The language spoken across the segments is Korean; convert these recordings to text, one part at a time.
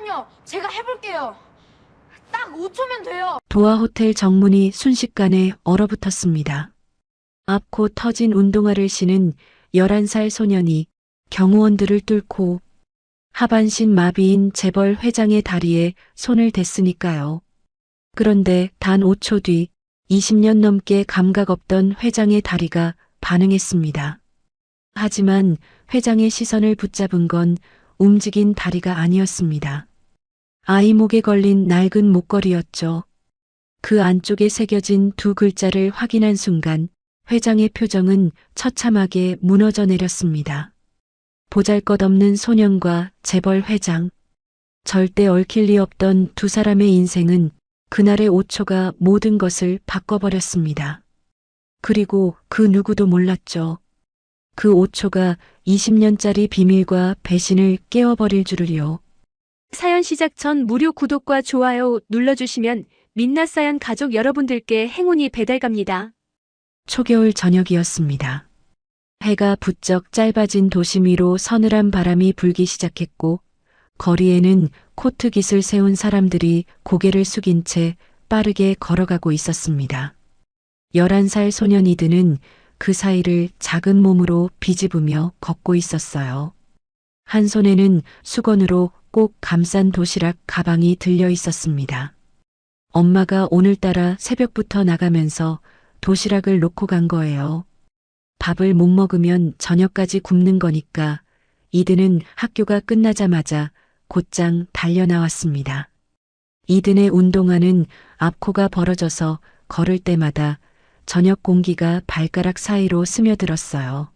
잠깐만요. 제가 해볼게요. 딱 5초면 돼요. 도화 호텔 정문이 순식간에 얼어붙었습니다. 앞코 터진 운동화를 신은 11살 소년이 경호원들을 뚫고 하반신 마비인 재벌 회장의 다리에 손을 댔으니까요. 그런데 단 5초 뒤 20년 넘게 감각 없던 회장의 다리가 반응했습니다. 하지만 회장의 시선을 붙잡은 건 움직인 다리가 아니었습니다. 아이 목에 걸린 낡은 목걸이였죠. 그 안쪽에 새겨진 두 글자를 확인한 순간 회장의 표정은 처참하게 무너져 내렸습니다. 보잘것없는 소년과 재벌 회장. 절대 얽힐 리 없던 두 사람의 인생은 그날의 5초가 모든 것을 바꿔버렸습니다. 그리고 그 누구도 몰랐죠. 그 5초가 20년짜리 비밀과 배신을 깨워버릴 줄을요. 사연 시작 전 무료 구독과 좋아요 눌러주시면 민낯사연 가족 여러분들께 행운이 배달갑니다. 초겨울 저녁이었습니다. 해가 부쩍 짧아진 도심 위로 서늘한 바람이 불기 시작했고 거리에는 코트 깃을 세운 사람들이 고개를 숙인 채 빠르게 걸어가고 있었습니다. 11살 소년 이드는 그 사이를 작은 몸으로 비집으며 걷고 있었어요. 한 손에는 수건으로 꼭 감싼 도시락 가방이 들려 있었습니다. 엄마가 오늘따라 새벽부터 나가면서 도시락을 놓고 간 거예요. 밥을 못 먹으면 저녁까지 굶는 거니까 이든은 학교가 끝나자마자 곧장 달려나왔습니다. 이든의 운동화는 앞코가 벌어져서 걸을 때마다 저녁 공기가 발가락 사이로 스며들었어요.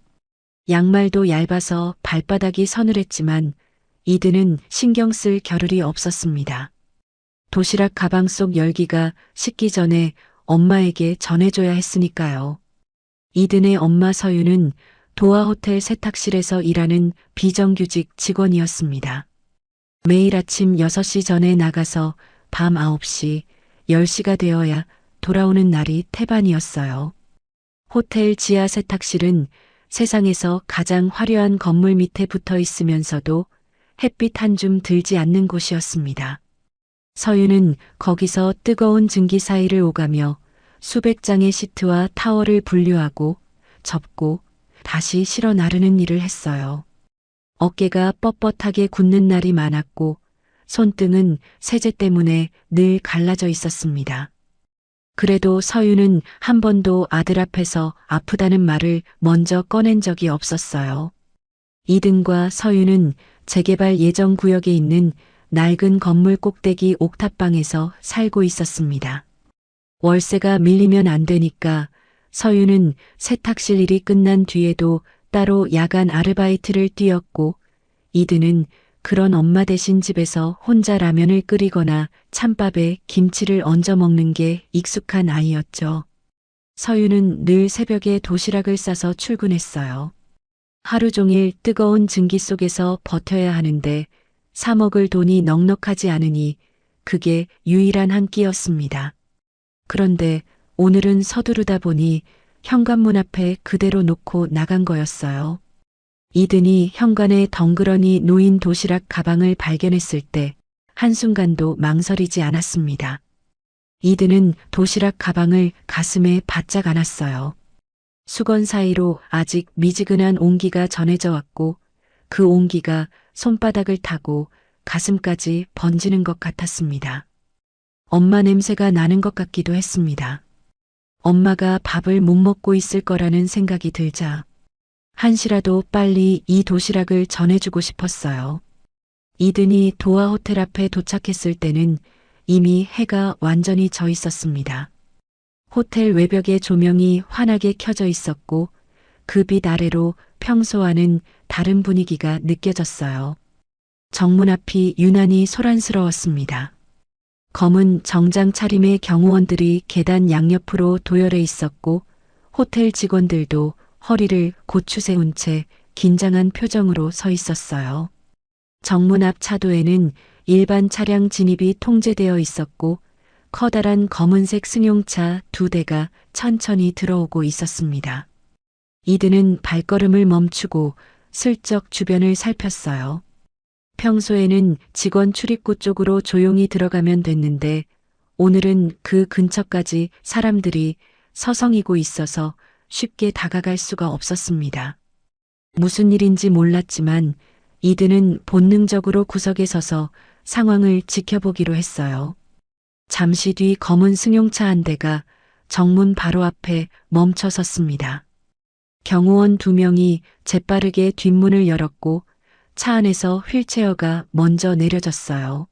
양말도 얇아서 발바닥이 서늘했지만 이든은 신경 쓸 겨를이 없었습니다. 도시락 가방 속 열기가 식기 전에 엄마에게 전해줘야 했으니까요. 이든의 엄마 서유는 도화 호텔 세탁실에서 일하는 비정규직 직원이었습니다. 매일 아침 6시 전에 나가서 밤 9시, 10시가 되어야 돌아오는 날이 태반이었어요. 호텔 지하 세탁실은 세상에서 가장 화려한 건물 밑에 붙어 있으면서도 햇빛 한 줌 들지 않는 곳이었습니다. 서유는 거기서 뜨거운 증기 사이를 오가며 수백 장의 시트와 타월을 분류하고 접고 다시 실어 나르는 일을 했어요. 어깨가 뻣뻣하게 굳는 날이 많았고 손등은 세제 때문에 늘 갈라져 있었습니다. 그래도 서유는 한 번도 아들 앞에서 아프다는 말을 먼저 꺼낸 적이 없었어요. 이든과 서유는 재개발 예정 구역에 있는 낡은 건물 꼭대기 옥탑방에서 살고 있었습니다. 월세가 밀리면 안 되니까 서유는 세탁실 일이 끝난 뒤에도 따로 야간 아르바이트를 뛰었고 이든은 그런 엄마 대신 집에서 혼자 라면을 끓이거나 찬밥에 김치를 얹어 먹는 게 익숙한 아이였죠. 서유는 늘 새벽에 도시락을 싸서 출근했어요. 하루 종일 뜨거운 증기 속에서 버텨야 하는데 사 먹을 돈이 넉넉하지 않으니 그게 유일한 한 끼였습니다. 그런데 오늘은 서두르다 보니 현관문 앞에 그대로 놓고 나간 거였어요. 이든이 현관에 덩그러니 놓인 도시락 가방을 발견했을 때 한순간도 망설이지 않았습니다. 이든은 도시락 가방을 가슴에 바짝 안았어요. 수건 사이로 아직 미지근한 온기가 전해져 왔고 그 온기가 손바닥을 타고 가슴까지 번지는 것 같았습니다. 엄마 냄새가 나는 것 같기도 했습니다. 엄마가 밥을 못 먹고 있을 거라는 생각이 들자 한시라도 빨리 이 도시락을 전해주고 싶었어요. 이든이 도화 호텔 앞에 도착했을 때는 이미 해가 완전히 져 있었습니다. 호텔 외벽에 조명이 환하게 켜져 있었고 그 빛 아래로 평소와는 다른 분위기가 느껴졌어요. 정문 앞이 유난히 소란스러웠습니다. 검은 정장 차림의 경호원들이 계단 양옆으로 도열해 있었고 호텔 직원들도 허리를 고추 세운 채 긴장한 표정으로 서 있었어요. 정문 앞 차도에는 일반 차량 진입이 통제되어 있었고 커다란 검은색 승용차 2대가 천천히 들어오고 있었습니다. 이든은 발걸음을 멈추고 슬쩍 주변을 살폈어요. 평소에는 직원 출입구 쪽으로 조용히 들어가면 됐는데 오늘은 그 근처까지 사람들이 서성이고 있어서 쉽게 다가갈 수가 없었습니다. 무슨 일인지 몰랐지만 이든은 본능적으로 구석에 서서 상황을 지켜보기로 했어요. 잠시 뒤 검은 승용차 한 대가 정문 바로 앞에 멈춰 섰습니다. 경호원 2명이 재빠르게 뒷문을 열었고 차 안에서 휠체어가 먼저 내려졌어요.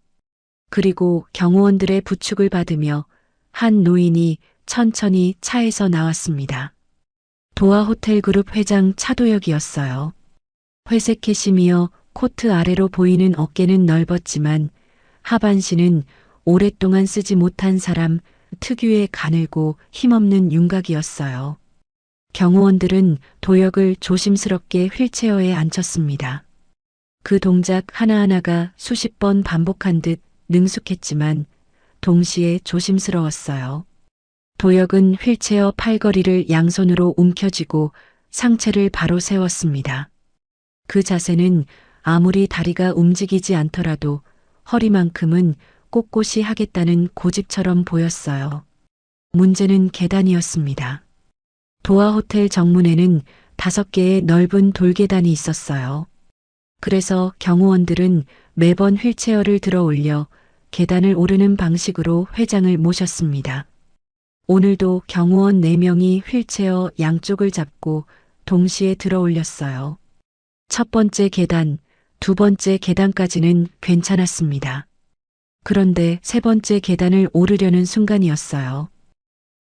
그리고 경호원들의 부축을 받으며 한 노인이 천천히 차에서 나왔습니다. 도하호텔그룹 회장 차도혁이었어요. 회색 캐시미어 코트 아래로 보이는 어깨는 넓었지만 하반신은 오랫동안 쓰지 못한 사람 특유의 가늘고 힘없는 윤곽이었어요. 경호원들은 도혁을 조심스럽게 휠체어에 앉혔습니다. 그 동작 하나하나가 수십 번 반복한 듯 능숙했지만 동시에 조심스러웠어요. 도혁은 휠체어 팔걸이를 양손으로 움켜쥐고 상체를 바로 세웠습니다. 그 자세는 아무리 다리가 움직이지 않더라도 허리만큼은 꼿꼿이 하겠다는 고집처럼 보였어요. 문제는 계단이었습니다. 도하호텔 정문에는 5개의 넓은 돌계단이 있었어요. 그래서 경호원들은 매번 휠체어를 들어 올려 계단을 오르는 방식으로 회장을 모셨습니다. 오늘도 경호원 4명이 휠체어 양쪽을 잡고 동시에 들어 올렸어요. 첫 번째 계단, 두 번째 계단까지는 괜찮았습니다. 그런데 세 번째 계단을 오르려는 순간이었어요.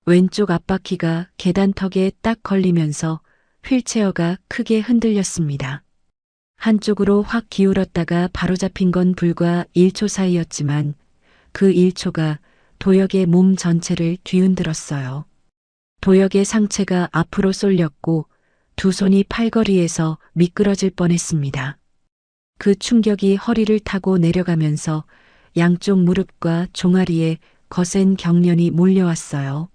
왼쪽 앞바퀴가 계단턱에 딱 걸리면서 휠체어가 크게 흔들렸습니다. 한쪽으로 확 기울었다가 바로잡힌 건 불과 1초 사이였지만 그 1초가 도혁의 몸 전체를 뒤흔들었어요. 도혁의 상체가 앞으로 쏠렸고 두 손이 팔걸이에서 미끄러질 뻔했습니다. 그 충격이 허리를 타고 내려가면서 양쪽 무릎과 종아리에 거센 경련이 몰려왔어요.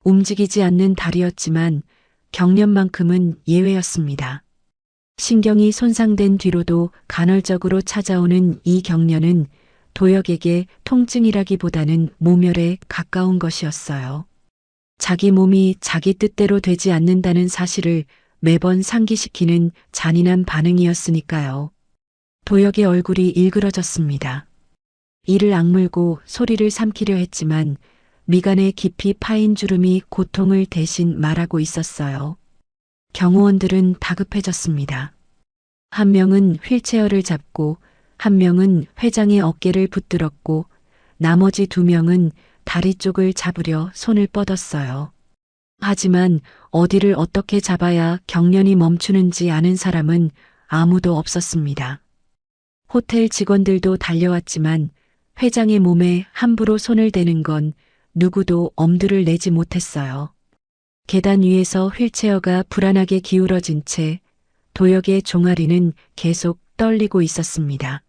움직이지 않는 다리였지만 경련만큼은 예외였습니다. 신경이 손상된 뒤로도 간헐적으로 찾아오는 이 경련은 도혁에게 통증이라기보다는 모멸에 가까운 것이었어요. 자기 몸이 자기 뜻대로 되지 않는다는 사실을 매번 상기시키는 잔인한 반응이었으니까요. 도혁의 얼굴이 일그러졌습니다. 이를 악물고 소리를 삼키려 했지만 미간에 깊이 파인 주름이 고통을 대신 말하고 있었어요. 경호원들은 다급해졌습니다. 한 명은 휠체어를 잡고 한 명은 회장의 어깨를 붙들었고 나머지 2명은 다리 쪽을 잡으려 손을 뻗었어요. 하지만 어디를 어떻게 잡아야 경련이 멈추는지 아는 사람은 아무도 없었습니다. 호텔 직원들도 달려왔지만 회장의 몸에 함부로 손을 대는 건 누구도 엄두를 내지 못했어요. 계단 위에서 휠체어가 불안하게 기울어진 채 도혁의 종아리는 계속 떨리고 있었습니다.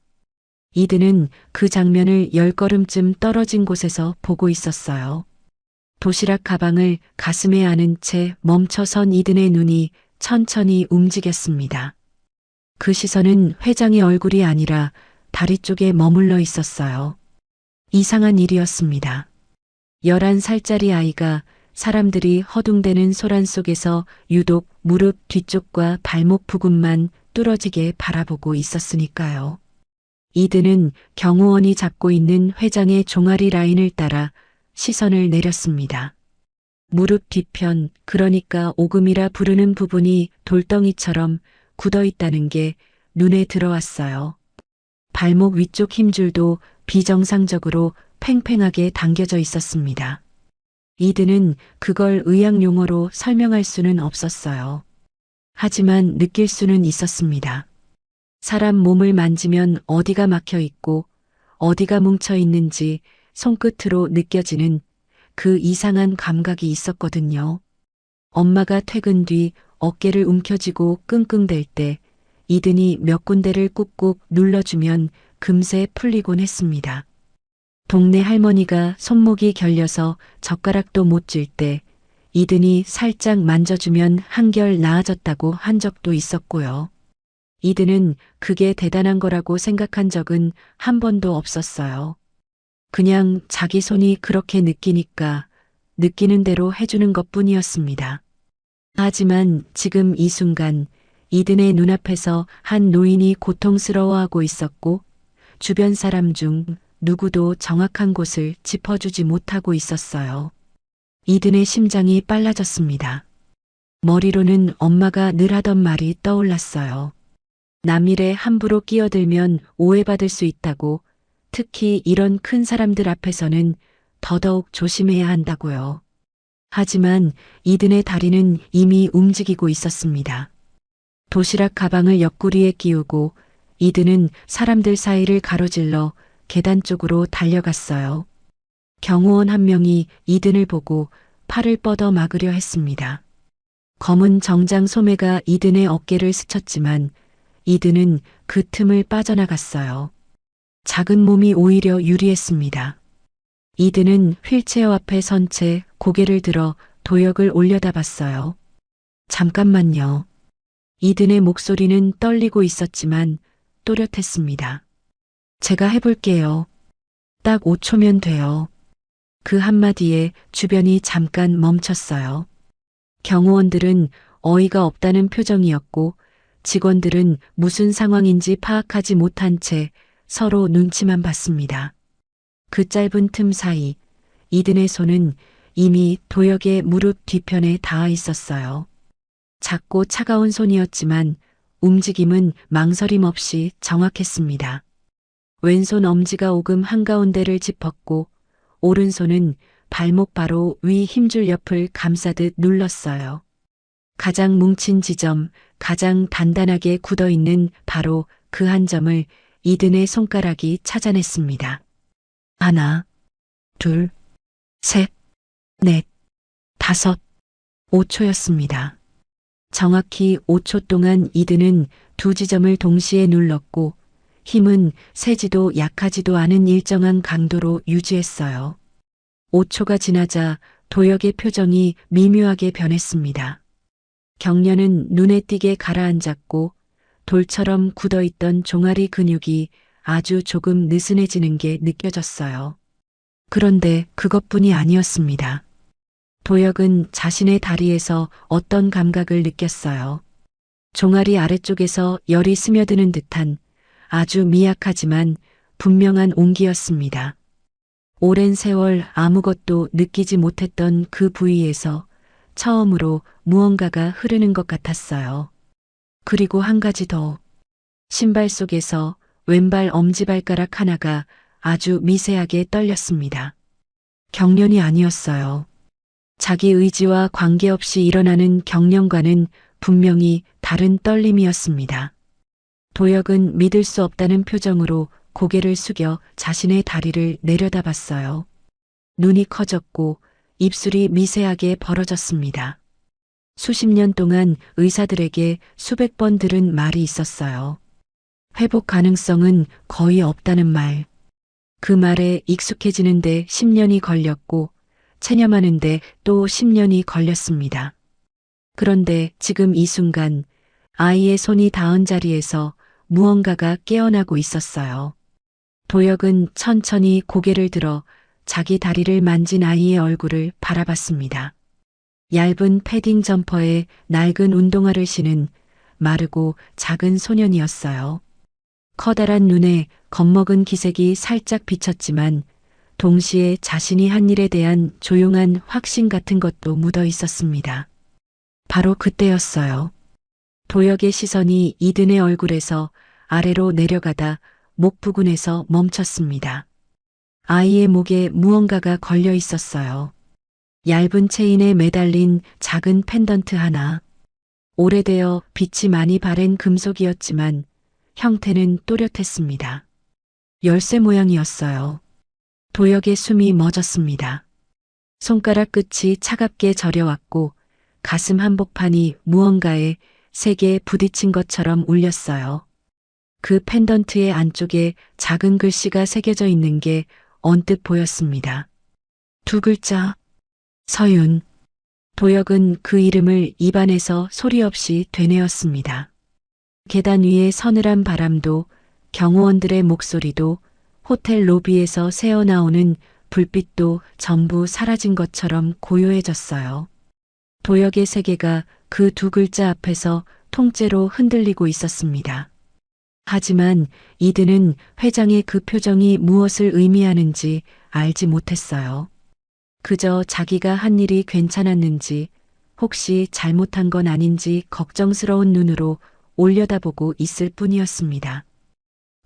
이든은 그 장면을 10걸음쯤 떨어진 곳에서 보고 있었어요. 도시락 가방을 가슴에 안은 채 멈춰선 이든의 눈이 천천히 움직였습니다. 그 시선은 회장의 얼굴이 아니라 다리 쪽에 머물러 있었어요. 이상한 일이었습니다. 11살짜리 아이가 사람들이 허둥대는 소란 속에서 유독 무릎 뒤쪽과 발목 부근만 뚫어지게 바라보고 있었으니까요. 이든은 경호원이 잡고 있는 회장의 종아리 라인을 따라 시선을 내렸습니다. 무릎 뒤편, 그러니까 오금이라 부르는 부분이 돌덩이처럼 굳어 있다는 게 눈에 들어왔어요. 발목 위쪽 힘줄도 비정상적으로 팽팽하게 당겨져 있었습니다. 이든은 그걸 의학 용어로 설명할 수는 없었어요. 하지만 느낄 수는 있었습니다. 사람 몸을 만지면 어디가 막혀 있고 어디가 뭉쳐 있는지 손끝으로 느껴지는 그 이상한 감각이 있었거든요. 엄마가 퇴근 뒤 어깨를 움켜쥐고 끙끙댈 때 이든이 몇 군데를 꾹꾹 눌러주면 금세 풀리곤 했습니다. 동네 할머니가 손목이 결려서 젓가락도 못 쥘 때 이든이 살짝 만져주면 한결 나아졌다고 한 적도 있었고요. 이드는 그게 대단한 거라고 생각한 적은 한 번도 없었어요. 그냥 자기 손이 그렇게 느끼니까 느끼는 대로 해주는 것 뿐이었습니다. 하지만 지금 이 순간 이든의 눈앞에서 한 노인이 고통스러워하고 있었고 주변 사람 중 누구도 정확한 곳을 짚어주지 못하고 있었어요. 이든의 심장이 빨라졌습니다. 머리로는 엄마가 늘 하던 말이 떠올랐어요. 남일에 함부로 끼어들면 오해받을 수 있다고, 특히 이런 큰 사람들 앞에서는 더더욱 조심해야 한다고요. 하지만 이든의 다리는 이미 움직이고 있었습니다. 도시락 가방을 옆구리에 끼우고 이든은 사람들 사이를 가로질러 계단 쪽으로 달려갔어요. 경호원 한 명이 이든을 보고 팔을 뻗어 막으려 했습니다. 검은 정장 소매가 이든의 어깨를 스쳤지만 이든은 그 틈을 빠져나갔어요. 작은 몸이 오히려 유리했습니다. 이든은 휠체어 앞에 선 채 고개를 들어 도역을 올려다봤어요. 잠깐만요. 이든의 목소리는 떨리고 있었지만 또렷했습니다. 제가 해볼게요. 딱 5초면 돼요. 그 한마디에 주변이 잠깐 멈췄어요. 경호원들은 어이가 없다는 표정이었고 직원들은 무슨 상황인지 파악하지 못한 채 서로 눈치만 봤습니다. 그 짧은 틈 사이 이든의 손은 이미 도역의 무릎 뒤편에 닿아 있었어요. 작고 차가운 손이었지만 움직임은 망설임 없이 정확했습니다. 왼손 엄지가 오금 한가운데를 짚었고 오른손은 발목 바로 위 힘줄 옆을 감싸듯 눌렀어요. 가장 뭉친 지점, 가장 단단하게 굳어있는 바로 그 한 점을 이든의 손가락이 찾아냈습니다. 하나, 둘, 셋, 넷, 다섯, 5초였습니다. 정확히 5초 동안 이든은 두 지점을 동시에 눌렀고 힘은 세지도 약하지도 않은 일정한 강도로 유지했어요. 5초가 지나자 도역의 표정이 미묘하게 변했습니다. 경련은 눈에 띄게 가라앉았고 돌처럼 굳어있던 종아리 근육이 아주 조금 느슨해지는 게 느껴졌어요. 그런데 그것뿐이 아니었습니다. 도역은 자신의 다리에서 어떤 감각을 느꼈어요. 종아리 아래쪽에서 열이 스며드는 듯한 아주 미약하지만 분명한 온기였습니다. 오랜 세월 아무것도 느끼지 못했던 그 부위에서 처음으로 무언가가 흐르는 것 같았어요. 그리고 한 가지 더. 신발 속에서 왼발 엄지발가락 하나가 아주 미세하게 떨렸습니다. 경련이 아니었어요. 자기 의지와 관계없이 일어나는 경련과는 분명히 다른 떨림이었습니다. 도역은 믿을 수 없다는 표정으로 고개를 숙여 자신의 다리를 내려다봤어요. 눈이 커졌고 입술이 미세하게 벌어졌습니다. 수십 년 동안 의사들에게 수백 번 들은 말이 있었어요. 회복 가능성은 거의 없다는 말. 그 말에 익숙해지는데 10년이 걸렸고 체념하는데 또 10년이 걸렸습니다. 그런데 지금 이 순간 아이의 손이 닿은 자리에서 무언가가 깨어나고 있었어요. 도역은 천천히 고개를 들어 자기 다리를 만진 아이의 얼굴을 바라봤습니다. 얇은 패딩 점퍼에 낡은 운동화를 신은 마르고 작은 소년이었어요. 커다란 눈에 겁먹은 기색이 살짝 비쳤지만 동시에 자신이 한 일에 대한 조용한 확신 같은 것도 묻어 있었습니다. 바로 그때였어요. 도역의 시선이 이든의 얼굴에서 아래로 내려가다 목 부근에서 멈췄습니다. 아이의 목에 무언가가 걸려 있었어요. 얇은 체인에 매달린 작은 펜던트 하나. 오래되어 빛이 많이 바랜 금속이었지만 형태는 또렷했습니다. 열쇠 모양이었어요. 도역의 숨이 멎었습니다. 손가락 끝이 차갑게 저려왔고 가슴 한복판이 무언가에 세게 부딪힌 것처럼 울렸어요. 그 펜던트의 안쪽에 작은 글씨가 새겨져 있는 게 언뜻 보였습니다. 두 글자, 서윤. 도역은 그 이름을 입안에서 소리 없이 되뇌었습니다. 계단 위의 서늘한 바람도 경호원들의 목소리도 호텔 로비에서 새어나오는 불빛도 전부 사라진 것처럼 고요해졌어요. 도역의 세계가 그 두 글자 앞에서 통째로 흔들리고 있었습니다. 하지만 이드는 회장의 그 표정이 무엇을 의미하는지 알지 못했어요. 그저 자기가 한 일이 괜찮았는지 혹시 잘못한 건 아닌지 걱정스러운 눈으로 올려다보고 있을 뿐이었습니다.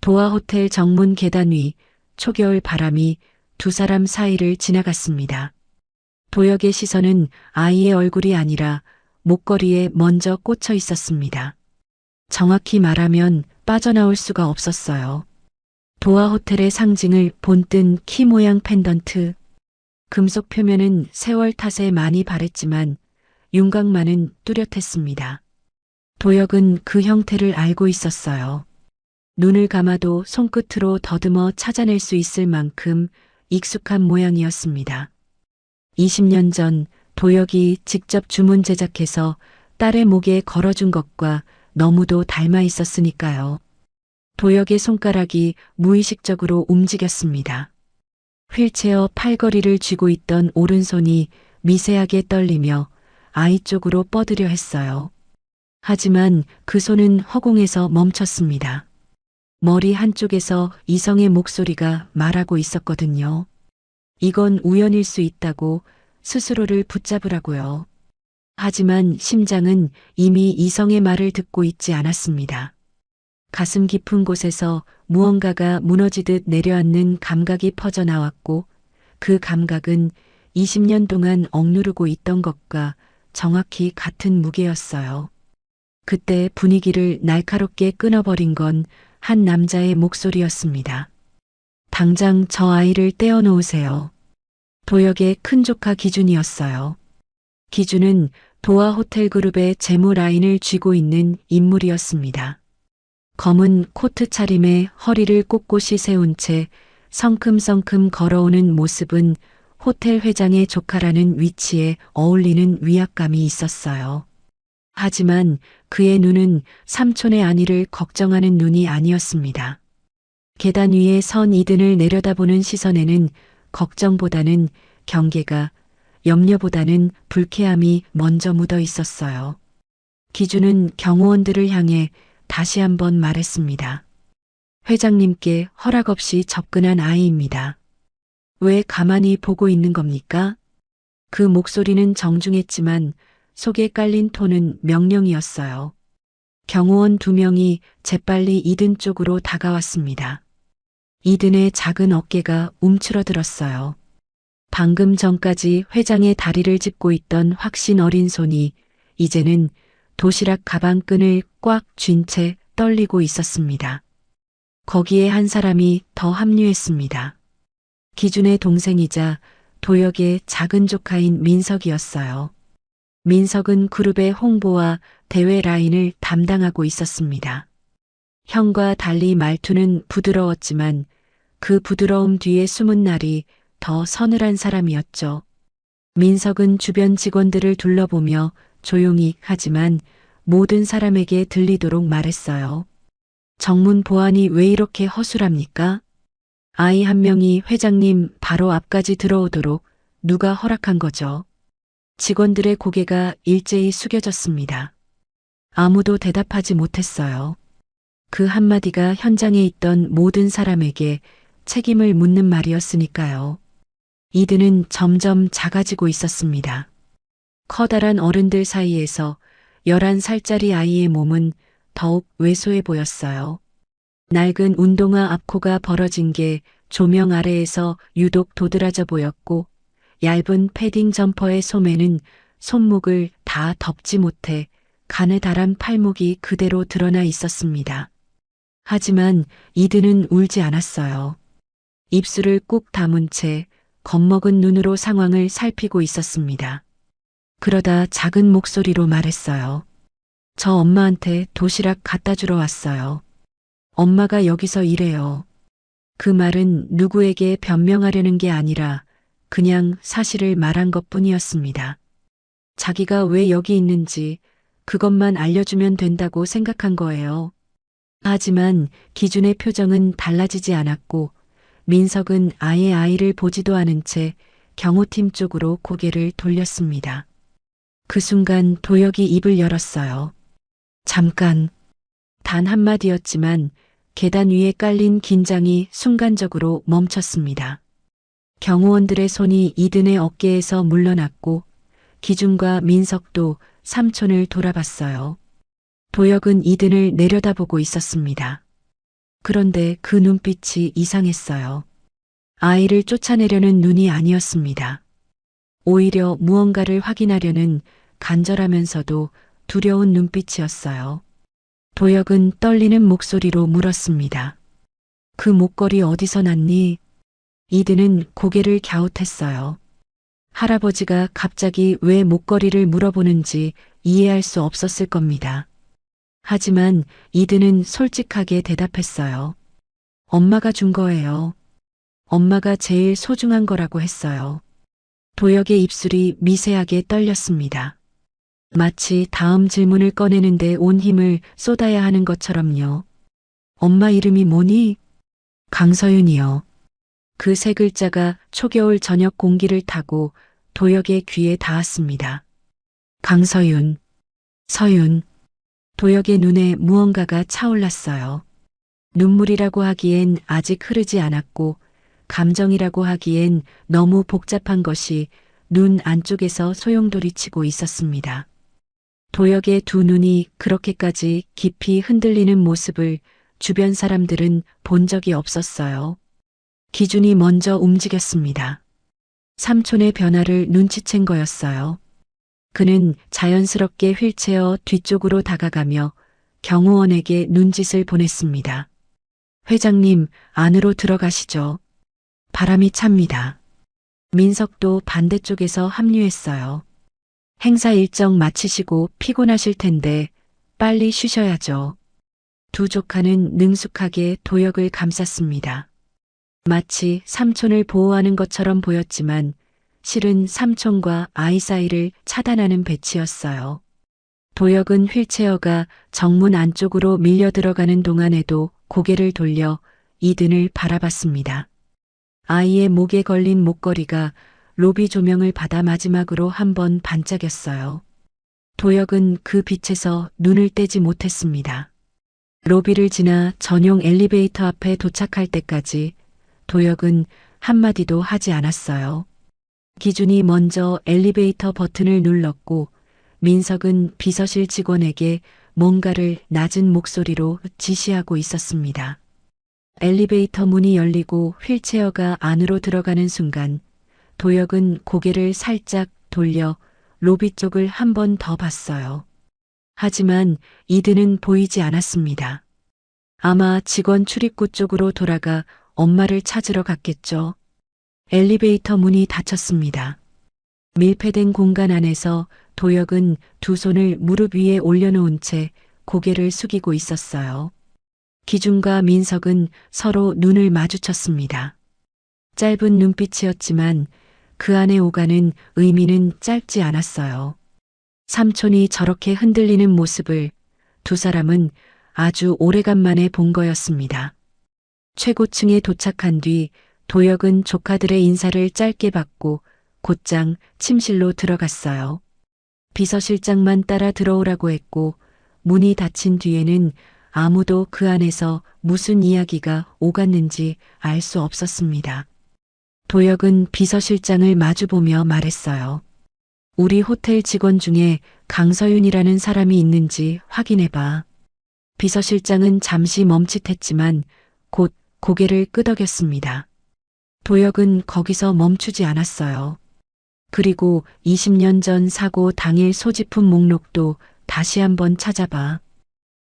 도화 호텔 정문 계단 위 초겨울 바람이 두 사람 사이를 지나갔습니다. 도역의 시선은 아이의 얼굴이 아니라 목걸이에 먼저 꽂혀 있었습니다. 정확히 말하면 빠져나올 수가 없었어요. 도화 호텔의 상징을 본뜬 키 모양 펜던트. 금속 표면은 세월 탓에 많이 바랬지만 윤곽만은 뚜렷했습니다. 도역은 그 형태를 알고 있었어요. 눈을 감아도 손끝으로 더듬어 찾아낼 수 있을 만큼 익숙한 모양이었습니다. 20년 전 도역이 직접 주문 제작해서 딸의 목에 걸어준 것과 너무도 닮아 있었으니까요. 도역의 손가락이 무의식적으로 움직였습니다. 휠체어 팔걸이를 쥐고 있던 오른손이 미세하게 떨리며 아이 쪽으로 뻗으려 했어요. 하지만 그 손은 허공에서 멈췄습니다. 머리 한쪽에서 이성의 목소리가 말하고 있었거든요. 이건 우연일 수 있다고 스스로를 붙잡으라고요. 하지만 심장은 이미 이성의 말을 듣고 있지 않았습니다. 가슴 깊은 곳에서 무언가가 무너지듯 내려앉는 감각이 퍼져나왔고 그 감각은 20년 동안 억누르고 있던 것과 정확히 같은 무게였어요. 그때 분위기를 날카롭게 끊어버린 건 한 남자의 목소리였습니다. 당장 저 아이를 떼어놓으세요. 도역의 큰 조카 기준이었어요. 기준은 도화 호텔 그룹의 재무 라인을 쥐고 있는 인물이었습니다. 검은 코트 차림에 허리를 꼿꼿이 세운 채 성큼성큼 걸어오는 모습은 호텔 회장의 조카라는 위치에 어울리는 위압감이 있었어요. 하지만 그의 눈은 삼촌의 안위를 걱정하는 눈이 아니었습니다. 계단 위에 선 이든을 내려다보는 시선에는 걱정보다는 경계가, 염려보다는 불쾌함이 먼저 묻어 있었어요. 기준은 경호원들을 향해 다시 한번 말했습니다. 회장님께 허락 없이 접근한 아이입니다. 왜 가만히 보고 있는 겁니까? 그 목소리는 정중했지만 속에 깔린 톤은 명령이었어요. 경호원 2명이 재빨리 이든 쪽으로 다가왔습니다. 이든의 작은 어깨가 움츠러들었어요. 방금 전까지 회장의 다리를 짚고 있던 확신 어린 손이 이제는 도시락 가방끈을 꽉 쥔 채 떨리고 있었습니다. 거기에 한 사람이 더 합류했습니다. 기준의 동생이자 도역의 작은 조카인 민석이었어요. 민석은 그룹의 홍보와 대외 라인을 담당하고 있었습니다. 형과 달리 말투는 부드러웠지만 그 부드러움 뒤에 숨은 날이 더 서늘한 사람이었죠. 민석은 주변 직원들을 둘러보며 조용히 하지만 모든 사람에게 들리도록 말했어요. 정문 보안이 왜 이렇게 허술합니까? 아이 한 명이 회장님 바로 앞까지 들어오도록 누가 허락한 거죠? 직원들의 고개가 일제히 숙여졌습니다. 아무도 대답하지 못했어요. 그 한마디가 현장에 있던 모든 사람에게 책임을 묻는 말이었으니까요. 이든은 점점 작아지고 있었습니다. 커다란 어른들 사이에서 11살짜리 아이의 몸은 더욱 왜소해 보였어요. 낡은 운동화 앞코가 벌어진 게 조명 아래에서 유독 도드라져 보였고 얇은 패딩 점퍼의 소매는 손목을 다 덮지 못해 가느다란 팔목이 그대로 드러나 있었습니다. 하지만 이든은 울지 않았어요. 입술을 꾹 다문 채 겁먹은 눈으로 상황을 살피고 있었습니다. 그러다 작은 목소리로 말했어요. 저 엄마한테 도시락 갖다 주러 왔어요. 엄마가 여기서 일해요. 그 말은 누구에게 변명하려는 게 아니라 그냥 사실을 말한 것뿐이었습니다. 자기가 왜 여기 있는지, 그것만 알려주면 된다고 생각한 거예요. 하지만 기준의 표정은 달라지지 않았고 민석은 아예 아이를 보지도 않은 채 경호팀 쪽으로 고개를 돌렸습니다. 그 순간 도혁이 입을 열었어요. 잠깐. 단 한마디였지만 계단 위에 깔린 긴장이 순간적으로 멈췄습니다. 경호원들의 손이 이든의 어깨에서 물러났고 기준과 민석도 삼촌을 돌아봤어요. 도혁은 이든을 내려다보고 있었습니다. 그런데 그 눈빛이 이상했어요. 아이를 쫓아내려는 눈이 아니었습니다. 오히려 무언가를 확인하려는 간절하면서도 두려운 눈빛이었어요. 도혁은 떨리는 목소리로 물었습니다. 그 목걸이 어디서 났니? 이든은 고개를 갸웃했어요. 할아버지가 갑자기 왜 목걸이를 물어보는지 이해할 수 없었을 겁니다. 하지만 이든은 솔직하게 대답했어요. 엄마가 준 거예요. 엄마가 제일 소중한 거라고 했어요. 도혁의 입술이 미세하게 떨렸습니다. 마치 다음 질문을 꺼내는데 온 힘을 쏟아야 하는 것처럼요. 엄마 이름이 뭐니? 강서윤이요. 그 세 글자가 초겨울 저녁 공기를 타고 도혁의 귀에 닿았습니다. 강서윤, 서윤. 도혁의 눈에 무언가가 차올랐어요. 눈물이라고 하기엔 아직 흐르지 않았고 감정이라고 하기엔 너무 복잡한 것이 눈 안쪽에서 소용돌이치고 있었습니다. 도혁의 두 눈이 그렇게까지 깊이 흔들리는 모습을 주변 사람들은 본 적이 없었어요. 기준이 먼저 움직였습니다. 삼촌의 변화를 눈치챈 거였어요. 그는 자연스럽게 휠체어 뒤쪽으로 다가가며 경호원에게 눈짓을 보냈습니다. 회장님, 안으로 들어가시죠. 바람이 찹니다. 민석도 반대쪽에서 합류했어요. 행사 일정 마치시고 피곤하실 텐데 빨리 쉬셔야죠. 두 조카는 능숙하게 도혁을 감쌌습니다. 마치 삼촌을 보호하는 것처럼 보였지만 실은 삼촌과 아이 사이를 차단하는 배치였어요. 도혁은 휠체어가 정문 안쪽으로 밀려 들어가는 동안에도 고개를 돌려 이든을 바라봤습니다. 아이의 목에 걸린 목걸이가 로비 조명을 받아 마지막으로 한번 반짝였어요. 도혁은 그 빛에서 눈을 떼지 못했습니다. 로비를 지나 전용 엘리베이터 앞에 도착할 때까지 도혁은 한마디도 하지 않았어요. 기준이 먼저 엘리베이터 버튼을 눌렀고 민석은 비서실 직원에게 뭔가를 낮은 목소리로 지시하고 있었습니다. 엘리베이터 문이 열리고 휠체어가 안으로 들어가는 순간 도혁은 고개를 살짝 돌려 로비 쪽을 한 번 더 봤어요. 하지만 이든은 보이지 않았습니다. 아마 직원 출입구 쪽으로 돌아가 엄마를 찾으러 갔겠죠. 엘리베이터 문이 닫혔습니다. 밀폐된 공간 안에서 도혁은 두 손을 무릎 위에 올려놓은 채 고개를 숙이고 있었어요. 기준과 민석은 서로 눈을 마주쳤습니다. 짧은 눈빛이었지만 그 안에 오가는 의미는 짧지 않았어요. 삼촌이 저렇게 흔들리는 모습을 두 사람은 아주 오래간만에 본 거였습니다. 최고층에 도착한 뒤 도혁은 조카들의 인사를 짧게 받고 곧장 침실로 들어갔어요. 비서실장만 따라 들어오라고 했고 문이 닫힌 뒤에는 아무도 그 안에서 무슨 이야기가 오갔는지 알 수 없었습니다. 도혁은 비서실장을 마주보며 말했어요. 우리 호텔 직원 중에 강서윤이라는 사람이 있는지 확인해봐. 비서실장은 잠시 멈칫했지만 곧 고개를 끄덕였습니다. 도혁은 거기서 멈추지 않았어요. 그리고 20년 전 사고 당일 소지품 목록도 다시 한번 찾아봐.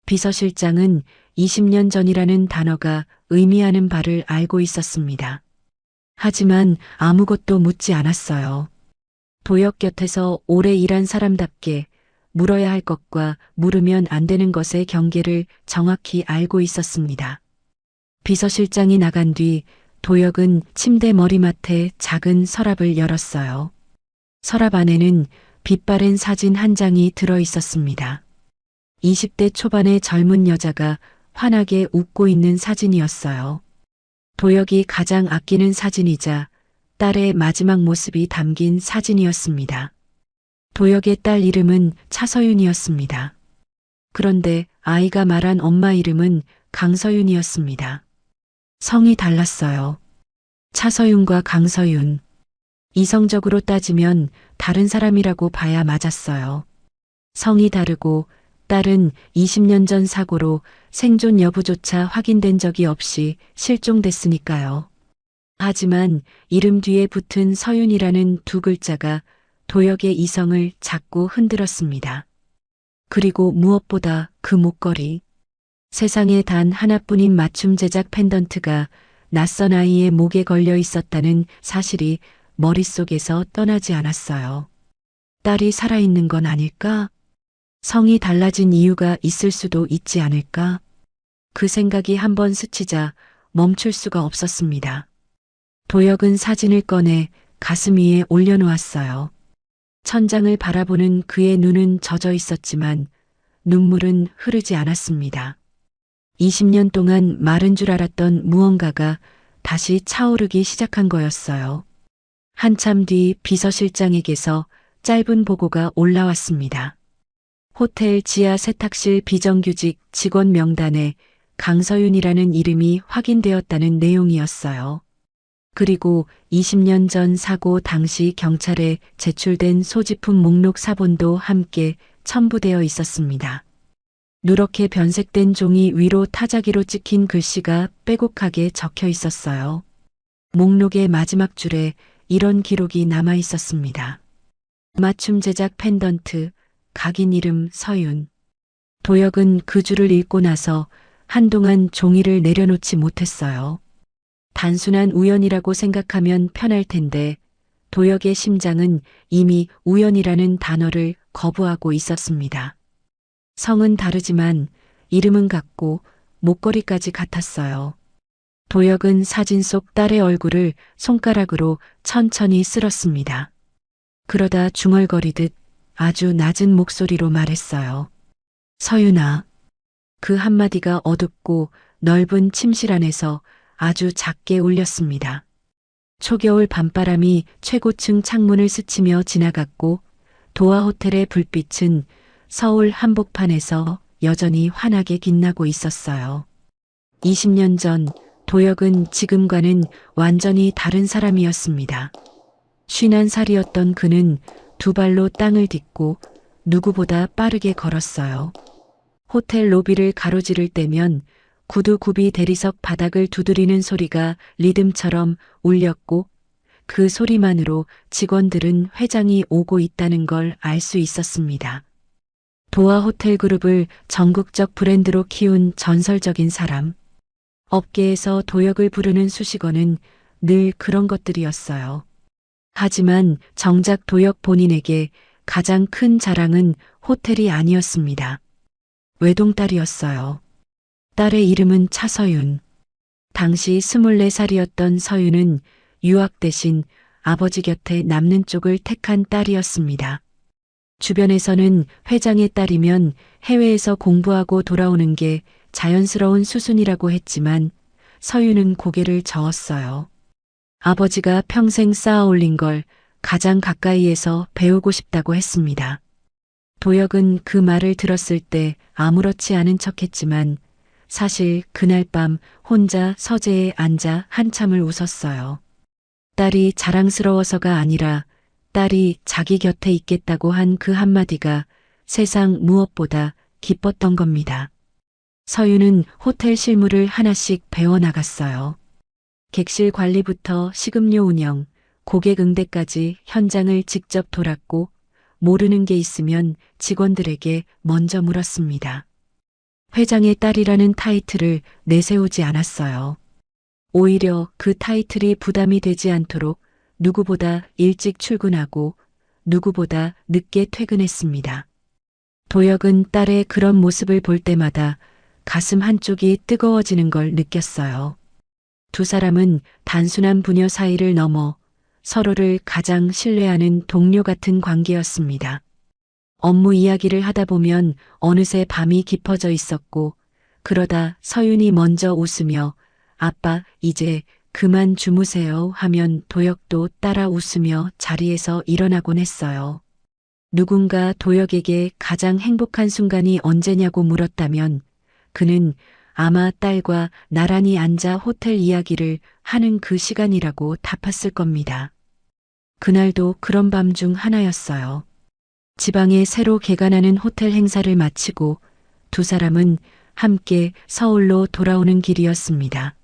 비서실장은 20년 전이라는 단어가 의미하는 바를 알고 있었습니다. 하지만 아무것도 묻지 않았어요. 도혁 곁에서 오래 일한 사람답게 물어야 할 것과 물으면 안 되는 것의 경계를 정확히 알고 있었습니다. 비서실장이 나간 뒤 도혁은 침대 머리맡에 작은 서랍을 열었어요. 서랍 안에는 빛바랜 사진 한 장이 들어 있었습니다. 20대 초반의 젊은 여자가 환하게 웃고 있는 사진이었어요. 도혁이 가장 아끼는 사진이자 딸의 마지막 모습이 담긴 사진이었습니다. 도혁의 딸 이름은 차서윤이었습니다. 그런데 아이가 말한 엄마 이름은 강서윤이었습니다. 성이 달랐어요. 차서윤과 강서윤. 이성적으로 따지면 다른 사람이라고 봐야 맞았어요. 성이 다르고 딸은 20년 전 사고로 생존 여부조차 확인된 적이 없이 실종됐으니까요. 하지만 이름 뒤에 붙은 서윤이라는 두 글자가 도혁의 이성을 자꾸 흔들었습니다. 그리고 무엇보다 그 목걸이. 세상에 단 하나뿐인 맞춤 제작 펜던트가 낯선 아이의 목에 걸려 있었다는 사실이 머릿속에서 떠나지 않았어요. 딸이 살아있는 건 아닐까? 성이 달라진 이유가 있을 수도 있지 않을까? 그 생각이 한번 스치자 멈출 수가 없었습니다. 도혁은 사진을 꺼내 가슴 위에 올려놓았어요. 천장을 바라보는 그의 눈은 젖어 있었지만 눈물은 흐르지 않았습니다. 20년 동안 마른 줄 알았던 무언가가 다시 차오르기 시작한 거였어요. 한참 뒤 비서실장에게서 짧은 보고가 올라왔습니다. 호텔 지하 세탁실 비정규직 직원 명단에 강서윤이라는 이름이 확인되었다는 내용이었어요. 그리고 20년 전 사고 당시 경찰에 제출된 소지품 목록 사본도 함께 첨부되어 있었습니다. 누렇게 변색된 종이 위로 타자기로 찍힌 글씨가 빼곡하게 적혀 있었어요. 목록의 마지막 줄에 이런 기록이 남아 있었습니다. 맞춤 제작 펜던트, 각인 이름 서윤. 도혁은 그 줄을 읽고 나서 한동안 종이를 내려놓지 못했어요. 단순한 우연이라고 생각하면 편할 텐데 도혁의 심장은 이미 우연이라는 단어를 거부하고 있었습니다. 성은 다르지만 이름은 같고 목걸이까지 같았어요. 도혁은 사진 속 딸의 얼굴을 손가락으로 천천히 쓸었습니다. 그러다 중얼거리듯 아주 낮은 목소리로 말했어요. 서윤아. 그 한마디가 어둡고 넓은 침실 안에서 아주 작게 울렸습니다. 초겨울 밤바람이 최고층 창문을 스치며 지나갔고 도화 호텔의 불빛은 서울 한복판에서 여전히 환하게 빛나고 있었어요. 20년 전 도혁은 지금과는 완전히 다른 사람이었습니다. 51살이었던 그는 두 발로 땅을 딛고 누구보다 빠르게 걸었어요. 호텔 로비를 가로지를 때면 구두굽이 대리석 바닥을 두드리는 소리가 리듬처럼 울렸고 그 소리만으로 직원들은 회장이 오고 있다는 걸 알 수 있었습니다. 도화 호텔 그룹을 전국적 브랜드로 키운 전설적인 사람. 업계에서 도혁을 부르는 수식어는 늘 그런 것들이었어요. 하지만 정작 도혁 본인에게 가장 큰 자랑은 호텔이 아니었습니다. 외동딸이었어요. 딸의 이름은 차서윤. 당시 24살이었던 서윤은 유학 대신 아버지 곁에 남는 쪽을 택한 딸이었습니다. 주변에서는 회장의 딸이면 해외에서 공부하고 돌아오는 게 자연스러운 수순이라고 했지만 서윤은 고개를 저었어요. 아버지가 평생 쌓아 올린 걸 가장 가까이에서 배우고 싶다고 했습니다. 도혁은 그 말을 들었을 때 아무렇지 않은 척했지만 사실 그날 밤 혼자 서재에 앉아 한참을 웃었어요. 딸이 자랑스러워서가 아니라 딸이 자기 곁에 있겠다고 한 그 한마디가 세상 무엇보다 기뻤던 겁니다. 서윤은 호텔 실무를 하나씩 배워나갔어요. 객실 관리부터 식음료 운영, 고객 응대까지 현장을 직접 돌았고 모르는 게 있으면 직원들에게 먼저 물었습니다. 회장의 딸이라는 타이틀을 내세우지 않았어요. 오히려 그 타이틀이 부담이 되지 않도록 누구보다 일찍 출근하고 누구보다 늦게 퇴근했습니다. 도혁은 딸의 그런 모습을 볼 때마다 가슴 한쪽이 뜨거워지는 걸 느꼈어요. 두 사람은 단순한 부녀 사이를 넘어 서로를 가장 신뢰하는 동료 같은 관계였습니다. 업무 이야기를 하다 보면 어느새 밤이 깊어져 있었고, 그러다 서윤이 먼저 웃으며 아빠 이제 그만 주무세요 하면 도혁도 따라 웃으며 자리에서 일어나곤 했어요. 누군가 도혁에게 가장 행복한 순간이 언제냐고 물었다면 그는 아마 딸과 나란히 앉아 호텔 이야기를 하는 그 시간이라고 답했을 겁니다. 그날도 그런 밤 중 하나였어요. 지방에 새로 개관하는 호텔 행사를 마치고 두 사람은 함께 서울로 돌아오는 길이었습니다.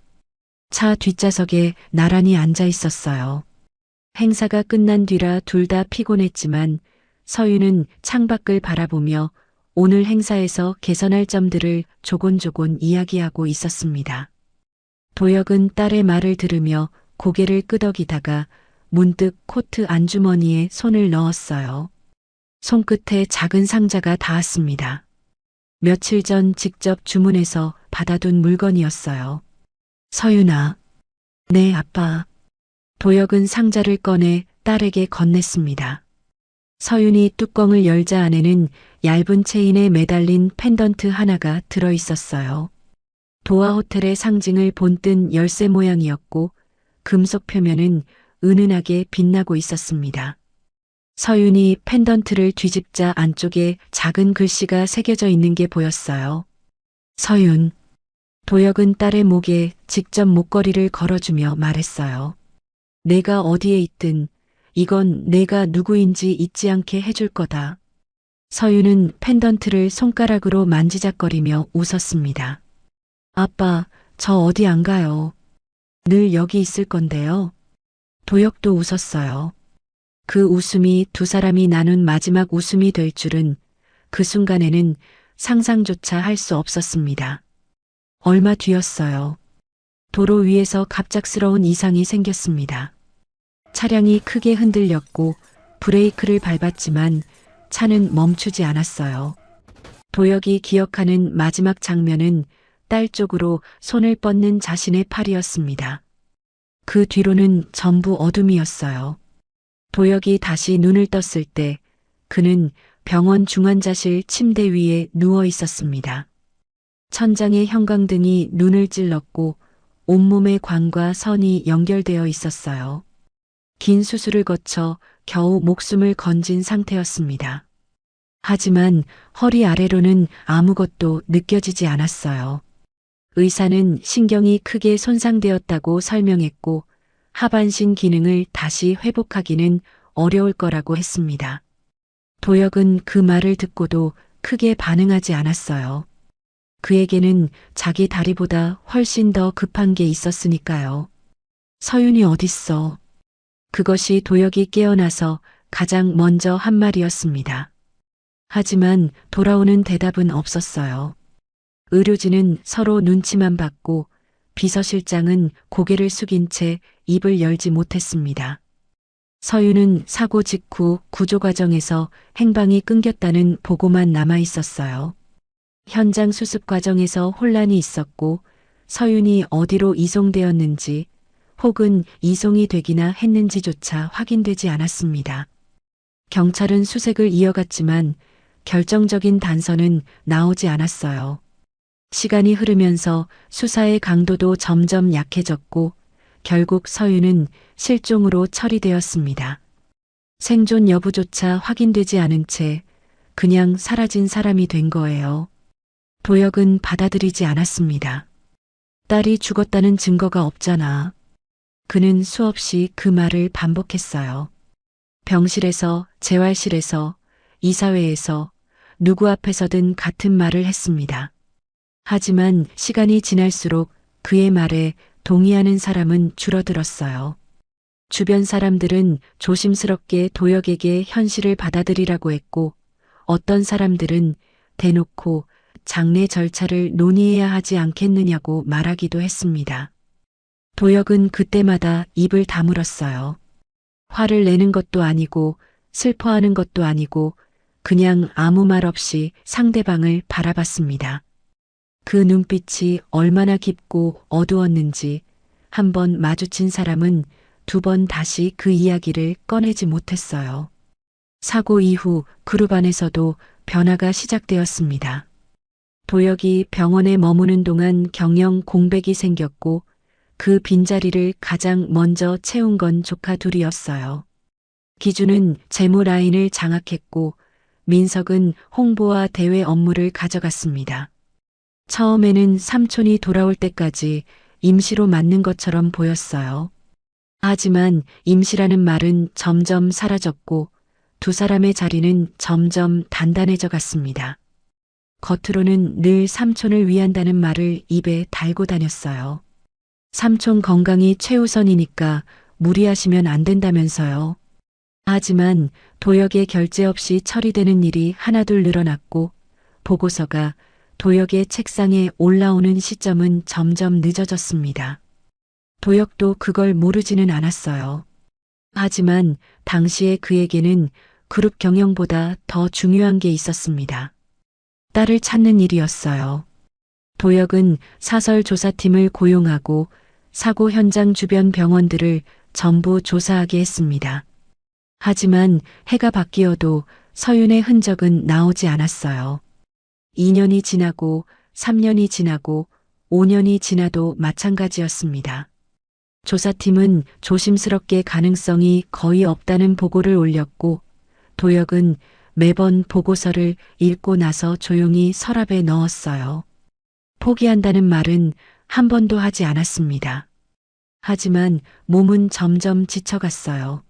차 뒷좌석에 나란히 앉아 있었어요. 행사가 끝난 뒤라 둘 다 피곤했지만 서윤은 창밖을 바라보며 오늘 행사에서 개선할 점들을 조곤조곤 이야기하고 있었습니다. 도혁은 딸의 말을 들으며 고개를 끄덕이다가 문득 코트 안주머니에 손을 넣었어요. 손끝에 작은 상자가 닿았습니다. 며칠 전 직접 주문해서 받아둔 물건이었어요. 서윤아. 네, 아빠. 도혁은 상자를 꺼내 딸에게 건넸습니다. 서윤이 뚜껑을 열자 안에는 얇은 체인에 매달린 펜던트 하나가 들어 있었어요. 도화 호텔의 상징을 본뜬 열쇠 모양이었고 금속 표면은 은은하게 빛나고 있었습니다. 서윤이 펜던트를 뒤집자 안쪽에 작은 글씨가 새겨져 있는 게 보였어요. 서윤. 도혁은 딸의 목에 직접 목걸이를 걸어주며 말했어요. 내가 어디에 있든 이건 내가 누구인지 잊지 않게 해줄 거다. 서윤은 펜던트를 손가락으로 만지작거리며 웃었습니다. 아빠, 저 어디 안 가요. 늘 여기 있을 건데요. 도혁도 웃었어요. 그 웃음이 두 사람이 나눈 마지막 웃음이 될 줄은 그 순간에는 상상조차 할 수 없었습니다. 얼마 뒤였어요. 도로 위에서 갑작스러운 이상이 생겼습니다. 차량이 크게 흔들렸고 브레이크를 밟았지만 차는 멈추지 않았어요. 도혁이 기억하는 마지막 장면은 딸 쪽으로 손을 뻗는 자신의 팔이었습니다. 그 뒤로는 전부 어둠이었어요. 도혁이 다시 눈을 떴을 때 그는 병원 중환자실 침대 위에 누워 있었습니다. 천장에 형광등이 눈을 찔렀고 온몸의 관과 선이 연결되어 있었어요. 긴 수술을 거쳐 겨우 목숨을 건진 상태였습니다. 하지만 허리 아래로는 아무것도 느껴지지 않았어요. 의사는 신경이 크게 손상되었다고 설명했고 하반신 기능을 다시 회복하기는 어려울 거라고 했습니다. 도혁은 그 말을 듣고도 크게 반응하지 않았어요. 그에게는 자기 다리보다 훨씬 더 급한 게 있었으니까요. 서윤이 어딨어? 그것이 도혁이 깨어나서 가장 먼저 한 말이었습니다. 하지만 돌아오는 대답은 없었어요. 의료진은 서로 눈치만 봤고 비서실장은 고개를 숙인 채 입을 열지 못했습니다. 서윤은 사고 직후 구조 과정에서 행방이 끊겼다는 보고만 남아 있었어요. 현장 수습 과정에서 혼란이 있었고 서윤이 어디로 이송되었는지 혹은 이송이 되기나 했는지조차 확인되지 않았습니다. 경찰은 수색을 이어갔지만 결정적인 단서는 나오지 않았어요. 시간이 흐르면서 수사의 강도도 점점 약해졌고 결국 서윤은 실종으로 처리되었습니다. 생존 여부조차 확인되지 않은 채 그냥 사라진 사람이 된 거예요. 도혁은 받아들이지 않았습니다. 딸이 죽었다는 증거가 없잖아. 그는 수없이 그 말을 반복했어요. 병실에서, 재활실에서, 이사회에서 누구 앞에서든 같은 말을 했습니다. 하지만 시간이 지날수록 그의 말에 동의하는 사람은 줄어들었어요. 주변 사람들은 조심스럽게 도혁에게 현실을 받아들이라고 했고 어떤 사람들은 대놓고 장례 절차를 논의해야 하지 않겠느냐고 말하기도 했습니다. 도혁은 그때마다 입을 다물었어요. 화를 내는 것도 아니고 슬퍼하는 것도 아니고 그냥 아무 말 없이 상대방을 바라봤습니다. 그 눈빛이 얼마나 깊고 어두웠는지 한 번 마주친 사람은 두 번 다시 그 이야기를 꺼내지 못했어요. 사고 이후 그룹 안에서도 변화가 시작되었습니다. 도혁이 병원에 머무는 동안 경영 공백이 생겼고 그 빈자리를 가장 먼저 채운 건 조카 둘이었어요. 기준은 재무 라인을 장악했고 민석은 홍보와 대외 업무를 가져갔습니다. 처음에는 삼촌이 돌아올 때까지 임시로 맡는 것처럼 보였어요. 하지만 임시라는 말은 점점 사라졌고 두 사람의 자리는 점점 단단해져 갔습니다. 겉으로는 늘 삼촌을 위한다는 말을 입에 달고 다녔어요. 삼촌 건강이 최우선이니까 무리하시면 안 된다면서요. 하지만 도혁의 결제 없이 처리되는 일이 하나둘 늘어났고 보고서가 도혁의 책상에 올라오는 시점은 점점 늦어졌습니다. 도혁도 그걸 모르지는 않았어요. 하지만 당시에 그에게는 그룹 경영보다 더 중요한 게 있었습니다. 딸을 찾는 일이었어요. 도혁은 사설 조사팀을 고용하고 사고 현장 주변 병원들을 전부 조사하게 했습니다. 하지만 해가 바뀌어도 서윤의 흔적은 나오지 않았어요. 2년이 지나고 3년이 지나고 5년이 지나도 마찬가지였습니다. 조사팀은 조심스럽게 가능성이 거의 없다는 보고를 올렸고 도혁은 매번 보고서를 읽고 나서 조용히 서랍에 넣었어요. 포기한다는 말은 한 번도 하지 않았습니다. 하지만 몸은 점점 지쳐갔어요.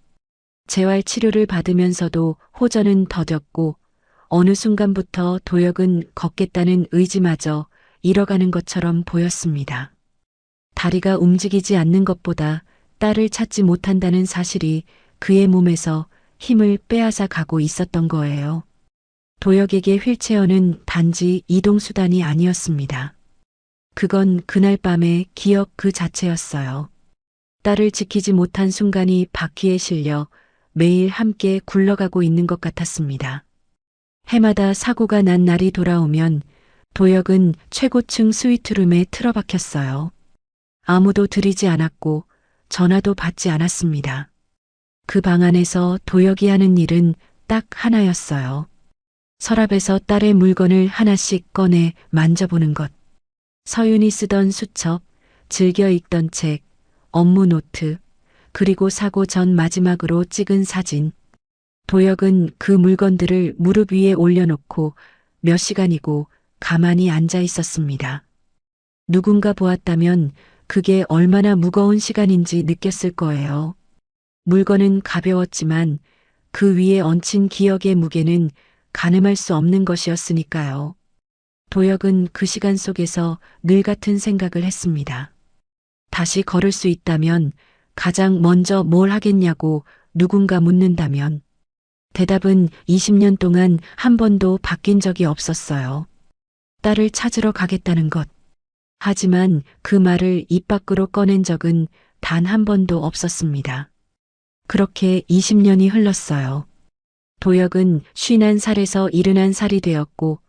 재활 치료를 받으면서도 호전은 더뎠고 어느 순간부터 도혁은 걷겠다는 의지마저 잃어가는 것처럼 보였습니다. 다리가 움직이지 않는 것보다 딸을 찾지 못한다는 사실이 그의 몸에서 힘을 빼앗아 가고 있었던 거예요. 도혁에게 휠체어는 단지 이동수단이 아니었습니다. 그건 그날 밤의 기억 그 자체였어요. 딸을 지키지 못한 순간이 바퀴에 실려 매일 함께 굴러가고 있는 것 같았습니다. 해마다 사고가 난 날이 돌아오면 도혁은 최고층 스위트룸에 틀어박혔어요. 아무도 들이지 않았고 전화도 받지 않았습니다. 그 방 안에서 도혁이 하는 일은 딱 하나였어요. 서랍에서 딸의 물건을 하나씩 꺼내 만져보는 것. 서윤이 쓰던 수첩, 즐겨 읽던 책, 업무 노트, 그리고 사고 전 마지막으로 찍은 사진. 도혁은 그 물건들을 무릎 위에 올려놓고 몇 시간이고 가만히 앉아 있었습니다. 누군가 보았다면 그게 얼마나 무거운 시간인지 느꼈을 거예요. 물건은 가벼웠지만 그 위에 얹힌 기억의 무게는 가늠할 수 없는 것이었으니까요. 도혁은 그 시간 속에서 늘 같은 생각을 했습니다. 다시 걸을 수 있다면 가장 먼저 뭘 하겠냐고 누군가 묻는다면 대답은 20년 동안 한 번도 바뀐 적이 없었어요. 딸을 찾으러 가겠다는 것. 하지만 그 말을 입 밖으로 꺼낸 적은 단 한 번도 없었습니다. 그렇게 20년이 흘렀어요. 도혁은 51살에서 71살이 되었고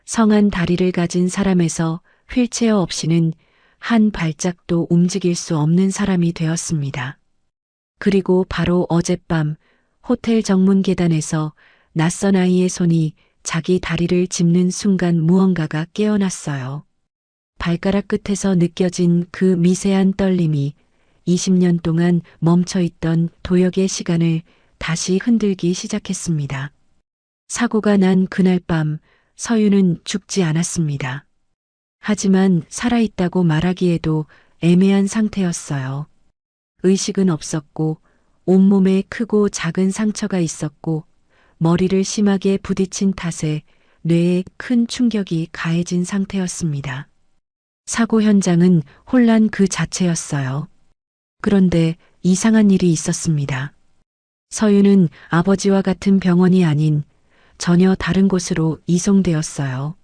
성한 다리를 가진 사람에서 휠체어 없이는 한 발짝도 움직일 수 없는 사람이 되었습니다. 그리고 바로 어젯밤 호텔 정문 계단에서 낯선 아이의 손이 자기 다리를 짚는 순간 무언가가 깨어났어요. 발가락 끝에서 느껴진 그 미세한 떨림이 20년 동안 멈춰있던 도혁의 시간을 다시 흔들기 시작했습니다. 사고가 난 그날 밤 서윤은 죽지 않았습니다. 하지만 살아있다고 말하기에도 애매한 상태였어요. 의식은 없었고 온몸에 크고 작은 상처가 있었고 머리를 심하게 부딪힌 탓에 뇌에 큰 충격이 가해진 상태였습니다. 사고 현장은 혼란 그 자체였어요. 그런데 이상한 일이 있었습니다. 서윤은 아버지와 같은 병원이 아닌 전혀 다른 곳으로 이송되었어요.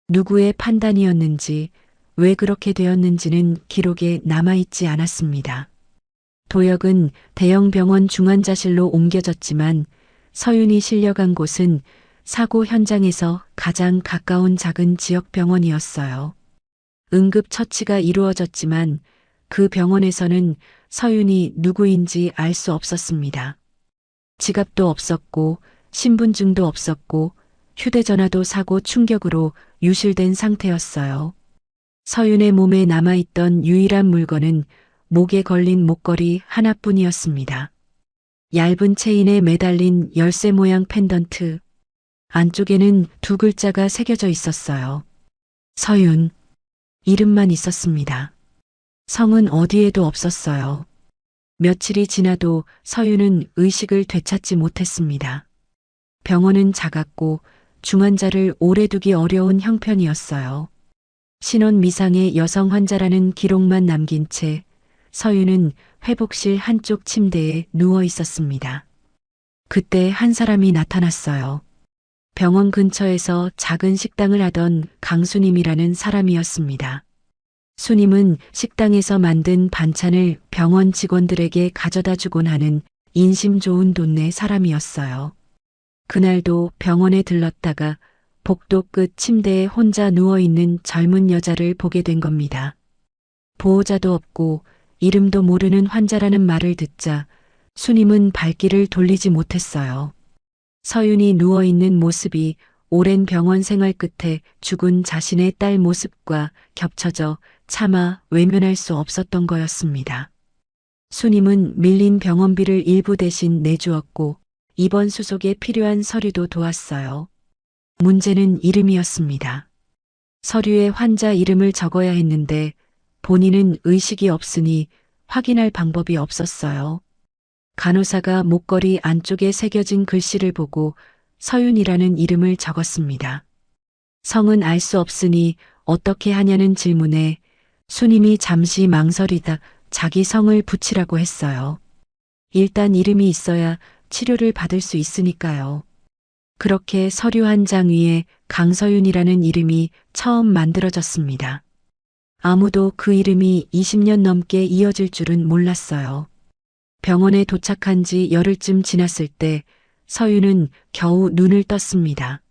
누구의 판단이었는지 왜 그렇게 되었는지는 기록에 남아있지 않았습니다. 도혁은 대형 병원 중환자실로 옮겨졌지만 서윤이 실려간 곳은 사고 현장에서 가장 가까운 작은 지역 병원이었어요. 응급처치가 이루어졌지만 그 병원에서는 서윤이 누구인지 알 수 없었습니다. 지갑도 없었고 신분증도 없었고 휴대전화도 사고 충격으로 유실된 상태였어요. 서윤의 몸에 남아있던 유일한 물건은 목에 걸린 목걸이 하나뿐이었습니다. 얇은 체인에 매달린 열쇠 모양 펜던트. 안쪽에는 두 글자가 새겨져 있었어요. 서윤. 이름만 있었습니다. 성은 어디에도 없었어요. 며칠이 지나도 서윤은 의식을 되찾지 못했습니다. 병원은 작았고 중환자를 오래 두기 어려운 형편이었어요. 신원 미상의 여성 환자라는 기록만 남긴 채 서윤은 회복실 한쪽 침대에 누워 있었습니다. 그때 한 사람이 나타났어요. 병원 근처에서 작은 식당을 하던 강수님이라는 사람이었습니다. 수님은 식당에서 만든 반찬을 병원 직원들에게 가져다 주곤 하는 인심 좋은 동네 사람이었어요. 그날도 병원에 들렀다가 복도 끝 침대에 혼자 누워있는 젊은 여자를 보게 된 겁니다. 보호자도 없고 이름도 모르는 환자라는 말을 듣자 수님은 발길을 돌리지 못했어요. 서윤이 누워있는 모습이 오랜 병원 생활 끝에 죽은 자신의 딸 모습과 겹쳐져 차마 외면할 수 없었던 거였습니다. 수님은 밀린 병원비를 일부 대신 내주었고 입원 수속에 필요한 서류도 도왔어요. 문제는 이름이었습니다. 서류에 환자 이름을 적어야 했는데 본인은 의식이 없으니 확인할 방법이 없었어요. 간호사가 목걸이 안쪽에 새겨진 글씨를 보고 서윤이라는 이름을 적었습니다. 성은 알 수 없으니 어떻게 하냐는 질문에 수님이 잠시 망설이다 자기 성을 붙이라고 했어요. 일단 이름이 있어야 치료를 받을 수 있으니까요. 그렇게 서류 한 장 위에 강서윤이라는 이름이 처음 만들어졌습니다. 아무도 그 이름이 20년 넘게 이어질 줄은 몰랐어요. 병원에 도착한 지 열흘쯤 지났을 때 서윤은 겨우 눈을 떴습니다.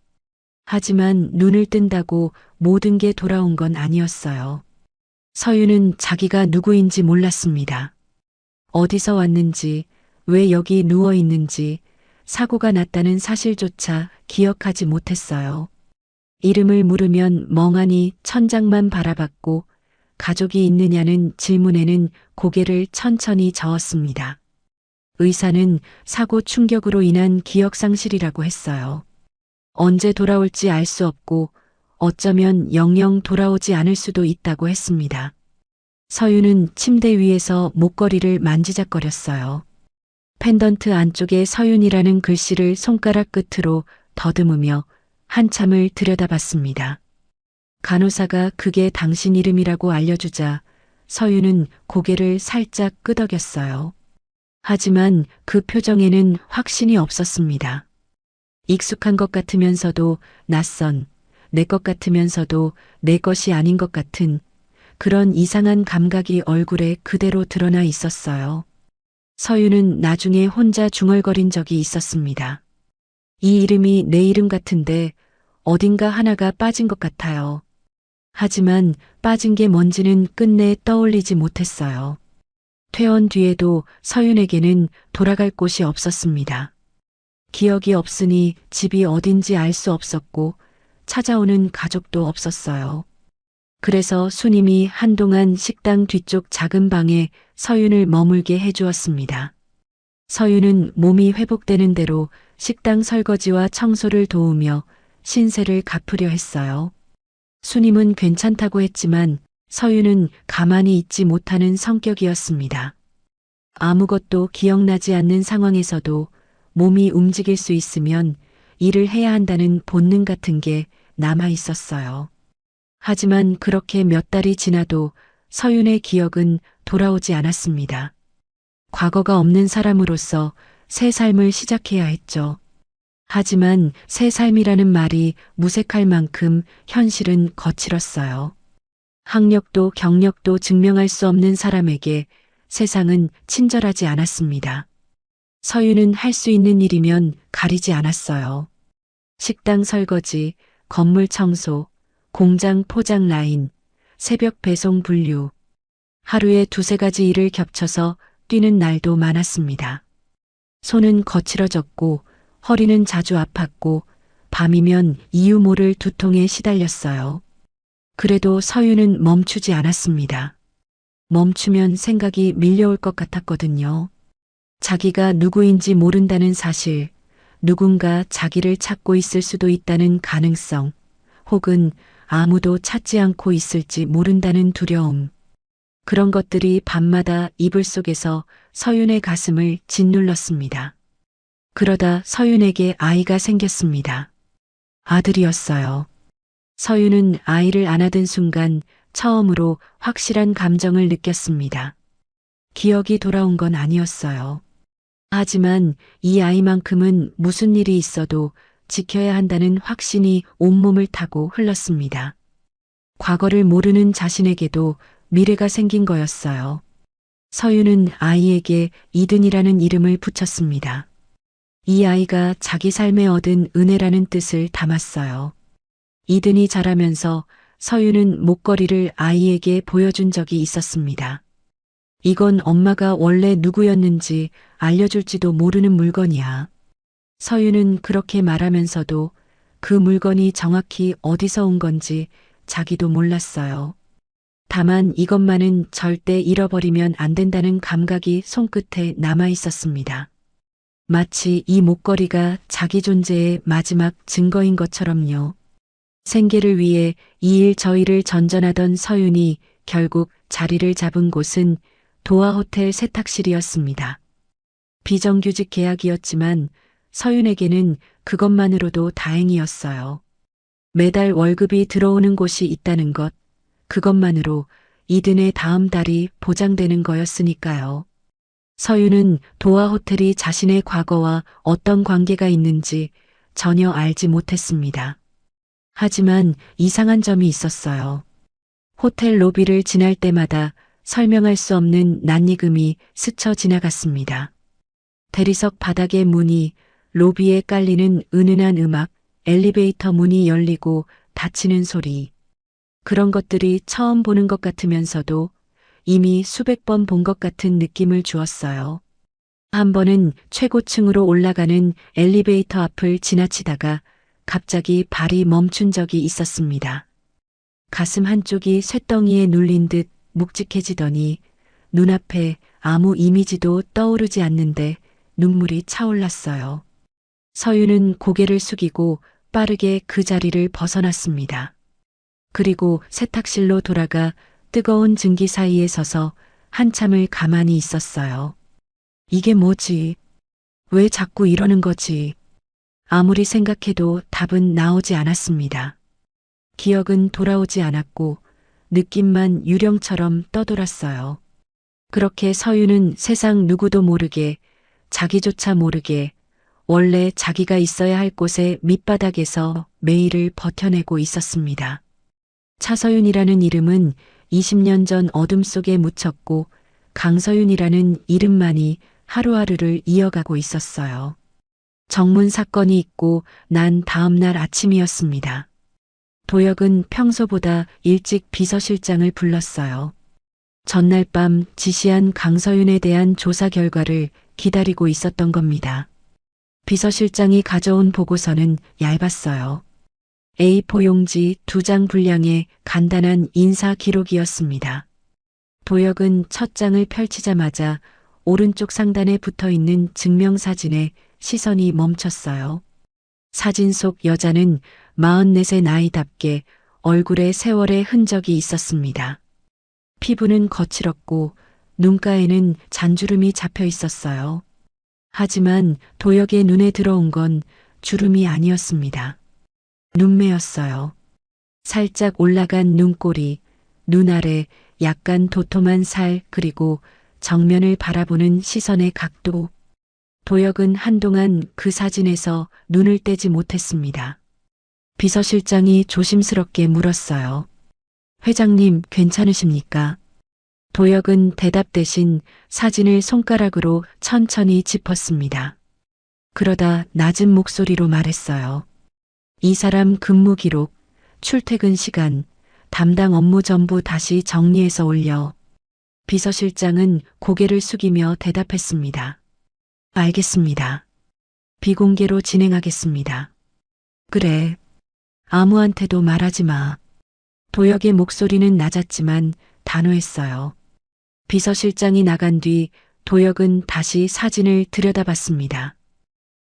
하지만 눈을 뜬다고 모든 게 돌아온 건 아니었어요. 서윤은 자기가 누구인지 몰랐습니다. 어디서 왔는지, 왜 여기 누워 있는지, 사고가 났다는 사실조차 기억하지 못했어요. 이름을 물으면 멍하니 천장만 바라봤고 가족이 있느냐는 질문에는 고개를 천천히 저었습니다. 의사는 사고 충격으로 인한 기억상실이라고 했어요. 언제 돌아올지 알 수 없고 어쩌면 영영 돌아오지 않을 수도 있다고 했습니다. 서윤은 침대 위에서 목걸이를 만지작거렸어요. 펜던트 안쪽에 서윤이라는 글씨를 손가락 끝으로 더듬으며 한참을 들여다봤습니다. 간호사가 그게 당신 이름이라고 알려주자 서윤은 고개를 살짝 끄덕였어요. 하지만 그 표정에는 확신이 없었습니다. 익숙한 것 같으면서도 낯선, 내 것 같으면서도 내 것이 아닌 것 같은 그런 이상한 감각이 얼굴에 그대로 드러나 있었어요. 서윤은 나중에 혼자 중얼거린 적이 있었습니다. 이 이름이 내 이름 같은데 어딘가 하나가 빠진 것 같아요. 하지만 빠진 게 뭔지는 끝내 떠올리지 못했어요. 퇴원 뒤에도 서윤에게는 돌아갈 곳이 없었습니다. 기억이 없으니 집이 어딘지 알 수 없었고 찾아오는 가족도 없었어요. 그래서 수님이 한동안 식당 뒤쪽 작은 방에 서윤을 머물게 해주었습니다. 서윤은 몸이 회복되는 대로 식당 설거지와 청소를 도우며 신세를 갚으려 했어요. 수님은 괜찮다고 했지만 서윤은 가만히 있지 못하는 성격이었습니다. 아무것도 기억나지 않는 상황에서도 몸이 움직일 수 있으면 일을 해야 한다는 본능 같은 게 남아 있었어요. 하지만 그렇게 몇 달이 지나도 서윤의 기억은 돌아오지 않았습니다. 과거가 없는 사람으로서 새 삶을 시작해야 했죠. 하지만 새 삶이라는 말이 무색할 만큼 현실은 거칠었어요. 학력도 경력도 증명할 수 없는 사람에게 세상은 친절하지 않았습니다. 서윤은 할 수 있는 일이면 가리지 않았어요. 식당 설거지, 건물 청소, 공장 포장 라인, 새벽 배송 분류. 하루에 두세 가지 일을 겹쳐서 뛰는 날도 많았습니다. 손은 거칠어졌고 허리는 자주 아팠고 밤이면 이유 모를 두통에 시달렸어요. 그래도 서윤은 멈추지 않았습니다. 멈추면 생각이 밀려올 것 같았거든요. 자기가 누구인지 모른다는 사실, 누군가 자기를 찾고 있을 수도 있다는 가능성, 혹은 아무도 찾지 않고 있을지 모른다는 두려움. 그런 것들이 밤마다 이불 속에서 서윤의 가슴을 짓눌렀습니다. 그러다 서윤에게 아이가 생겼습니다. 아들이었어요. 서윤은 아이를 안아든 순간 처음으로 확실한 감정을 느꼈습니다. 기억이 돌아온 건 아니었어요. 하지만 이 아이만큼은 무슨 일이 있어도 지켜야 한다는 확신이 온몸을 타고 흘렀습니다. 과거를 모르는 자신에게도 미래가 생긴 거였어요. 서윤은 아이에게 이든이라는 이름을 붙였습니다. 이 아이가 자기 삶에 얻은 은혜라는 뜻을 담았어요. 이든이 자라면서 서윤은 목걸이를 아이에게 보여준 적이 있었습니다. 이건 엄마가 원래 누구였는지 알려줄지도 모르는 물건이야. 서윤은 그렇게 말하면서도 그 물건이 정확히 어디서 온 건지 자기도 몰랐어요. 다만 이것만은 절대 잃어버리면 안 된다는 감각이 손끝에 남아 있었습니다. 마치 이 목걸이가 자기 존재의 마지막 증거인 것처럼요. 생계를 위해 이 일 저 일을 전전하던 서윤이 결국 자리를 잡은 곳은 도화호텔 세탁실이었습니다. 비정규직 계약이었지만 서윤에게는 그것만으로도 다행이었어요. 매달 월급이 들어오는 곳이 있다는 것, 그것만으로 이든의 다음 달이 보장되는 거였으니까요. 서윤은 도화호텔이 자신의 과거와 어떤 관계가 있는지 전혀 알지 못했습니다. 하지만 이상한 점이 있었어요. 호텔 로비를 지날 때마다 설명할 수 없는 낯익음이 스쳐 지나갔습니다. 대리석 바닥의 문이, 로비에 깔리는 은은한 음악, 엘리베이터 문이 열리고 닫히는 소리. 그런 것들이 처음 보는 것 같으면서도 이미 수백 번 본 것 같은 느낌을 주었어요. 한 번은 최고층으로 올라가는 엘리베이터 앞을 지나치다가 갑자기 발이 멈춘 적이 있었습니다. 가슴 한쪽이 쇳덩이에 눌린 듯 묵직해지더니 눈앞에 아무 이미지도 떠오르지 않는데 눈물이 차올랐어요. 서윤은 고개를 숙이고 빠르게 그 자리를 벗어났습니다. 그리고 세탁실로 돌아가 뜨거운 증기 사이에 서서 한참을 가만히 있었어요. 이게 뭐지? 왜 자꾸 이러는 거지? 아무리 생각해도 답은 나오지 않았습니다. 기억은 돌아오지 않았고 느낌만 유령처럼 떠돌았어요. 그렇게 서윤은 세상 누구도 모르게, 자기조차 모르게 원래 자기가 있어야 할 곳의 밑바닥에서 매일을 버텨내고 있었습니다. 차서윤이라는 이름은 20년 전 어둠 속에 묻혔고 강서윤이라는 이름만이 하루하루를 이어가고 있었어요. 정문 사건이 있고 난 다음 날 아침이었습니다. 도혁은 평소보다 일찍 비서실장을 불렀어요. 전날 밤 지시한 강서윤에 대한 조사 결과를 기다리고 있었던 겁니다. 비서실장이 가져온 보고서는 얇았어요. A4 용지 2장 분량의 간단한 인사 기록이었습니다. 도혁은 첫 장을 펼치자마자 오른쪽 상단에 붙어 있는 증명사진에 시선이 멈췄어요. 사진 속 여자는 44의 나이답게 얼굴에 세월의 흔적이 있었습니다. 피부는 거칠었고 눈가에는 잔주름이 잡혀 있었어요. 하지만 도혁의 눈에 들어온 건 주름이 아니었습니다. 눈매였어요. 살짝 올라간 눈꼬리, 눈 아래 약간 도톰한 살, 그리고 정면을 바라보는 시선의 각도. 도혁은 한동안 그 사진에서 눈을 떼지 못했습니다. 비서실장이 조심스럽게 물었어요. 회장님, 괜찮으십니까? 도혁은 대답 대신 사진을 손가락으로 천천히 짚었습니다. 그러다 낮은 목소리로 말했어요. 이 사람 근무 기록, 출퇴근 시간, 담당 업무 전부 다시 정리해서 올려. 비서실장은 고개를 숙이며 대답했습니다. 알겠습니다. 비공개로 진행하겠습니다. 그래. 아무한테도 말하지 마. 도혁의 목소리는 낮았지만 단호했어요. 비서실장이 나간 뒤 도혁은 다시 사진을 들여다봤습니다.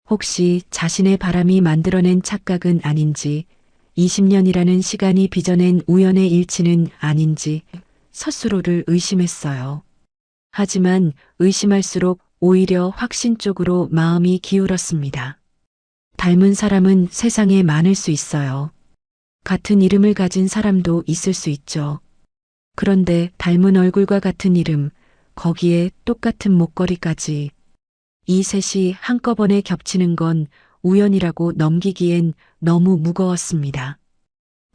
혹시 자신의 바람이 만들어낸 착각은 아닌지, 20년이라는 시간이 빚어낸 우연의 일치는 아닌지 스스로를 의심했어요. 하지만 의심할수록 오히려 확신 쪽으로 마음이 기울었습니다. 닮은 사람은 세상에 많을 수 있어요. 같은 이름을 가진 사람도 있을 수 있죠. 그런데 닮은 얼굴과 같은 이름, 거기에 똑같은 목걸이까지. 이 셋이 한꺼번에 겹치는 건 우연이라고 넘기기엔 너무 무거웠습니다.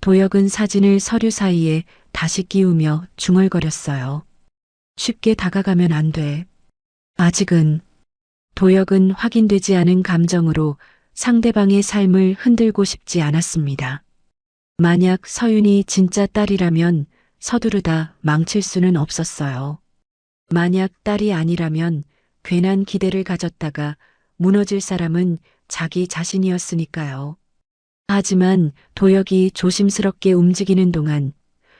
도혁은 사진을 서류 사이에 다시 끼우며 중얼거렸어요. 쉽게 다가가면 안 돼. 아직은. 도혁은 확인되지 않은 감정으로 상대방의 삶을 흔들고 싶지 않았습니다. 만약 서윤이 진짜 딸이라면 서두르다 망칠 수는 없었어요. 만약 딸이 아니라면 괜한 기대를 가졌다가 무너질 사람은 자기 자신이었으니까요. 하지만 도혁이 조심스럽게 움직이는 동안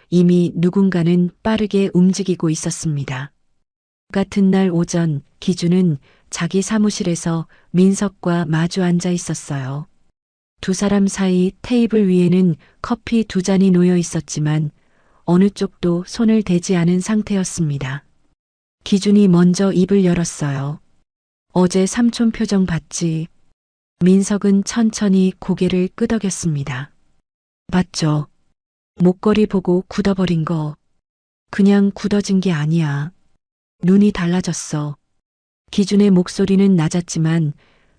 이미 누군가는 빠르게 움직이고 있었습니다. 같은 날 오전 기준은 자기 사무실에서 민석과 마주 앉아 있었어요. 두 사람 사이 테이블 위에는 커피 두 잔이 놓여 있었지만 어느 쪽도 손을 대지 않은 상태였습니다. 기준이 먼저 입을 열었어요. 어제 삼촌 표정 봤지? 민석은 천천히 고개를 끄덕였습니다. 봤죠? 목걸이 보고 굳어버린 거. 그냥 굳어진 게 아니야. 눈이 달라졌어. 기준의 목소리는 낮았지만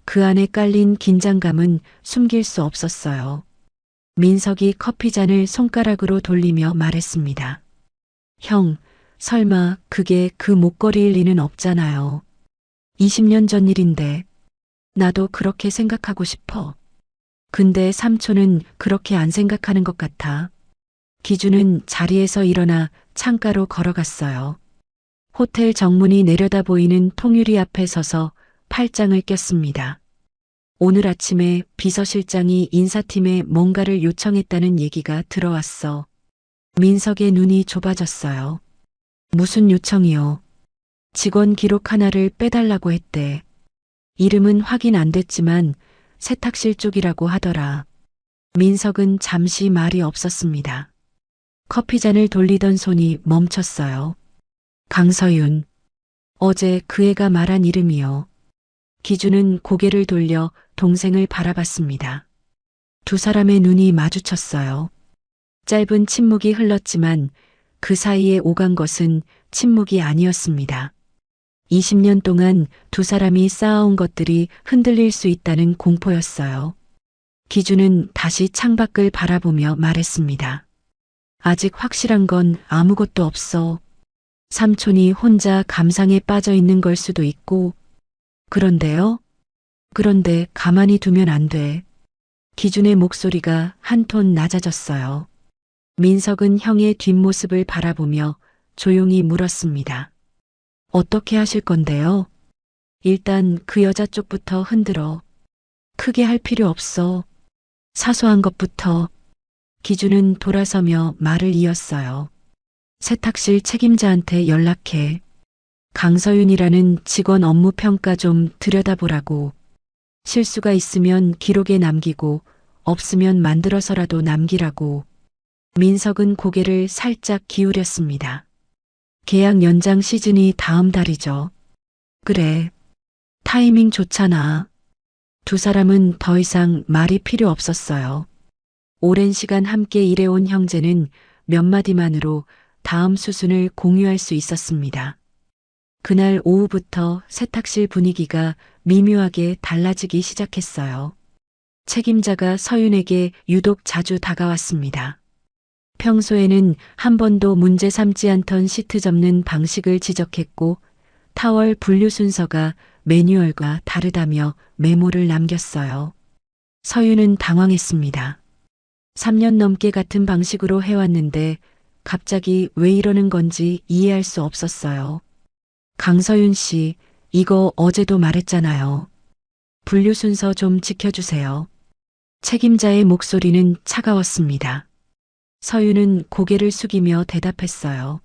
그 안에 깔린 긴장감은 숨길 수 없었어요. 민석이 커피잔을 손가락으로 돌리며 말했습니다. 형, 설마 그게 그 목걸이일 리는 없잖아요. 20년 전 일인데 나도 그렇게 생각하고 싶어. 근데 삼촌은 그렇게 안 생각하는 것 같아. 기준은 자리에서 일어나 창가로 걸어갔어요. 호텔 정문이 내려다 보이는 통유리 앞에 서서 팔짱을 꼈습니다. 오늘 아침에 비서실장이 인사팀에 뭔가를 요청했다는 얘기가 들어왔어. 민석의 눈이 좁아졌어요. 무슨 요청이요? 직원 기록 하나를 빼달라고 했대. 이름은 확인 안 됐지만 세탁실 쪽이라고 하더라. 민석은 잠시 말이 없었습니다. 커피잔을 돌리던 손이 멈췄어요. 강서윤. 어제 그 애가 말한 이름이요. 기준은 고개를 돌려 동생을 바라봤습니다. 두 사람의 눈이 마주쳤어요. 짧은 침묵이 흘렀지만 그 사이에 오간 것은 침묵이 아니었습니다. 20년 동안 두 사람이 쌓아온 것들이 흔들릴 수 있다는 공포였어요. 기준은 다시 창밖을 바라보며 말했습니다. 아직 확실한 건 아무것도 없어. 삼촌이 혼자 감상에 빠져 있는 걸 수도 있고. 그런데요? 그런데 가만히 두면 안 돼. 기준의 목소리가 한 톤 낮아졌어요. 민석은 형의 뒷모습을 바라보며 조용히 물었습니다. 어떻게 하실 건데요? 일단 그 여자 쪽부터 흔들어. 크게 할 필요 없어. 사소한 것부터. 기준은 돌아서며 말을 이었어요. 세탁실 책임자한테 연락해. 강서윤이라는 직원 업무 평가 좀 들여다보라고. 실수가 있으면 기록에 남기고 없으면 만들어서라도 남기라고. 민석은 고개를 살짝 기울였습니다. 계약 연장 시즌이 다음 달이죠. 그래. 타이밍 좋잖아. 두 사람은 더 이상 말이 필요 없었어요. 오랜 시간 함께 일해온 형제는 몇 마디만으로 다음 수순을 공유할 수 있었습니다. 그날 오후부터 세탁실 분위기가 미묘하게 달라지기 시작했어요. 책임자가 서윤에게 유독 자주 다가왔습니다. 평소에는 한 번도 문제 삼지 않던 시트 접는 방식을 지적했고 타월 분류 순서가 매뉴얼과 다르다며 메모를 남겼어요. 서윤은 당황했습니다. 3년 넘게 같은 방식으로 해왔는데 갑자기 왜 이러는 건지 이해할 수 없었어요. 강서윤 씨, 이거 어제도 말했잖아요. 분류 순서 좀 지켜주세요. 책임자의 목소리는 차가웠습니다. 서윤은 고개를 숙이며 대답했어요.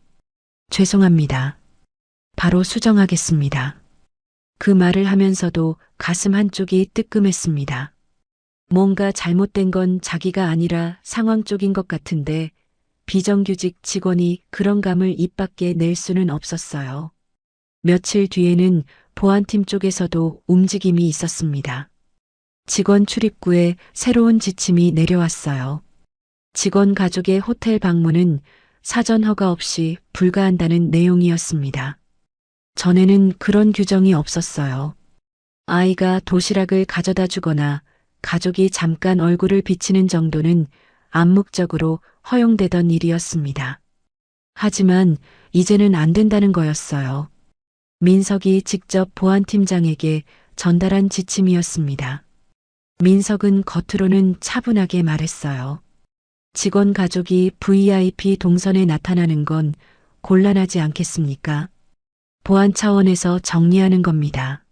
죄송합니다. 바로 수정하겠습니다. 그 말을 하면서도 가슴 한쪽이 뜨끔했습니다. 뭔가 잘못된 건 자기가 아니라 상황 쪽인 것 같은데 비정규직 직원이 그런 감을 입 밖에 낼 수는 없었어요. 며칠 뒤에는 보안팀 쪽에서도 움직임이 있었습니다. 직원 출입구에 새로운 지침이 내려왔어요. 직원 가족의 호텔 방문은 사전 허가 없이 불가한다는 내용이었습니다. 전에는 그런 규정이 없었어요. 아이가 도시락을 가져다 주거나 가족이 잠깐 얼굴을 비치는 정도는 암묵적으로 허용되던 일이었습니다. 하지만 이제는 안 된다는 거였어요. 민석이 직접 보안팀장에게 전달한 지침이었습니다. 민석은 겉으로는 차분하게 말했어요. 직원 가족이 VIP 동선에 나타나는 건 곤란하지 않겠습니까? 보안 차원에서 정리하는 겁니다.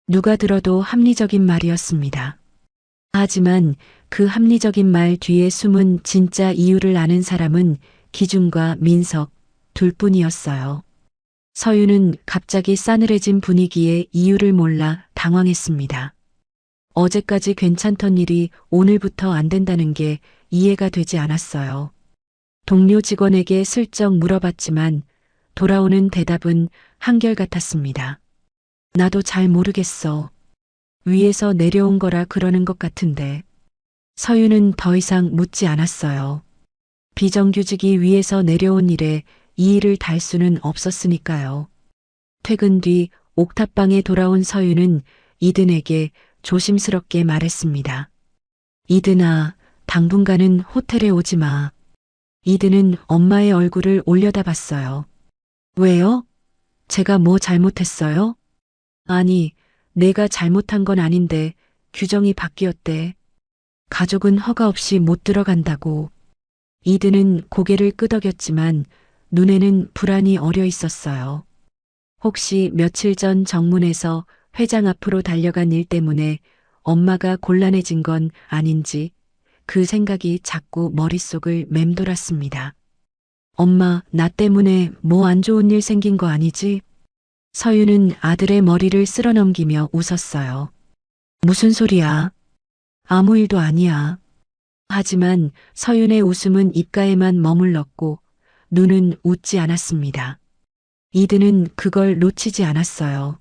누가 들어도 합리적인 말이었습니다. 하지만 그 합리적인 말 뒤에 숨은 진짜 이유를 아는 사람은 기준과 민석 둘뿐이었어요. 서윤은 갑자기 싸늘해진 분위기에 이유를 몰라 당황했습니다. 어제까지 괜찮던 일이 오늘부터 안 된다는 게 이해가 되지 않았어요. 동료 직원에게 슬쩍 물어봤지만 돌아오는 대답은 한결같았습니다. 나도 잘 모르겠어. 위에서 내려온 거라 그러는 것 같은데. 서윤은 더 이상 묻지 않았어요. 비정규직이 위에서 내려온 일에 이의를 달 수는 없었으니까요. 퇴근 뒤 옥탑방에 돌아온 서윤은 이든에게 조심스럽게 말했습니다. 이든아, 당분간은 호텔에 오지 마. 이든은 엄마의 얼굴을 올려다봤어요. 왜요? 제가 뭐 잘못했어요? 아니, 내가 잘못한 건 아닌데 규정이 바뀌었대. 가족은 허가 없이 못 들어간다고. 이든은 고개를 끄덕였지만 눈에는 불안이 어려 있었어요. 혹시 며칠 전 정문에서 회장 앞으로 달려간 일 때문에 엄마가 곤란해진 건 아닌지 그 생각이 자꾸 머릿속을 맴돌았습니다. 엄마, 나 때문에 뭐 안 좋은 일 생긴 거 아니지? 서윤은 아들의 머리를 쓸어넘기며 웃었어요. 무슨 소리야? 아무 일도 아니야. 하지만 서윤의 웃음은 입가에만 머물렀고 눈은 웃지 않았습니다. 이든은 그걸 놓치지 않았어요.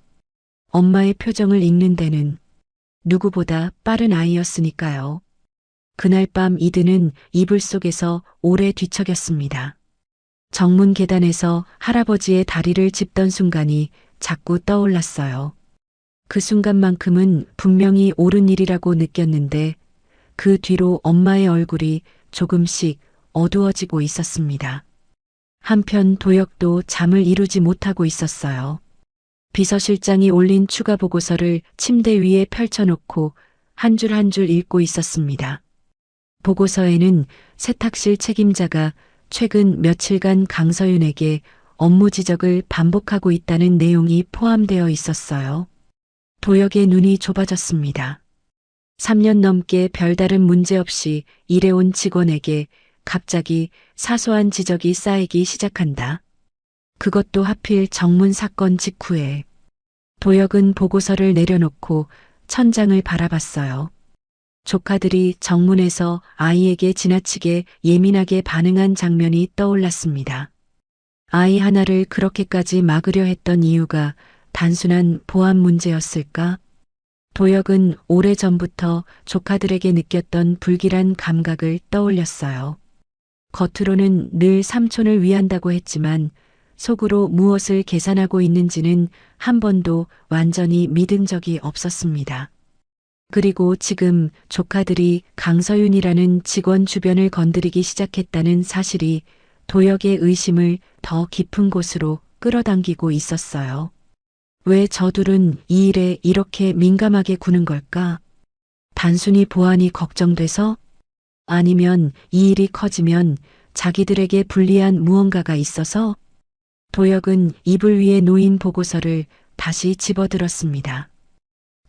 엄마의 표정을 읽는 데는 누구보다 빠른 아이였으니까요. 그날 밤 이든은 이불 속에서 오래 뒤척였습니다. 정문 계단에서 할아버지의 다리를 짚던 순간이 자꾸 떠올랐어요. 그 순간만큼은 분명히 옳은 일이라고 느꼈는데 그 뒤로 엄마의 얼굴이 조금씩 어두워지고 있었습니다. 한편 도혁도 잠을 이루지 못하고 있었어요. 비서실장이 올린 추가 보고서를 침대 위에 펼쳐놓고 한 줄 한 줄 읽고 있었습니다. 보고서에는 세탁실 책임자가 최근 며칠간 강서윤에게 업무 지적을 반복하고 있다는 내용이 포함되어 있었어요. 도혁의 눈이 좁아졌습니다. 3년 넘게 별다른 문제 없이 일해온 직원에게 갑자기 사소한 지적이 쌓이기 시작한다. 그것도 하필 정문 사건 직후에. 도혁은 보고서를 내려놓고 천장을 바라봤어요. 조카들이 정문에서 아이에게 지나치게 예민하게 반응한 장면이 떠올랐습니다. 아이 하나를 그렇게까지 막으려 했던 이유가 단순한 보안 문제였을까? 도혁은 오래전부터 조카들에게 느꼈던 불길한 감각을 떠올렸어요. 겉으로는 늘 삼촌을 위한다고 했지만 속으로 무엇을 계산하고 있는지는 한 번도 완전히 믿은 적이 없었습니다. 그리고 지금 조카들이 강서윤이라는 직원 주변을 건드리기 시작했다는 사실이 도혁의 의심을 더 깊은 곳으로 끌어당기고 있었어요. 왜 저둘은 이 일에 이렇게 민감하게 구는 걸까? 단순히 보안이 걱정돼서? 아니면 이 일이 커지면 자기들에게 불리한 무언가가 있어서? 도혁은 이불 위에 놓인 보고서를 다시 집어들었습니다.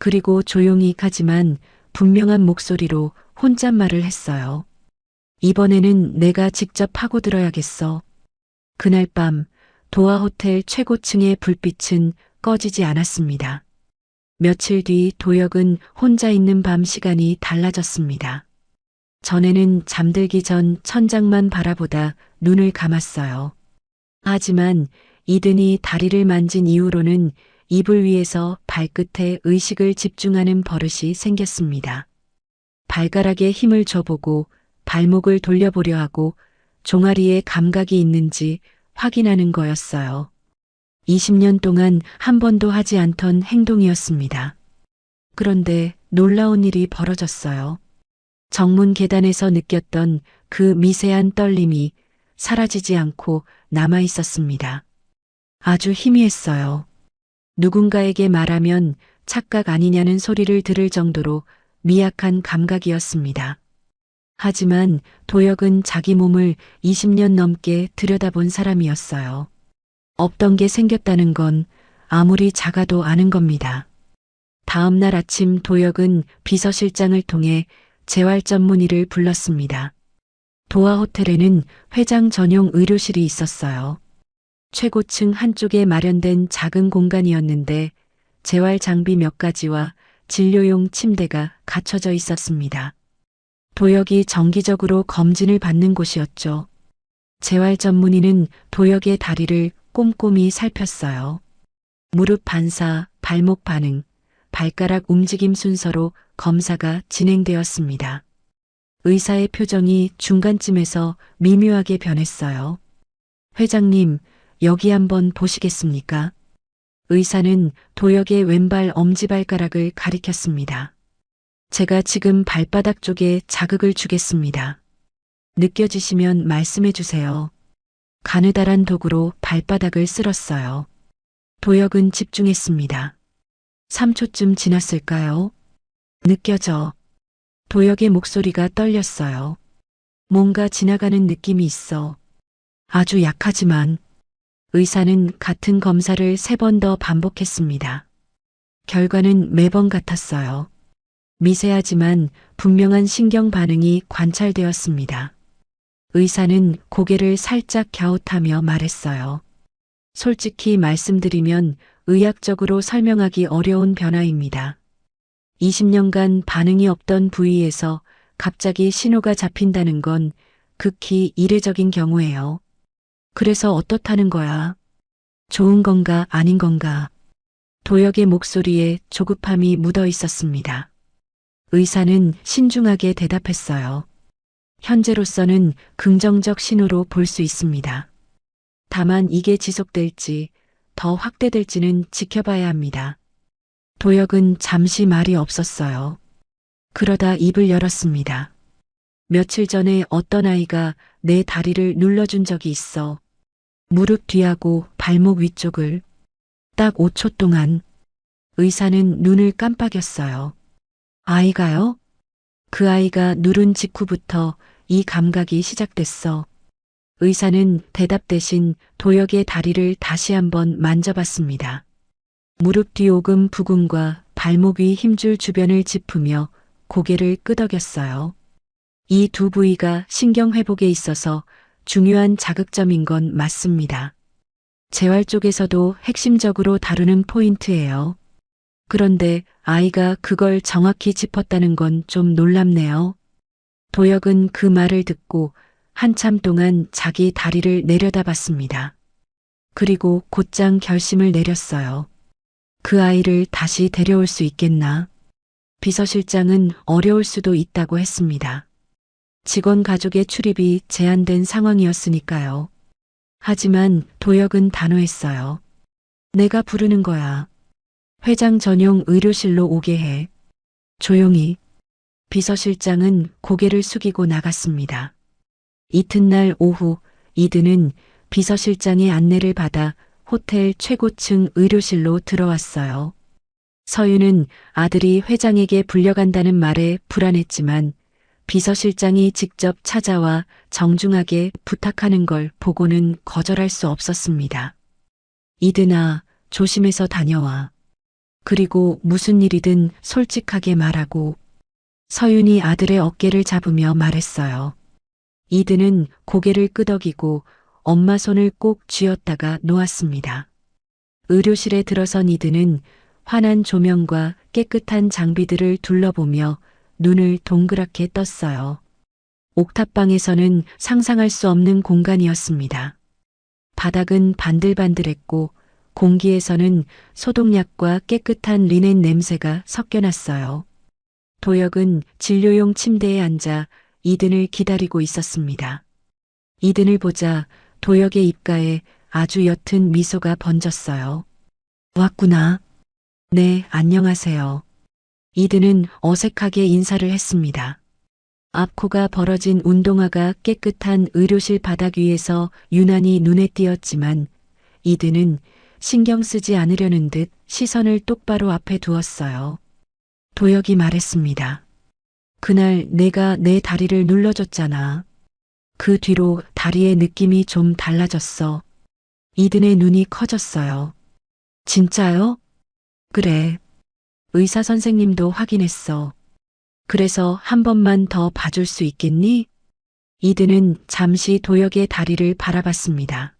그리고 조용히 가지만 분명한 목소리로 혼잣말을 했어요. 이번에는 내가 직접 파고들어야겠어. 그날 밤 도화 호텔 최고층의 불빛은 꺼지지 않았습니다. 며칠 뒤 도혁은 혼자 있는 밤 시간이 달라졌습니다. 전에는 잠들기 전 천장만 바라보다 눈을 감았어요. 하지만 이든이 다리를 만진 이후로는 이불 위에서 발끝에 의식을 집중하는 버릇이 생겼습니다. 발가락에 힘을 줘보고 발목을 돌려보려 하고 종아리에 감각이 있는지 확인하는 거였어요. 20년 동안 한 번도 하지 않던 행동이었습니다. 그런데 놀라운 일이 벌어졌어요. 정문 계단에서 느꼈던 그 미세한 떨림이 사라지지 않고 남아 있었습니다. 아주 희미했어요. 누군가에게 말하면 착각 아니냐는 소리를 들을 정도로 미약한 감각이었습니다. 하지만 도혁은 자기 몸을 20년 넘게 들여다본 사람이었어요. 없던 게 생겼다는 건 아무리 작아도 아는 겁니다. 다음 날 아침 도혁은 비서실장을 통해 재활 전문의를 불렀습니다. 도화 호텔에는 회장 전용 의료실이 있었어요. 최고층 한쪽에 마련된 작은 공간이었는데 재활 장비 몇 가지와 진료용 침대가 갖춰져 있었습니다. 도혁이 정기적으로 검진을 받는 곳이었죠. 재활 전문의는 도혁의 다리를 꼼꼼히 살폈어요. 무릎 반사, 발목 반응, 발가락 움직임 순서로 검사가 진행되었습니다. 의사의 표정이 중간쯤에서 미묘하게 변했어요. 회장님, 여기 한번 보시겠습니까? 의사는 도혁의 왼발 엄지발가락을 가리켰습니다. 제가 지금 발바닥 쪽에 자극을 주겠습니다. 느껴지시면 말씀해 주세요. 가느다란 도구로 발바닥을 쓸었어요. 도혁은 집중했습니다. 3초쯤 지났을까요? 느껴져. 도혁의 목소리가 떨렸어요. 뭔가 지나가는 느낌이 있어. 아주 약하지만. 의사는 같은 검사를 3번 더 반복했습니다. 결과는 매번 같았어요. 미세하지만 분명한 신경 반응이 관찰되었습니다. 의사는 고개를 살짝 갸웃하며 말했어요. 솔직히 말씀드리면 의학적으로 설명하기 어려운 변화입니다. 20년간 반응이 없던 부위에서 갑자기 신호가 잡힌다는 건 극히 이례적인 경우예요. 그래서 어떻다는 거야? 좋은 건가 아닌 건가? 도혁의 목소리에 조급함이 묻어 있었습니다. 의사는 신중하게 대답했어요. 현재로서는 긍정적 신호로 볼 수 있습니다. 다만 이게 지속될지 더 확대될지는 지켜봐야 합니다. 도혁은 잠시 말이 없었어요. 그러다 입을 열었습니다. 며칠 전에 어떤 아이가 내 다리를 눌러준 적이 있어. 무릎 뒤하고 발목 위쪽을. 딱 5초 동안. 의사는 눈을 깜빡였어요. 아이가요? 그 아이가 누른 직후부터 이 감각이 시작됐어. 의사는 대답 대신 도혁의 다리를 다시 한번 만져봤습니다. 무릎 뒤 오금 부근과 발목 위 힘줄 주변을 짚으며 고개를 끄덕였어요. 이 두 부위가 신경 회복에 있어서 중요한 자극점인 건 맞습니다. 재활 쪽에서도 핵심적으로 다루는 포인트예요. 그런데 아이가 그걸 정확히 짚었다는 건 좀 놀랍네요. 도혁은 그 말을 듣고 한참 동안 자기 다리를 내려다봤습니다. 그리고 곧장 결심을 내렸어요. 그 아이를 다시 데려올 수 있겠나? 비서실장은 어려울 수도 있다고 했습니다. 직원 가족의 출입이 제한된 상황이었으니까요. 하지만 도혁은 단호했어요. 내가 부르는 거야. 회장 전용 의료실로 오게 해. 조용히. 비서실장은 고개를 숙이고 나갔습니다. 이튿날 오후 이든은 비서실장의 안내를 받아 호텔 최고층 의료실로 들어왔어요. 서윤은 아들이 회장에게 불려간다는 말에 불안했지만 비서실장이 직접 찾아와 정중하게 부탁하는 걸 보고는 거절할 수 없었습니다. 이든아, 조심해서 다녀와. 그리고 무슨 일이든 솔직하게 말하고. 서윤이 아들의 어깨를 잡으며 말했어요. 이든은 고개를 끄덕이고 엄마 손을 꼭 쥐었다가 놓았습니다. 의료실에 들어선 이든은 환한 조명과 깨끗한 장비들을 둘러보며 눈을 동그랗게 떴어요. 옥탑방에서는 상상할 수 없는 공간이었습니다. 바닥은 반들반들했고 공기에서는 소독약과 깨끗한 리넨 냄새가 섞여났어요. 도혁은 진료용 침대에 앉아 이든을 기다리고 있었습니다. 이든을 보자 도혁의 입가에 아주 옅은 미소가 번졌어요. 왔구나. 네, 안녕하세요. 이든은 어색하게 인사를 했습니다. 앞코가 벌어진 운동화가 깨끗한 의료실 바닥 위에서 유난히 눈에 띄었지만 이든은 신경 쓰지 않으려는 듯 시선을 똑바로 앞에 두었어요. 도혁이 말했습니다. 그날 내가 내 다리를 눌러줬잖아. 그 뒤로 다리의 느낌이 좀 달라졌어. 이든의 눈이 커졌어요. 진짜요? 그래. 의사 선생님도 확인했어. 그래서 한 번만 더 봐줄 수 있겠니? 이든은 잠시 도혁의 다리를 바라봤습니다.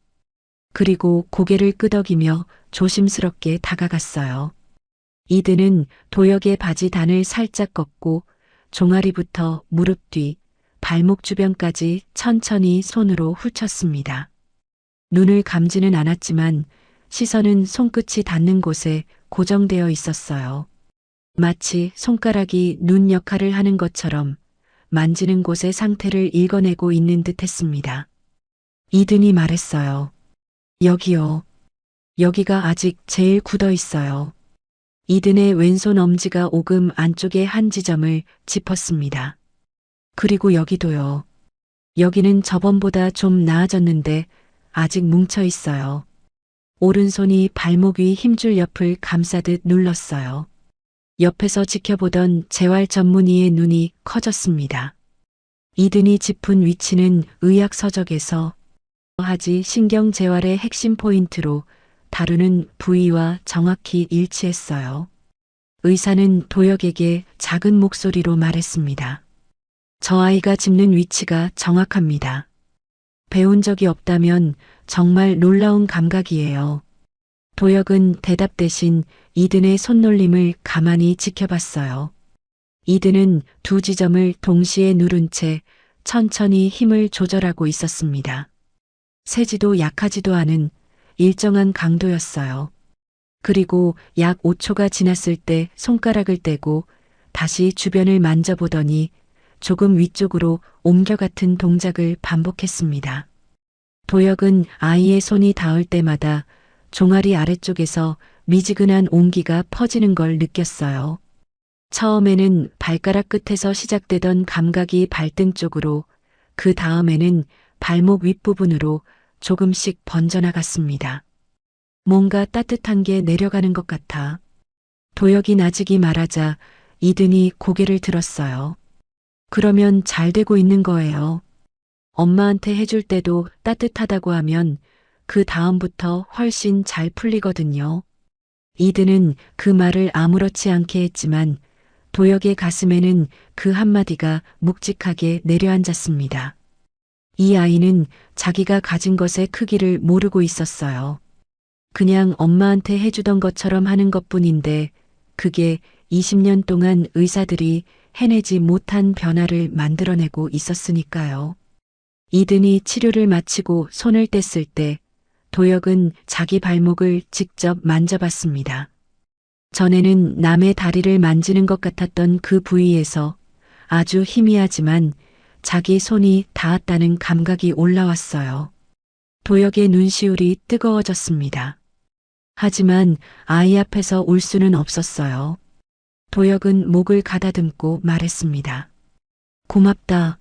그리고 고개를 끄덕이며 조심스럽게 다가갔어요. 이든은 도혁의 바지 단을 살짝 꺾고 종아리부터 무릎 뒤, 발목 주변까지 천천히 손으로 훑쳤습니다. 눈을 감지는 않았지만 시선은 손끝이 닿는 곳에 고정되어 있었어요. 마치 손가락이 눈 역할을 하는 것처럼 만지는 곳의 상태를 읽어내고 있는 듯 했습니다. 이든이 말했어요. 여기요. 여기가 아직 제일 굳어 있어요. 이든의 왼손 엄지가 오금 안쪽의 한 지점을 짚었습니다. 그리고 여기도요. 여기는 저번보다 좀 나아졌는데 아직 뭉쳐 있어요. 오른손이 발목 위 힘줄 옆을 감싸듯 눌렀어요. 옆에서 지켜보던 재활 전문의의 눈이 커졌습니다. 이든이 짚은 위치는 의학 서적에서 하지 신경 재활의 핵심 포인트로 다루는 부위와 정확히 일치했어요. 의사는 도혁에게 작은 목소리로 말했습니다. 저 아이가 짚는 위치가 정확합니다. 배운 적이 없다면 정말 놀라운 감각이에요. 도혁은 대답 대신 이든의 손놀림을 가만히 지켜봤어요. 이든은 두 지점을 동시에 누른 채 천천히 힘을 조절하고 있었습니다. 세지도 약하지도 않은 일정한 강도였어요. 그리고 약 5초가 지났을 때 손가락을 떼고 다시 주변을 만져보더니 조금 위쪽으로 옮겨 같은 동작을 반복했습니다. 도혁은 아이의 손이 닿을 때마다 종아리 아래쪽에서 미지근한 온기가 퍼지는 걸 느꼈어요. 처음에는 발가락 끝에서 시작되던 감각이 발등 쪽으로, 그 다음에는 발목 윗부분으로 조금씩 번져나갔습니다. 뭔가 따뜻한 게 내려가는 것 같아. 도혁이 나직이 말하자 이든이 고개를 들었어요. 그러면 잘 되고 있는 거예요. 엄마한테 해줄 때도 따뜻하다고 하면 그 다음부터 훨씬 잘 풀리거든요. 이든은 그 말을 아무렇지 않게 했지만 도혁의 가슴에는 그 한마디가 묵직하게 내려앉았습니다. 이 아이는 자기가 가진 것의 크기를 모르고 있었어요. 그냥 엄마한테 해주던 것처럼 하는 것뿐인데 그게 20년 동안 의사들이 해내지 못한 변화를 만들어내고 있었으니까요. 이든이 치료를 마치고 손을 뗐을 때 도혁은 자기 발목을 직접 만져봤습니다. 전에는 남의 다리를 만지는 것 같았던 그 부위에서 아주 희미하지만 자기 손이 닿았다는 감각이 올라왔어요. 도혁의 눈시울이 뜨거워졌습니다. 하지만 아이 앞에서 울 수는 없었어요. 도혁은 목을 가다듬고 말했습니다. 고맙다.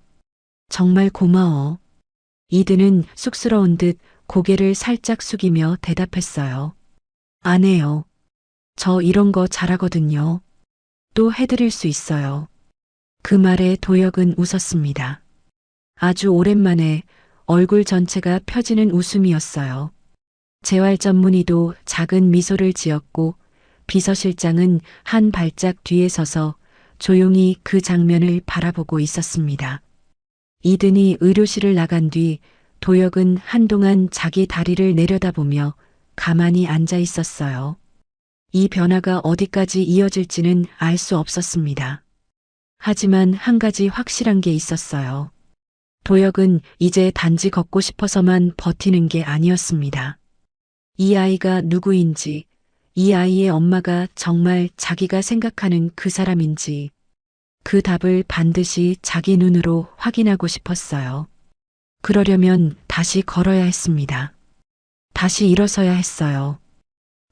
정말 고마워. 이든은 쑥스러운 듯 고개를 살짝 숙이며 대답했어요. 안 해요. 저 이런 거 잘하거든요. 또 해드릴 수 있어요. 그 말에 도혁은 웃었습니다. 아주 오랜만에 얼굴 전체가 펴지는 웃음이었어요. 재활 전문의도 작은 미소를 지었고 비서실장은 한 발짝 뒤에 서서 조용히 그 장면을 바라보고 있었습니다. 이든이 의료실을 나간 뒤 도혁은 한동안 자기 다리를 내려다보며 가만히 앉아 있었어요. 이 변화가 어디까지 이어질지는 알 수 없었습니다. 하지만 한 가지 확실한 게 있었어요. 도혁은 이제 단지 걷고 싶어서만 버티는 게 아니었습니다. 이 아이가 누구인지, 이 아이의 엄마가 정말 자기가 생각하는 그 사람인지, 그 답을 반드시 자기 눈으로 확인하고 싶었어요. 그러려면 다시 걸어야 했습니다. 다시 일어서야 했어요.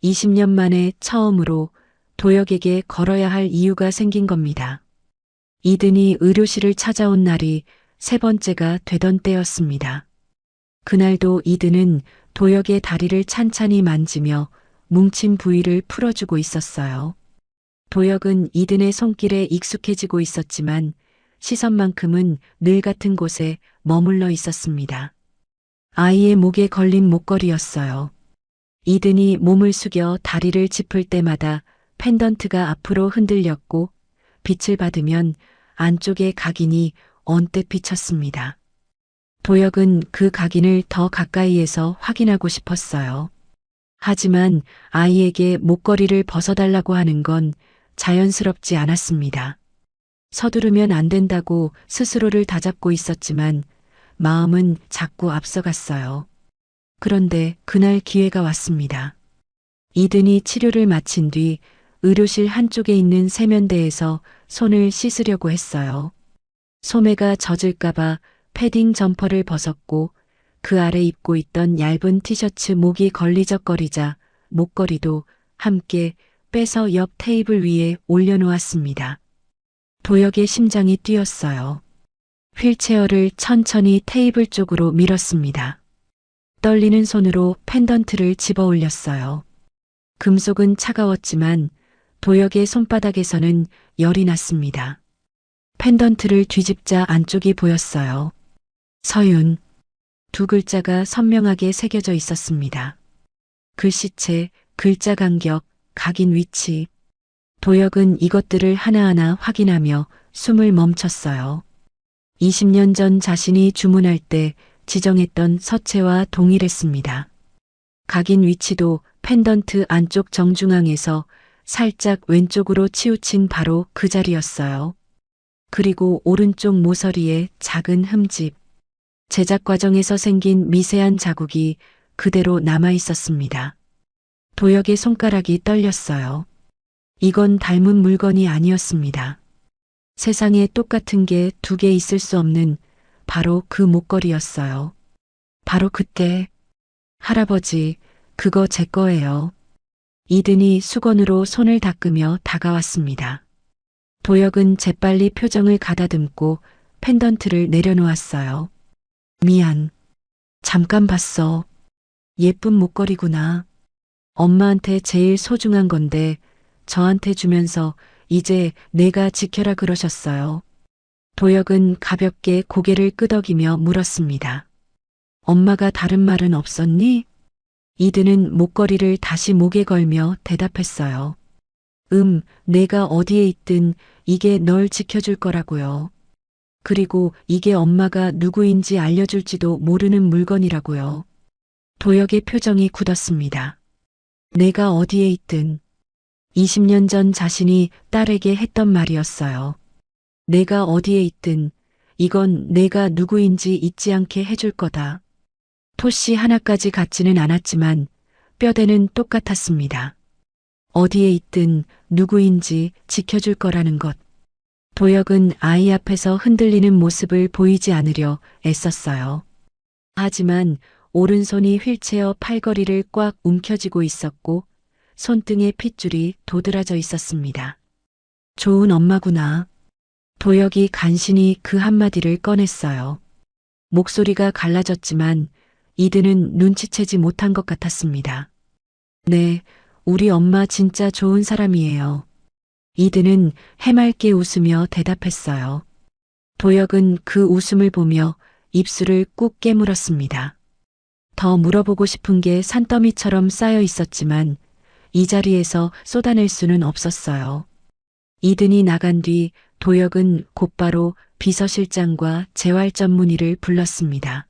20년 만에 처음으로 도혁에게 걸어야 할 이유가 생긴 겁니다. 이든이 의료실을 찾아온 날이 세 번째가 되던 때였습니다. 그날도 이든은 도혁의 다리를 찬찬히 만지며 뭉친 부위를 풀어주고 있었어요. 도혁은 이든의 손길에 익숙해지고 있었지만 시선만큼은 늘 같은 곳에 머물러 있었습니다. 아이의 목에 걸린 목걸이였어요. 이든이 몸을 숙여 다리를 짚을 때마다 펜던트가 앞으로 흔들렸고 빛을 받으면 안쪽의 각인이 언뜻 비쳤습니다. 도혁은 그 각인을 더 가까이에서 확인하고 싶었어요. 하지만 아이에게 목걸이를 벗어달라고 하는 건 자연스럽지 않았습니다. 서두르면 안 된다고 스스로를 다잡고 있었지만 마음은 자꾸 앞서갔어요. 그런데 그날 기회가 왔습니다. 이든이 치료를 마친 뒤 의료실 한쪽에 있는 세면대에서 손을 씻으려고 했어요. 소매가 젖을까봐 패딩 점퍼를 벗었고 그 아래 입고 있던 얇은 티셔츠 목이 걸리적거리자 목걸이도 함께 빼서 옆 테이블 위에 올려놓았습니다. 도혁의 심장이 뛰었어요. 휠체어를 천천히 테이블 쪽으로 밀었습니다. 떨리는 손으로 펜던트를 집어 올렸어요. 금속은 차가웠지만 도혁의 손바닥에서는 열이 났습니다. 펜던트를 뒤집자 안쪽이 보였어요. 서윤. 두 글자가 선명하게 새겨져 있었습니다. 글씨체, 글자 간격, 각인 위치. 도혁은 이것들을 하나하나 확인하며 숨을 멈췄어요. 20년 전 자신이 주문할 때 지정했던 서체와 동일했습니다. 각인 위치도 펜던트 안쪽 정중앙에서 살짝 왼쪽으로 치우친 바로 그 자리였어요. 그리고 오른쪽 모서리에 작은 흠집. 제작 과정에서 생긴 미세한 자국이 그대로 남아 있었습니다. 도혁의 손가락이 떨렸어요. 이건 닮은 물건이 아니었습니다. 세상에 똑같은 게 두 개 있을 수 없는 바로 그 목걸이였어요. 바로 그때, 할아버지, 그거 제 거예요. 이든이 수건으로 손을 닦으며 다가왔습니다. 도혁은 재빨리 표정을 가다듬고 펜던트를 내려놓았어요. 미안. 잠깐 봤어. 예쁜 목걸이구나. 엄마한테 제일 소중한 건데 저한테 주면서 이제 내가 지켜라 그러셨어요. 도혁은 가볍게 고개를 끄덕이며 물었습니다. 엄마가 다른 말은 없었니? 이든은 목걸이를 다시 목에 걸며 대답했어요. 내가 어디에 있든 이게 널 지켜줄 거라고요. 그리고 이게 엄마가 누구인지 알려줄지도 모르는 물건이라고요. 도혁의 표정이 굳었습니다. 내가 어디에 있든 20년 전 자신이 딸에게 했던 말이었어요. 내가 어디에 있든 이건 내가 누구인지 잊지 않게 해줄 거다. 토씨 하나까지 같지는 않았지만 뼈대는 똑같았습니다. 어디에 있든 누구인지 지켜줄 거라는 것. 도혁은 아이 앞에서 흔들리는 모습을 보이지 않으려 애썼어요. 하지만 오른손이 휠체어 팔걸이를 꽉 움켜쥐고 있었고 손등에 핏줄이 도드라져 있었습니다. 좋은 엄마구나. 도혁이 간신히 그 한마디를 꺼냈어요. 목소리가 갈라졌지만 이든은 눈치채지 못한 것 같았습니다. 네, 우리 엄마 진짜 좋은 사람이에요. 이든은 해맑게 웃으며 대답했어요. 도혁은 그 웃음을 보며 입술을 꾹 깨물었습니다. 더 물어보고 싶은 게 산더미처럼 쌓여 있었지만 이 자리에서 쏟아낼 수는 없었어요. 이든이 나간 뒤 도혁은 곧바로 비서실장과 재활 전문의를 불렀습니다.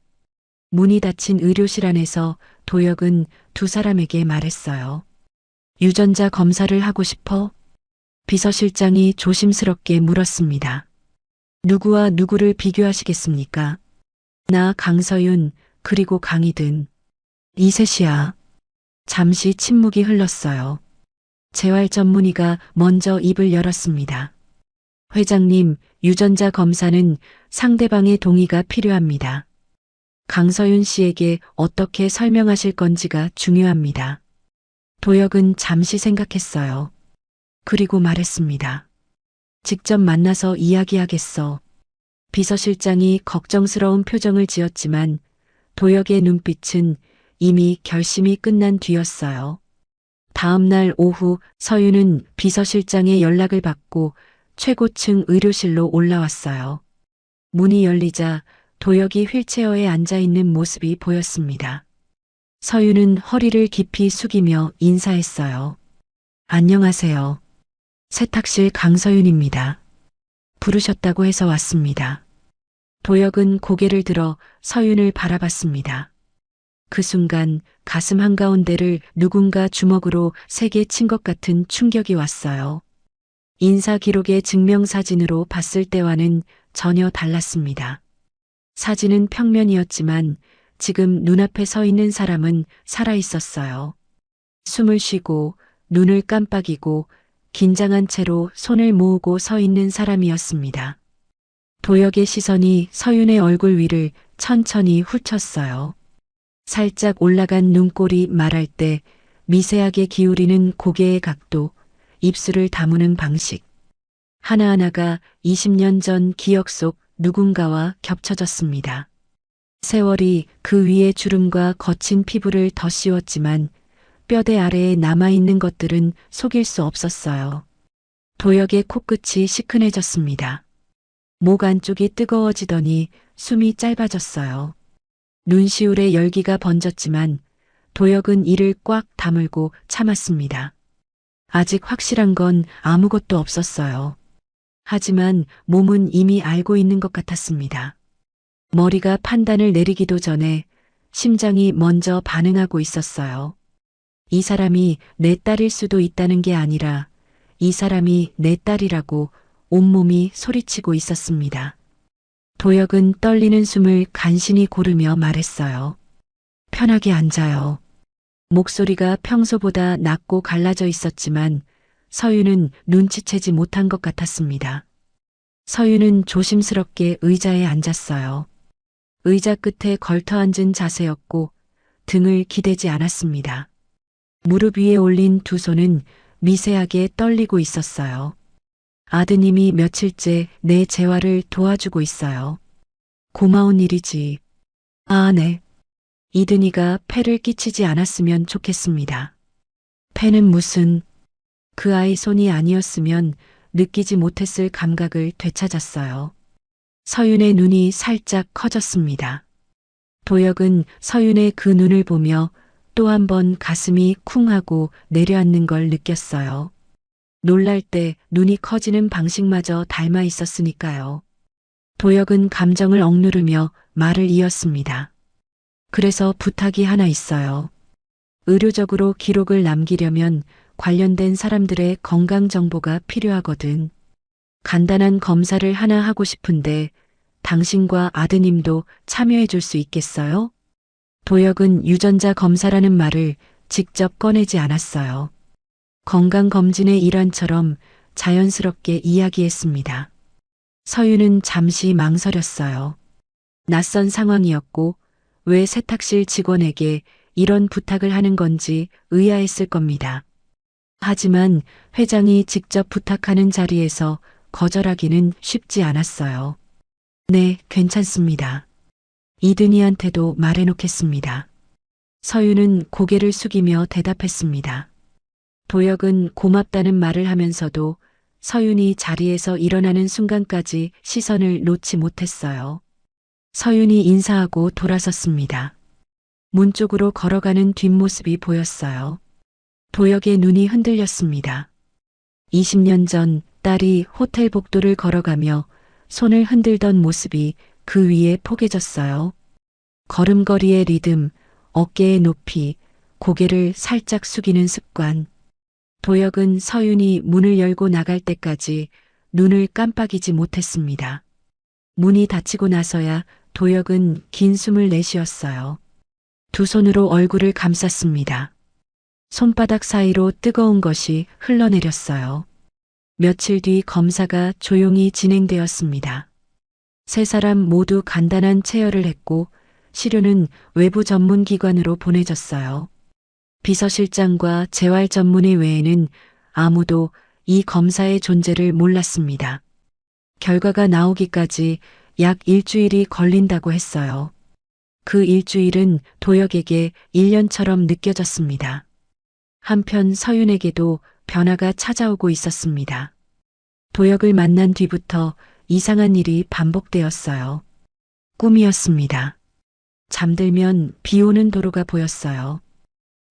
문이 닫힌 의료실 안에서 도혁은 두 사람에게 말했어요. 유전자 검사를 하고 싶어? 비서실장이 조심스럽게 물었습니다. 누구와 누구를 비교하시겠습니까? 나 강서윤, 그리고 강이든. 이셋이야. 잠시 침묵이 흘렀어요. 재활 전문의가 먼저 입을 열었습니다. 회장님, 유전자 검사는 상대방의 동의가 필요합니다. 강서윤 씨에게 어떻게 설명하실 건지가 중요합니다. 도혁은 잠시 생각했어요. 그리고 말했습니다. 직접 만나서 이야기하겠어. 비서실장이 걱정스러운 표정을 지었지만 도혁의 눈빛은 이미 결심이 끝난 뒤였어요. 다음 날 오후 서윤은 비서실장의 연락을 받고 최고층 의료실로 올라왔어요. 문이 열리자 도혁이 휠체어에 앉아 있는 모습이 보였습니다. 서윤은 허리를 깊이 숙이며 인사했어요. 안녕하세요. 세탁실 강서윤입니다. 부르셨다고 해서 왔습니다. 도혁은 고개를 들어 서윤을 바라봤습니다. 그 순간 가슴 한가운데를 누군가 주먹으로 세게 친 것 같은 충격이 왔어요. 인사 기록의 증명사진으로 봤을 때와는 전혀 달랐습니다. 사진은 평면이었지만 지금 눈앞에 서 있는 사람은 살아 있었어요. 숨을 쉬고 눈을 깜빡이고 긴장한 채로 손을 모으고 서 있는 사람이었습니다. 도혁의 시선이 서윤의 얼굴 위를 천천히 훑었어요. 살짝 올라간 눈꼬리 말할 때 미세하게 기울이는 고개의 각도, 입술을 다무는 방식. 하나하나가 20년 전 기억 속 누군가와 겹쳐졌습니다. 세월이 그 위에 주름과 거친 피부를 더 씌웠지만 뼈대 아래에 남아있는 것들은 속일 수 없었어요. 도혁의 코끝이 시큰해졌습니다. 목 안쪽이 뜨거워지더니 숨이 짧아졌어요. 눈시울에 열기가 번졌지만 도혁은 이를 꽉 다물고 참았습니다. 아직 확실한 건 아무것도 없었어요. 하지만 몸은 이미 알고 있는 것 같았습니다. 머리가 판단을 내리기도 전에 심장이 먼저 반응하고 있었어요. 이 사람이 내 딸일 수도 있다는 게 아니라 이 사람이 내 딸이라고 온몸이 소리치고 있었습니다. 도혁은 떨리는 숨을 간신히 고르며 말했어요. 편하게 앉아요. 목소리가 평소보다 낮고 갈라져 있었지만 서윤은 눈치채지 못한 것 같았습니다. 서윤은 조심스럽게 의자에 앉았어요. 의자 끝에 걸터 앉은 자세였고 등을 기대지 않았습니다. 무릎 위에 올린 두 손은 미세하게 떨리고 있었어요. 아드님이 며칠째 내 재활을 도와주고 있어요. 고마운 일이지. 아, 네. 이든이가 폐를 끼치지 않았으면 좋겠습니다. 폐는 무슨... 그 아이 손이 아니었으면 느끼지 못했을 감각을 되찾았어요. 서윤의 눈이 살짝 커졌습니다. 도혁은 서윤의 그 눈을 보며 또 한 번 가슴이 쿵 하고 내려앉는 걸 느꼈어요. 놀랄 때 눈이 커지는 방식마저 닮아 있었으니까요. 도혁은 감정을 억누르며 말을 이었습니다. 그래서 부탁이 하나 있어요. 의료적으로 기록을 남기려면 관련된 사람들의 건강 정보가 필요하거든. 간단한 검사를 하나 하고 싶은데 당신과 아드님도 참여해 줄 수 있겠어요? 도혁은 유전자 검사라는 말을 직접 꺼내지 않았어요. 건강검진의 일환처럼 자연스럽게 이야기했습니다. 서윤은 잠시 망설였어요. 낯선 상황이었고 왜 세탁실 직원에게 이런 부탁을 하는 건지 의아했을 겁니다. 하지만 회장이 직접 부탁하는 자리에서 거절하기는 쉽지 않았어요. 네, 괜찮습니다. 이든이한테도 말해놓겠습니다. 서윤은 고개를 숙이며 대답했습니다. 도혁은 고맙다는 말을 하면서도 서윤이 자리에서 일어나는 순간까지 시선을 놓지 못했어요. 서윤이 인사하고 돌아섰습니다. 문 쪽으로 걸어가는 뒷모습이 보였어요. 도역의 눈이 흔들렸습니다. 20년 전 딸이 호텔 복도를 걸어가며 손을 흔들던 모습이 그 위에 포개졌어요. 걸음걸이의 리듬, 어깨의 높이, 고개를 살짝 숙이는 습관. 도역은 서윤이 문을 열고 나갈 때까지 눈을 깜빡이지 못했습니다. 문이 닫히고 나서야 도역은 긴 숨을 내쉬었어요. 두 손으로 얼굴을 감쌌습니다. 손바닥 사이로 뜨거운 것이 흘러내렸어요. 며칠 뒤 검사가 조용히 진행되었습니다. 세 사람 모두 간단한 체열을 했고 시료는 외부 전문기관으로 보내졌어요. 비서실장과 재활 전문의 외에는 아무도 이 검사의 존재를 몰랐습니다. 결과가 나오기까지 약 일주일이 걸린다고 했어요. 그 일주일은 도역에게 1년처럼 느껴졌습니다. 한편 서윤에게도 변화가 찾아오고 있었습니다. 도역을 만난 뒤부터 이상한 일이 반복되었어요. 꿈이었습니다. 잠들면 비 오는 도로가 보였어요.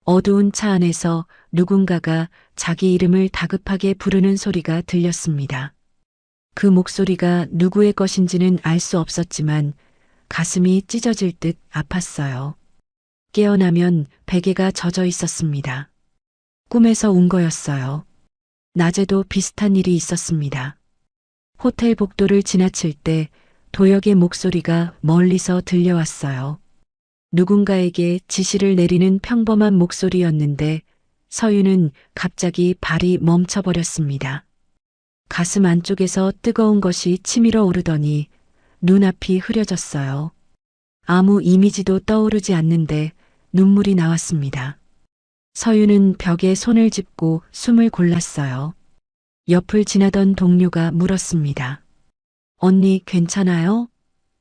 어두운 차 안에서 누군가가 자기 이름을 다급하게 부르는 소리가 들렸습니다. 그 목소리가 누구의 것인지는 알 수 없었지만 가슴이 찢어질 듯 아팠어요. 깨어나면 베개가 젖어 있었습니다. 꿈에서 온 거였어요. 낮에도 비슷한 일이 있었습니다. 호텔 복도를 지나칠 때 도역의 목소리가 멀리서 들려왔어요. 누군가에게 지시를 내리는 평범한 목소리였는데 서윤은 갑자기 발이 멈춰버렸습니다. 가슴 안쪽에서 뜨거운 것이 치밀어 오르더니 눈앞이 흐려졌어요. 아무 이미지도 떠오르지 않는데 눈물이 나왔습니다. 서윤은 벽에 손을 짚고 숨을 골랐어요. 옆을 지나던 동료가 물었습니다. 언니 괜찮아요?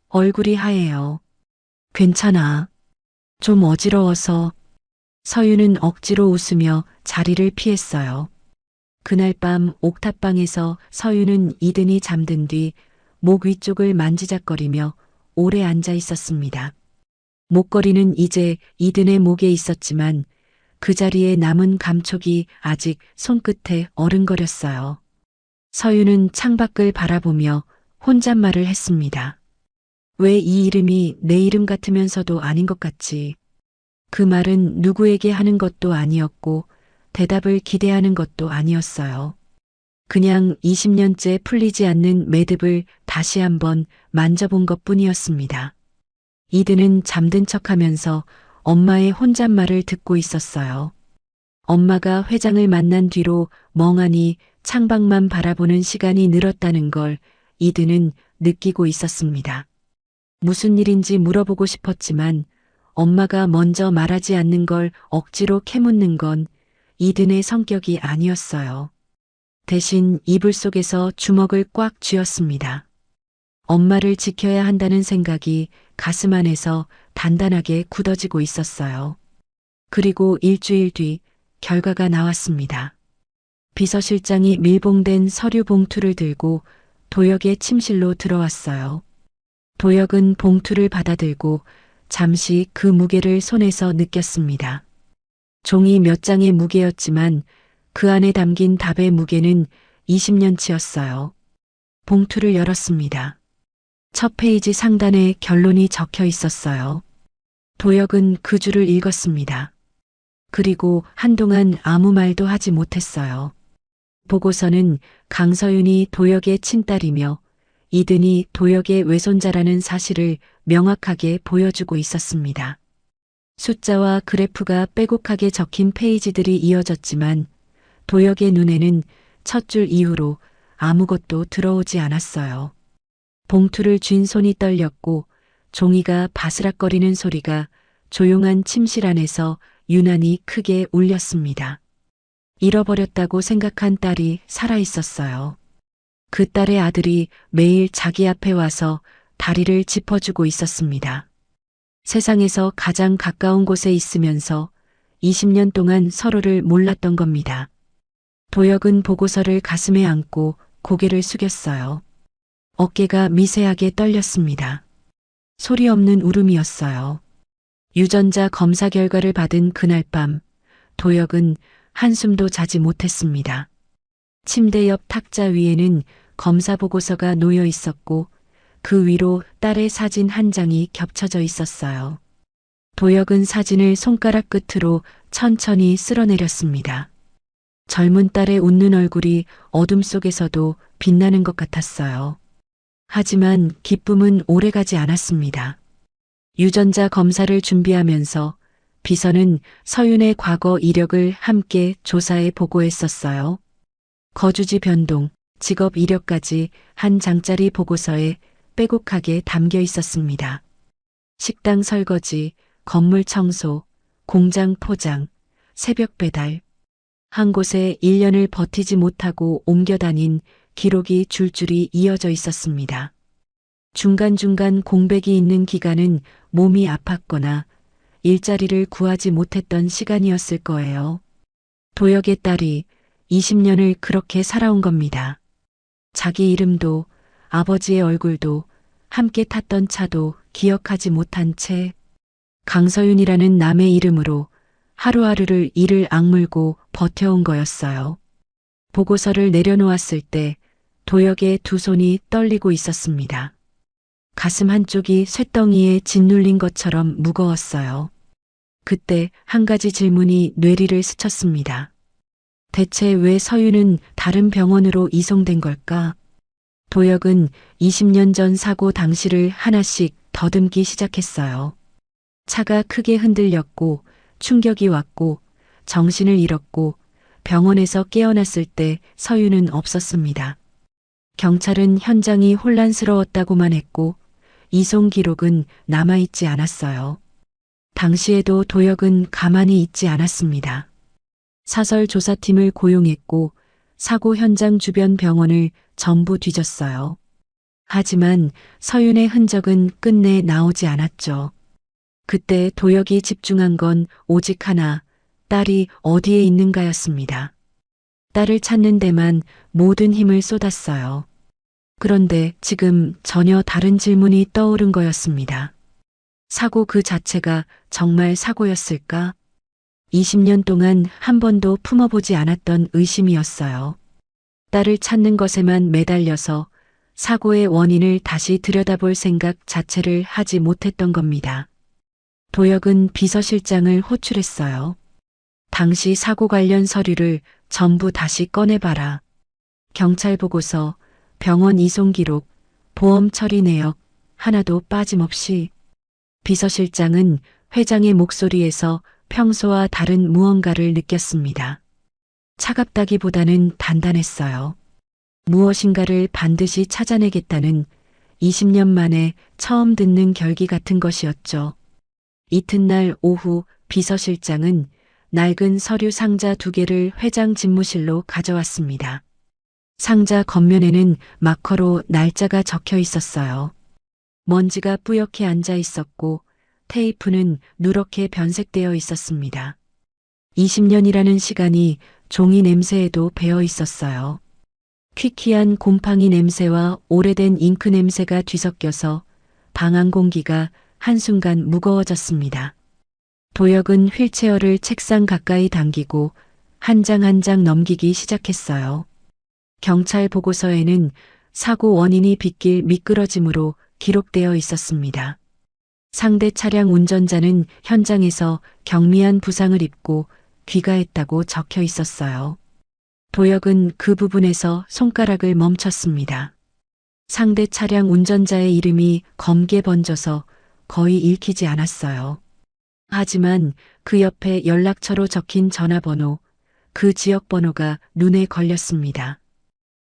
얼굴이 하얘요. 괜찮아. 좀 어지러워서. 서윤은 억지로 웃으며 자리를 피했어요. 그날 밤 옥탑방에서 서윤은 이든이 잠든 뒤 목 위쪽을 만지작거리며 오래 앉아 있었습니다. 목걸이는 이제 이든의 목에 있었지만 그 자리에 남은 감촉이 아직 손끝에 어른거렸어요. 서윤은 창밖을 바라보며 혼잣말을 했습니다. 왜 이 이름이 내 이름 같으면서도 아닌 것 같지? 그 말은 누구에게 하는 것도 아니었고 대답을 기대하는 것도 아니었어요. 그냥 20년째 풀리지 않는 매듭을 다시 한번 만져본 것뿐이었습니다. 이든은 잠든 척하면서 엄마의 혼잣말을 듣고 있었어요. 엄마가 회장을 만난 뒤로 멍하니 창밖만 바라보는 시간이 늘었다는 걸 이든은 느끼고 있었습니다. 무슨 일인지 물어보고 싶었지만 엄마가 먼저 말하지 않는 걸 억지로 캐묻는 건 이든의 성격이 아니었어요. 대신 이불 속에서 주먹을 꽉 쥐었습니다. 엄마를 지켜야 한다는 생각이 가슴 안에서 단단하게 굳어지고 있었어요. 그리고 일주일 뒤 결과가 나왔습니다. 비서실장이 밀봉된 서류 봉투를 들고 도역의 침실로 들어왔어요. 도역은 봉투를 받아들고 잠시 그 무게를 손에서 느꼈습니다. 종이 몇 장의 무게였지만 그 안에 담긴 답의 무게는 20년치였어요. 봉투를 열었습니다. 첫 페이지 상단에 결론이 적혀 있었어요. 도역은 그 줄을 읽었습니다. 그리고 한동안 아무 말도 하지 못했어요. 보고서는 강서윤이 도역의 친딸이며 이든이 도역의 외손자라는 사실을 명확하게 보여주고 있었습니다. 숫자와 그래프가 빼곡하게 적힌 페이지들이 이어졌지만 도역의 눈에는 첫 줄 이후로 아무것도 들어오지 않았어요. 봉투를 쥔 손이 떨렸고 종이가 바스락거리는 소리가 조용한 침실 안에서 유난히 크게 울렸습니다. 잃어버렸다고 생각한 딸이 살아있었어요. 그 딸의 아들이 매일 자기 앞에 와서 다리를 짚어주고 있었습니다. 세상에서 가장 가까운 곳에 있으면서 20년 동안 서로를 몰랐던 겁니다. 도역은 보고서를 가슴에 안고 고개를 숙였어요. 어깨가 미세하게 떨렸습니다. 소리 없는 울음이었어요. 유전자 검사 결과를 받은 그날 밤, 도역은 한숨도 자지 못했습니다. 침대 옆 탁자 위에는 검사 보고서가 놓여 있었고 그 위로 딸의 사진 한 장이 겹쳐져 있었어요. 도혁은 사진을 손가락 끝으로 천천히 쓸어내렸습니다. 젊은 딸의 웃는 얼굴이 어둠 속에서도 빛나는 것 같았어요. 하지만 기쁨은 오래가지 않았습니다. 유전자 검사를 준비하면서 비서는 서윤의 과거 이력을 함께 조사해 보고했었어요. 거주지 변동, 직업 이력까지 한 장짜리 보고서에 빼곡하게 담겨 있었습니다. 식당 설거지, 건물 청소, 공장 포장, 새벽 배달. 한 곳에 1년을 버티지 못하고 옮겨 다닌 기록이 줄줄이 이어져 있었습니다. 중간중간 공백이 있는 기간은 몸이 아팠거나 일자리를 구하지 못했던 시간이었을 거예요. 도혁의 딸이 20년을 그렇게 살아온 겁니다. 자기 이름도 아버지의 얼굴도 함께 탔던 차도 기억하지 못한 채 강서윤이라는 남의 이름으로 하루하루를 이를 악물고 버텨온 거였어요. 보고서를 내려놓았을 때 도혁의 두 손이 떨리고 있었습니다. 가슴 한쪽이 쇳덩이에 짓눌린 것처럼 무거웠어요. 그때 한 가지 질문이 뇌리를 스쳤습니다. 대체 왜 서윤은 다른 병원으로 이송된 걸까? 도혁은 20년 전 사고 당시를 하나씩 더듬기 시작했어요. 차가 크게 흔들렸고 충격이 왔고 정신을 잃었고 병원에서 깨어났을 때 서윤은 없었습니다. 경찰은 현장이 혼란스러웠다고만 했고 이송 기록은 남아있지 않았어요. 당시에도 도혁은 가만히 있지 않았습니다. 사설 조사팀을 고용했고 사고 현장 주변 병원을 전부 뒤졌어요. 하지만 서윤의 흔적은 끝내 나오지 않았죠. 그때 도혁이 집중한 건 오직 하나, 딸이 어디에 있는가였습니다. 딸을 찾는 데만 모든 힘을 쏟았어요. 그런데 지금 전혀 다른 질문이 떠오른 거였습니다. 사고 그 자체가 정말 사고였을까? 20년 동안 한 번도 품어보지 않았던 의심이었어요. 딸을 찾는 것에만 매달려서 사고의 원인을 다시 들여다볼 생각 자체를 하지 못했던 겁니다. 도혁은 비서실장을 호출했어요. 당시 사고 관련 서류를 전부 다시 꺼내봐라. 경찰 보고서, 병원 이송 기록, 보험 처리 내역 하나도 빠짐없이. 비서실장은 회장의 목소리에서 평소와 다른 무언가를 느꼈습니다. 차갑다기보다는 단단했어요. 무엇인가를 반드시 찾아내겠다는 20년 만에 처음 듣는 결기 같은 것이었죠. 이튿날 오후 비서실장은 낡은 서류 상자 2개를 회장 집무실로 가져왔습니다. 상자 겉면에는 마커로 날짜가 적혀 있었어요. 먼지가 뿌옇게 앉아 있었고 테이프는 누렇게 변색되어 있었습니다. 20년이라는 시간이 종이 냄새에도 배어 있었어요. 퀴퀴한 곰팡이 냄새와 오래된 잉크 냄새가 뒤섞여서 방 안 공기가 한순간 무거워졌습니다. 도혁은 휠체어를 책상 가까이 당기고 한 장 한 장 넘기기 시작했어요. 경찰 보고서에는 사고 원인이 빗길 미끄러짐으로 기록되어 있었습니다. 상대 차량 운전자는 현장에서 경미한 부상을 입고 귀가했다고 적혀 있었어요. 도혁은 그 부분에서 손가락을 멈췄습니다. 상대 차량 운전자의 이름이 검게 번져서 거의 읽히지 않았어요. 하지만 그 옆에 연락처로 적힌 전화번호, 그 지역 번호가 눈에 걸렸습니다.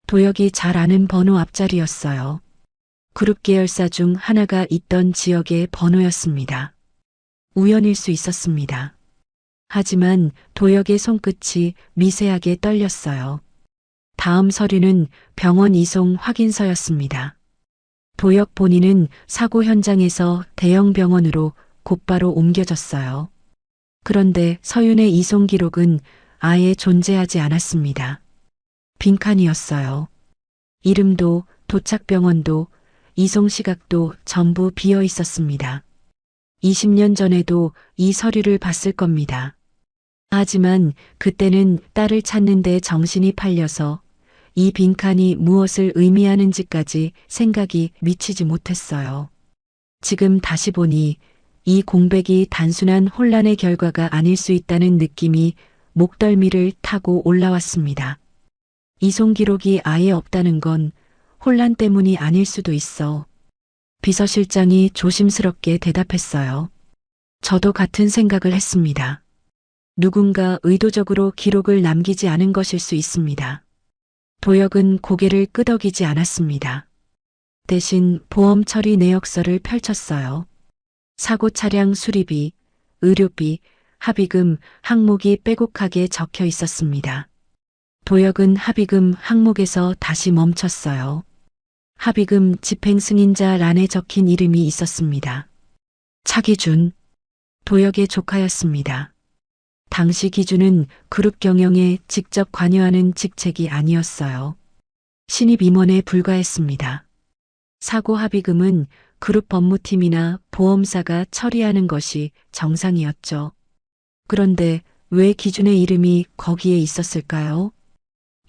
도혁이 잘 아는 번호 앞자리였어요. 그룹 계열사 중 하나가 있던 지역의 번호였습니다. 우연일 수 있었습니다. 하지만 도혁의 손끝이 미세하게 떨렸어요. 다음 서류는 병원 이송 확인서였습니다. 도혁 본인은 사고 현장에서 대형 병원으로 곧바로 옮겨졌어요. 그런데 서윤의 이송 기록은 아예 존재하지 않았습니다. 빈칸이었어요. 이름도 도착병원도 이송 시각도 전부 비어 있었습니다. 20년 전에도 이 서류를 봤을 겁니다. 하지만 그때는 딸을 찾는데 정신이 팔려서 이 빈칸이 무엇을 의미하는지까지 생각이 미치지 못했어요. 지금 다시 보니 이 공백이 단순한 혼란의 결과가 아닐 수 있다는 느낌이 목덜미를 타고 올라왔습니다. 이송 기록이 아예 없다는 건 혼란 때문이 아닐 수도 있어. 비서실장이 조심스럽게 대답했어요. 저도 같은 생각을 했습니다. 누군가 의도적으로 기록을 남기지 않은 것일 수 있습니다. 도혁은 고개를 끄덕이지 않았습니다. 대신 보험 처리 내역서를 펼쳤어요. 사고 차량 수리비, 의료비, 합의금 항목이 빼곡하게 적혀 있었습니다. 도혁은 합의금 항목에서 다시 멈췄어요. 합의금 집행 승인자 란에 적힌 이름이 있었습니다. 차기준, 도혁의 조카였습니다. 당시 기준은 그룹 경영에 직접 관여하는 직책이 아니었어요. 신입 임원에 불과했습니다. 사고 합의금은 그룹 법무팀이나 보험사가 처리하는 것이 정상이었죠. 그런데 왜 기준의 이름이 거기에 있었을까요?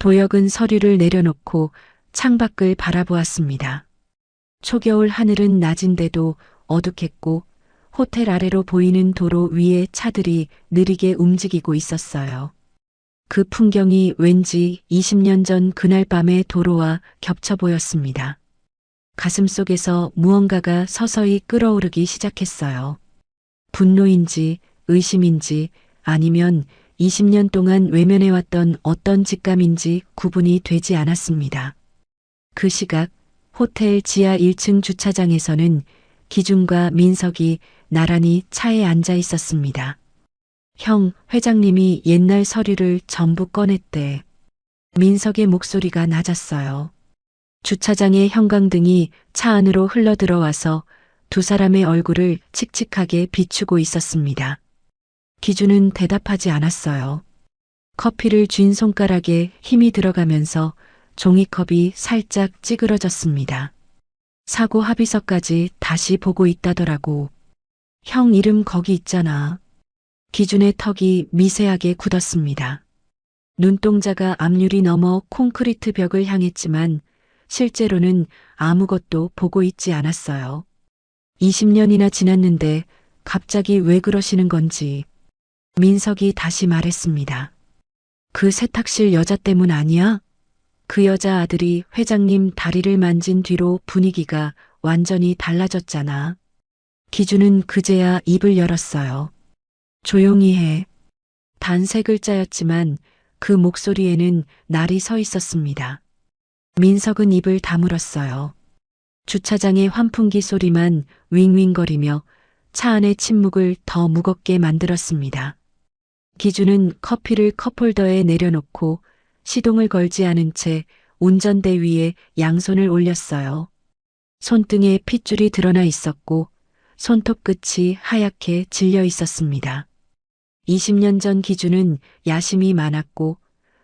도혁은 서류를 내려놓고 창밖을 바라보았습니다. 초겨울 하늘은 낮인데도 어둑했고 호텔 아래로 보이는 도로 위에 차들이 느리게 움직이고 있었어요. 그 풍경이 왠지 20년 전 그날 밤의 도로와 겹쳐 보였습니다. 가슴속에서 무언가가 서서히 끓어오르기 시작했어요. 분노인지 의심인지 아니면 20년 동안 외면해왔던 어떤 직감인지 구분이 되지 않았습니다. 그 시각 호텔 지하 1층 주차장에서는 기준과 민석이 나란히 차에 앉아 있었습니다. 형, 회장님이 옛날 서류를 전부 꺼냈대. 민석의 목소리가 낮았어요. 주차장의 형광등이 차 안으로 흘러들어와서 두 사람의 얼굴을 칙칙하게 비추고 있었습니다. 기준은 대답하지 않았어요. 커피를 쥔 손가락에 힘이 들어가면서 종이컵이 살짝 찌그러졌습니다. 사고 합의서까지 다시 보고 있다더라고. 형 이름 거기 있잖아. 기준의 턱이 미세하게 굳었습니다. 눈동자가 앞유리 넘어 콘크리트 벽을 향했지만 실제로는 아무것도 보고 있지 않았어요. 20년이나 지났는데 갑자기 왜 그러시는 건지 민석이 다시 말했습니다. 그 세탁실 여자 때문 아니야? 그 여자 아들이 회장님 다리를 만진 뒤로 분위기가 완전히 달라졌잖아. 기준은 그제야 입을 열었어요. 조용히 해. 단 세 글자였지만 그 목소리에는 날이 서 있었습니다. 민석은 입을 다물었어요. 주차장의 환풍기 소리만 윙윙거리며 차 안의 침묵을 더 무겁게 만들었습니다. 기준은 커피를 컵홀더에 내려놓고 시동을 걸지 않은 채 운전대 위에 양손을 올렸어요. 손등에 핏줄이 드러나 있었고 손톱 끝이 하얗게 질려 있었습니다. 20년 전 기준은 야심이 많았고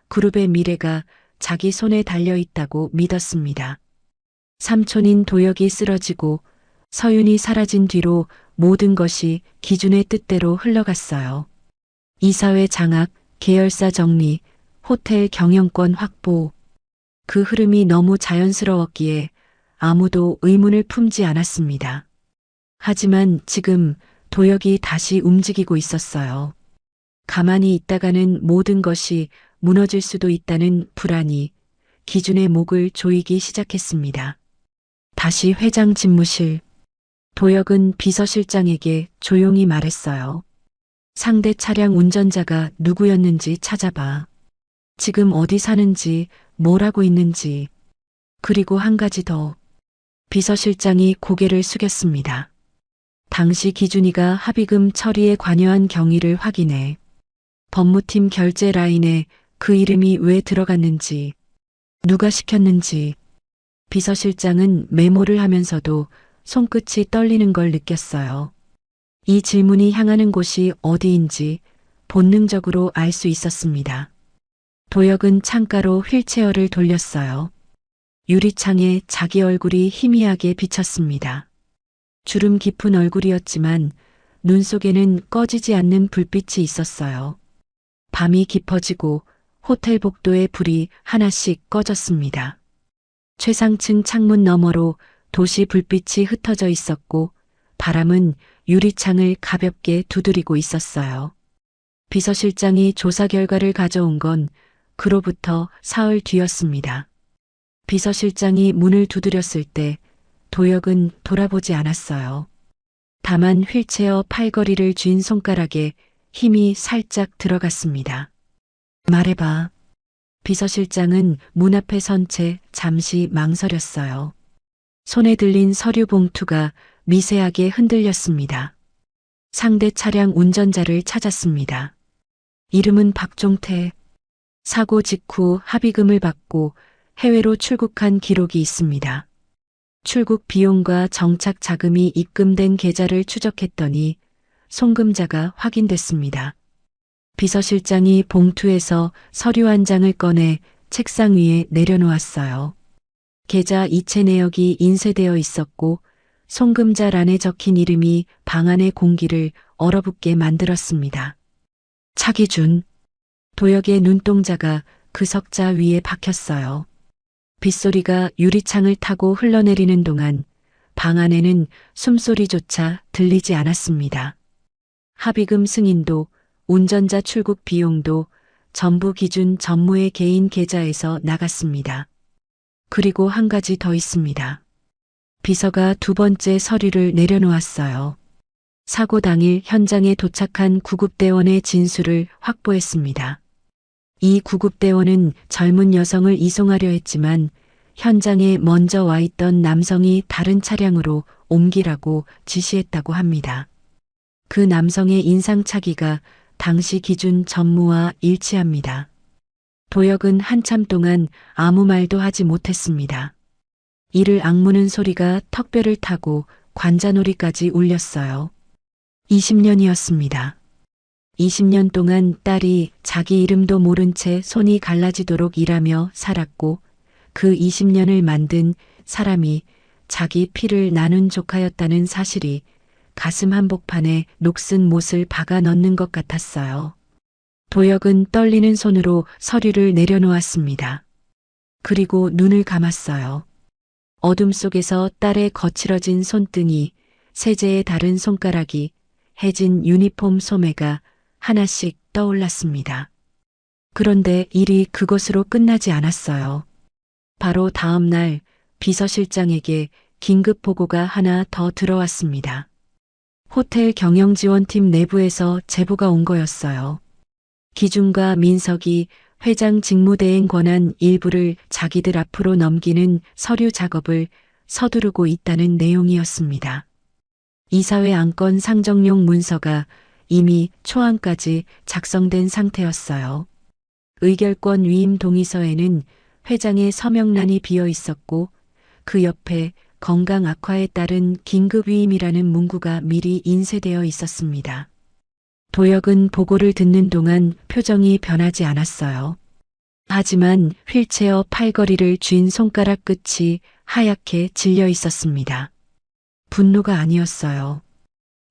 그룹의 미래가 자기 손에 달려 있다고 믿었습니다. 삼촌인 도혁이 쓰러지고 서윤이 사라진 뒤로 모든 것이 기준의 뜻대로 흘러갔어요. 이사회 장악, 계열사 정리, 호텔 경영권 확보. 그 흐름이 너무 자연스러웠기에 아무도 의문을 품지 않았습니다. 하지만 지금 도혁이 다시 움직이고 있었어요. 가만히 있다가는 모든 것이 무너질 수도 있다는 불안이 기준의 목을 조이기 시작했습니다. 다시 회장 집무실. 도혁은 비서실장에게 조용히 말했어요. 상대 차량 운전자가 누구였는지 찾아봐. 지금 어디 사는지, 뭘 하고 있는지. 그리고 한 가지 더. 비서실장이 고개를 숙였습니다. 당시 기준이가 합의금 처리에 관여한 경위를 확인해. 법무팀 결제 라인에 그 이름이 왜 들어갔는지, 누가 시켰는지. 비서실장은 메모를 하면서도 손끝이 떨리는 걸 느꼈어요. 이 질문이 향하는 곳이 어디인지 본능적으로 알 수 있었습니다. 도혁은 창가로 휠체어를 돌렸어요. 유리창에 자기 얼굴이 희미하게 비쳤습니다. 주름 깊은 얼굴이었지만 눈 속에는 꺼지지 않는 불빛이 있었어요. 밤이 깊어지고 호텔 복도의 불이 하나씩 꺼졌습니다. 최상층 창문 너머로 도시 불빛이 흩어져 있었고 바람은 유리창을 가볍게 두드리고 있었어요. 비서실장이 조사 결과를 가져온 건 그로부터 사흘 뒤였습니다. 비서실장이 문을 두드렸을 때 도혁은 돌아보지 않았어요. 다만 휠체어 팔걸이를 쥔 손가락에 힘이 살짝 들어갔습니다. 말해봐. 비서실장은 문 앞에 선 채 잠시 망설였어요. 손에 들린 서류 봉투가 미세하게 흔들렸습니다. 상대 차량 운전자를 찾았습니다. 이름은 박종태. 사고 직후 합의금을 받고 해외로 출국한 기록이 있습니다. 출국 비용과 정착 자금이 입금된 계좌를 추적했더니 송금자가 확인됐습니다. 비서실장이 봉투에서 서류 한 장을 꺼내 책상 위에 내려놓았어요. 계좌 이체 내역이 인쇄되어 있었고 송금자란에 적힌 이름이 방 안의 공기를 얼어붙게 만들었습니다. 차기준. 도혁의 눈동자가 그 석자 위에 박혔어요. 빗소리가 유리창을 타고 흘러내리는 동안 방 안에는 숨소리조차 들리지 않았습니다. 합의금 승인도 운전자 출국 비용도 전부 기준 전무의 개인 계좌에서 나갔습니다. 그리고 한 가지 더 있습니다. 비서가 두 번째 서류를 내려놓았어요. 사고 당일 현장에 도착한 구급대원의 진술을 확보했습니다. 이 구급대원은 젊은 여성을 이송하려 했지만 현장에 먼저 와 있던 남성이 다른 차량으로 옮기라고 지시했다고 합니다. 그 남성의 인상착의가 당시 기준 전무와 일치합니다. 도혁은 한참 동안 아무 말도 하지 못했습니다. 이를 악무는 소리가 턱뼈를 타고 관자놀이까지 울렸어요. 20년이었습니다. 20년 동안 딸이 자기 이름도 모른 채 손이 갈라지도록 일하며 살았고 그 20년을 만든 사람이 자기 피를 나눈 조카였다는 사실이 가슴 한복판에 녹슨 못을 박아 넣는 것 같았어요. 도혁은 떨리는 손으로 서류를 내려놓았습니다. 그리고 눈을 감았어요. 어둠 속에서 딸의 거칠어진 손등이, 세제의 다른 손가락이, 해진 유니폼 소매가 하나씩 떠올랐습니다. 그런데 일이 그것으로 끝나지 않았어요. 바로 다음 날 비서실장에게 긴급 보고가 하나 더 들어왔습니다. 호텔 경영지원팀 내부에서 제보가 온 거였어요. 기준과 민석이 회장 직무대행 권한 일부를 자기들 앞으로 넘기는 서류 작업을 서두르고 있다는 내용이었습니다. 이사회 안건 상정용 문서가 이미 초안까지 작성된 상태였어요. 의결권 위임 동의서에는 회장의 서명란이 비어 있었고 그 옆에 건강 악화에 따른 긴급 위임이라는 문구가 미리 인쇄되어 있었습니다. 도혁은 보고를 듣는 동안 표정이 변하지 않았어요. 하지만 휠체어 팔걸이를 쥔 손가락 끝이 하얗게 질려 있었습니다. 분노가 아니었어요.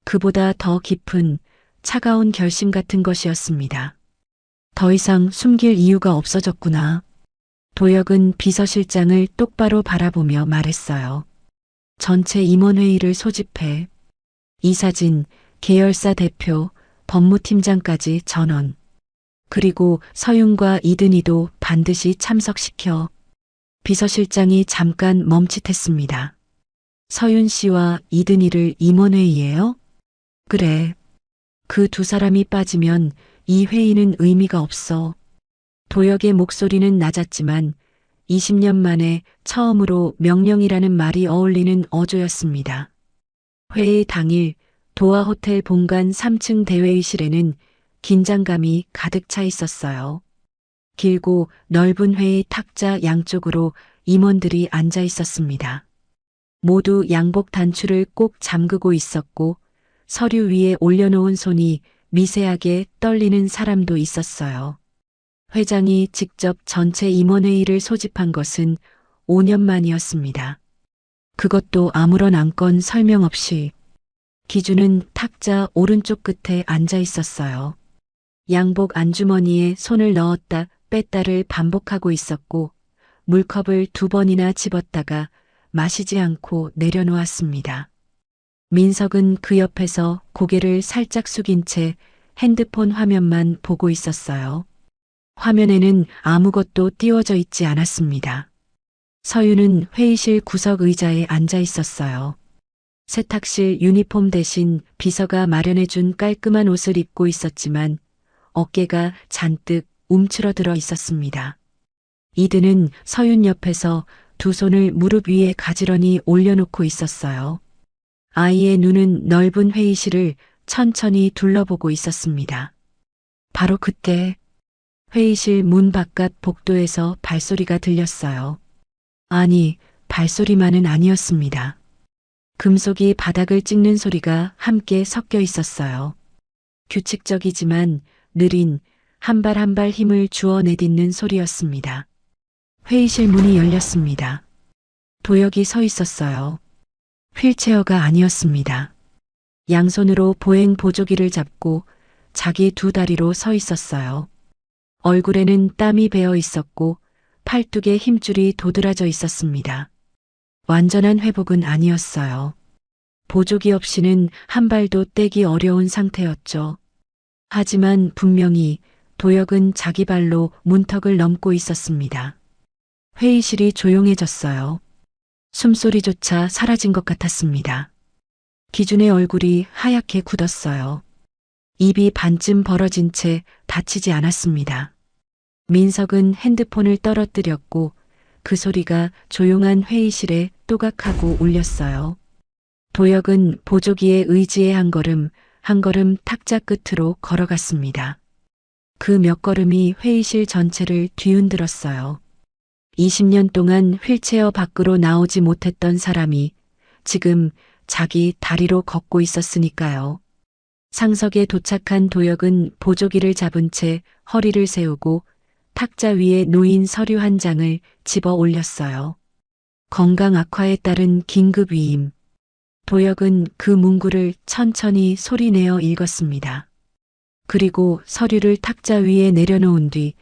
그보다 더 깊은 차가운 결심 같은 것이었습니다. 더 이상 숨길 이유가 없어졌구나. 도혁은 비서실장을 똑바로 바라보며 말했어요. 전체 임원회의를 소집해 이사진, 계열사 대표, 법무팀장까지 전원. 그리고 서윤과 이든이도 반드시 참석시켜. 비서실장이 잠깐 멈칫했습니다. 서윤 씨와 이든이를 임원회의예요? 그래. 그 두 사람이 빠지면 이 회의는 의미가 없어. 도혁의 목소리는 낮았지만 20년 만에 처음으로 명령이라는 말이 어울리는 어조였습니다. 회의 당일 도화호텔 본관 3층 대회의실에는 긴장감이 가득 차 있었어요. 길고 넓은 회의 탁자 양쪽으로 임원들이 앉아 있었습니다. 모두 양복 단추를 꼭 잠그고 있었고 서류 위에 올려놓은 손이 미세하게 떨리는 사람도 있었어요. 회장이 직접 전체 임원회의를 소집한 것은 5년 만이었습니다. 그것도 아무런 안건 설명 없이. 기준은 탁자 오른쪽 끝에 앉아 있었어요. 양복 안주머니에 손을 넣었다 뺐다를 반복하고 있었고 물컵을 2번이나 집었다가 마시지 않고 내려놓았습니다. 민석은 그 옆에서 고개를 살짝 숙인 채 핸드폰 화면만 보고 있었어요. 화면에는 아무것도 띄워져 있지 않았습니다. 서윤은 회의실 구석 의자에 앉아 있었어요. 세탁실 유니폼 대신 비서가 마련해준 깔끔한 옷을 입고 있었지만 어깨가 잔뜩 움츠러들어 있었습니다. 이든은 서윤 옆에서 2 손을 무릎 위에 가지런히 올려놓고 있었어요. 아이의 눈은 넓은 회의실을 천천히 둘러보고 있었습니다. 바로 그때 회의실 문 바깥 복도에서 발소리가 들렸어요. 아니, 발소리만은 아니었습니다. 금속이 바닥을 찍는 소리가 함께 섞여 있었어요. 규칙적이지만 느린 한 발 한 발 힘을 주어 내딛는 소리였습니다. 회의실 문이 열렸습니다. 도혁이 서 있었어요. 휠체어가 아니었습니다. 양손으로 보행 보조기를 잡고 자기 2 다리로 서 있었어요. 얼굴에는 땀이 배어 있었고 팔뚝에 힘줄이 도드라져 있었습니다. 완전한 회복은 아니었어요. 보조기 없이는 한 발도 떼기 어려운 상태였죠. 하지만 분명히 도혁은 자기 발로 문턱을 넘고 있었습니다. 회의실이 조용해졌어요. 숨소리조차 사라진 것 같았습니다. 기준의 얼굴이 하얗게 굳었어요. 입이 반쯤 벌어진 채 다치지 않았습니다. 민석은 핸드폰을 떨어뜨렸고 그 소리가 조용한 회의실에 또각하고 울렸어요. 도혁은 보조기에 의지해 한 걸음 탁자 끝으로 걸어갔습니다. 그 몇 걸음이 회의실 전체를 뒤흔들었어요. 20년 동안 휠체어 밖으로 나오지 못했던 사람이 지금 자기 다리로 걷고 있었으니까요. 상석에 도착한 도혁은 보조기를 잡은 채 허리를 세우고 탁자 위에 놓인 서류 한 장을 집어 올렸어요. 건강 악화에 따른 긴급 위임. 도혁은 그 문구를 천천히 소리내어 읽었습니다. 그리고 서류를 탁자 위에 내려놓은 뒤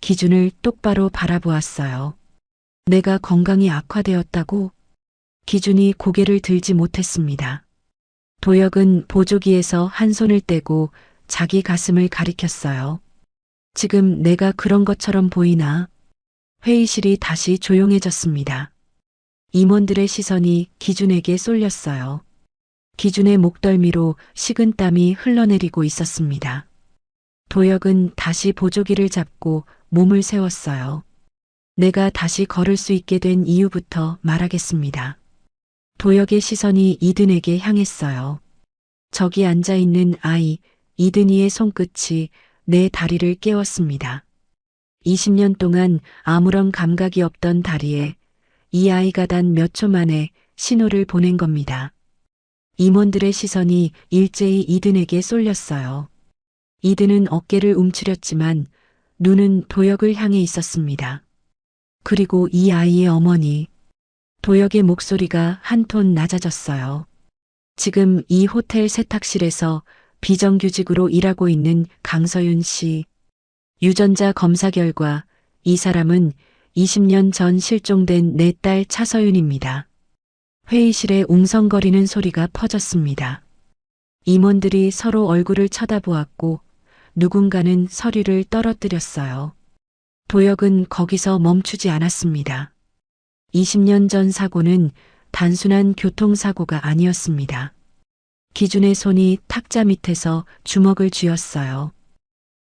기준을 똑바로 바라보았어요. 내가 건강이 악화되었다고? 기준이 고개를 들지 못했습니다. 도혁은 보조기에서 한 손을 떼고 자기 가슴을 가리켰어요. 지금 내가 그런 것처럼 보이나? 회의실이 다시 조용해졌습니다. 임원들의 시선이 기준에게 쏠렸어요. 기준의 목덜미로 식은 땀이 흘러내리고 있었습니다. 도혁은 다시 보조기를 잡고 몸을 세웠어요. 내가 다시 걸을 수 있게 된 이유부터 말하겠습니다. 도혁의 시선이 이든에게 향했어요. 저기 앉아있는 아이, 이든이의 손끝이 내 다리를 깨웠습니다. 20년 동안 아무런 감각이 없던 다리에 이 아이가 단 몇 초 만에 신호를 보낸 겁니다. 임원들의 시선이 일제히 이든에게 쏠렸어요. 이든은 어깨를 움츠렸지만 눈은 도혁을 향해 있었습니다. 그리고 이 아이의 어머니. 도혁의 목소리가 한 톤 낮아졌어요. 지금 이 호텔 세탁실에서 비정규직으로 일하고 있는 강서윤 씨. 유전자 검사 결과 이 사람은 20년 전 실종된 내 딸 차서윤입니다. 회의실에 웅성거리는 소리가 퍼졌습니다. 임원들이 서로 얼굴을 쳐다보았고 누군가는 서류를 떨어뜨렸어요. 도혁은 거기서 멈추지 않았습니다. 20년 전 사고는 단순한 교통사고가 아니었습니다. 기준의 손이 탁자 밑에서 주먹을 쥐었어요.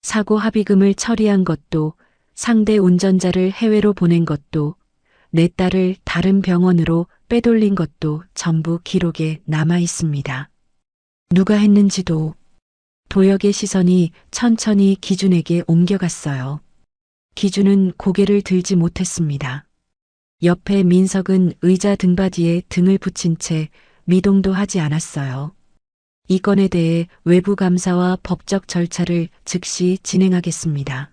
사고 합의금을 처리한 것도, 상대 운전자를 해외로 보낸 것도, 내 딸을 다른 병원으로 빼돌린 것도 전부 기록에 남아 있습니다. 누가 했는지도. 도혁의 시선이 천천히 기준에게 옮겨갔어요. 기준은 고개를 들지 못했습니다. 옆에 민석은 의자 등받이에 등을 붙인 채 미동도 하지 않았어요. 이 건에 대해 외부 감사와 법적 절차를 즉시 진행하겠습니다.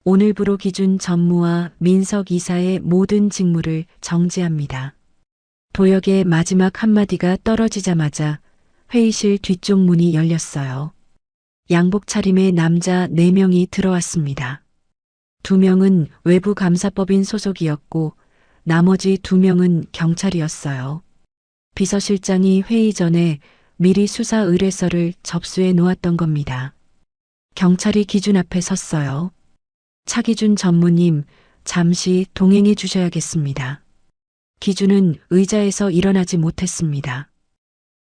오늘부로 기준 전무와 민석 이사의 모든 직무를 정지합니다. 도혁의 마지막 한마디가 떨어지자마자 회의실 뒤쪽 문이 열렸어요. 양복 차림의 남자 4명이 들어왔습니다. 2명은 외부 감사법인 소속이었고 나머지 2명은 경찰이었어요. 비서실장이 회의 전에 미리 수사 의뢰서를 접수해 놓았던 겁니다. 경찰이 기준 앞에 섰어요. 차기준 전무님, 잠시 동행해 주셔야겠습니다. 기준은 의자에서 일어나지 못했습니다.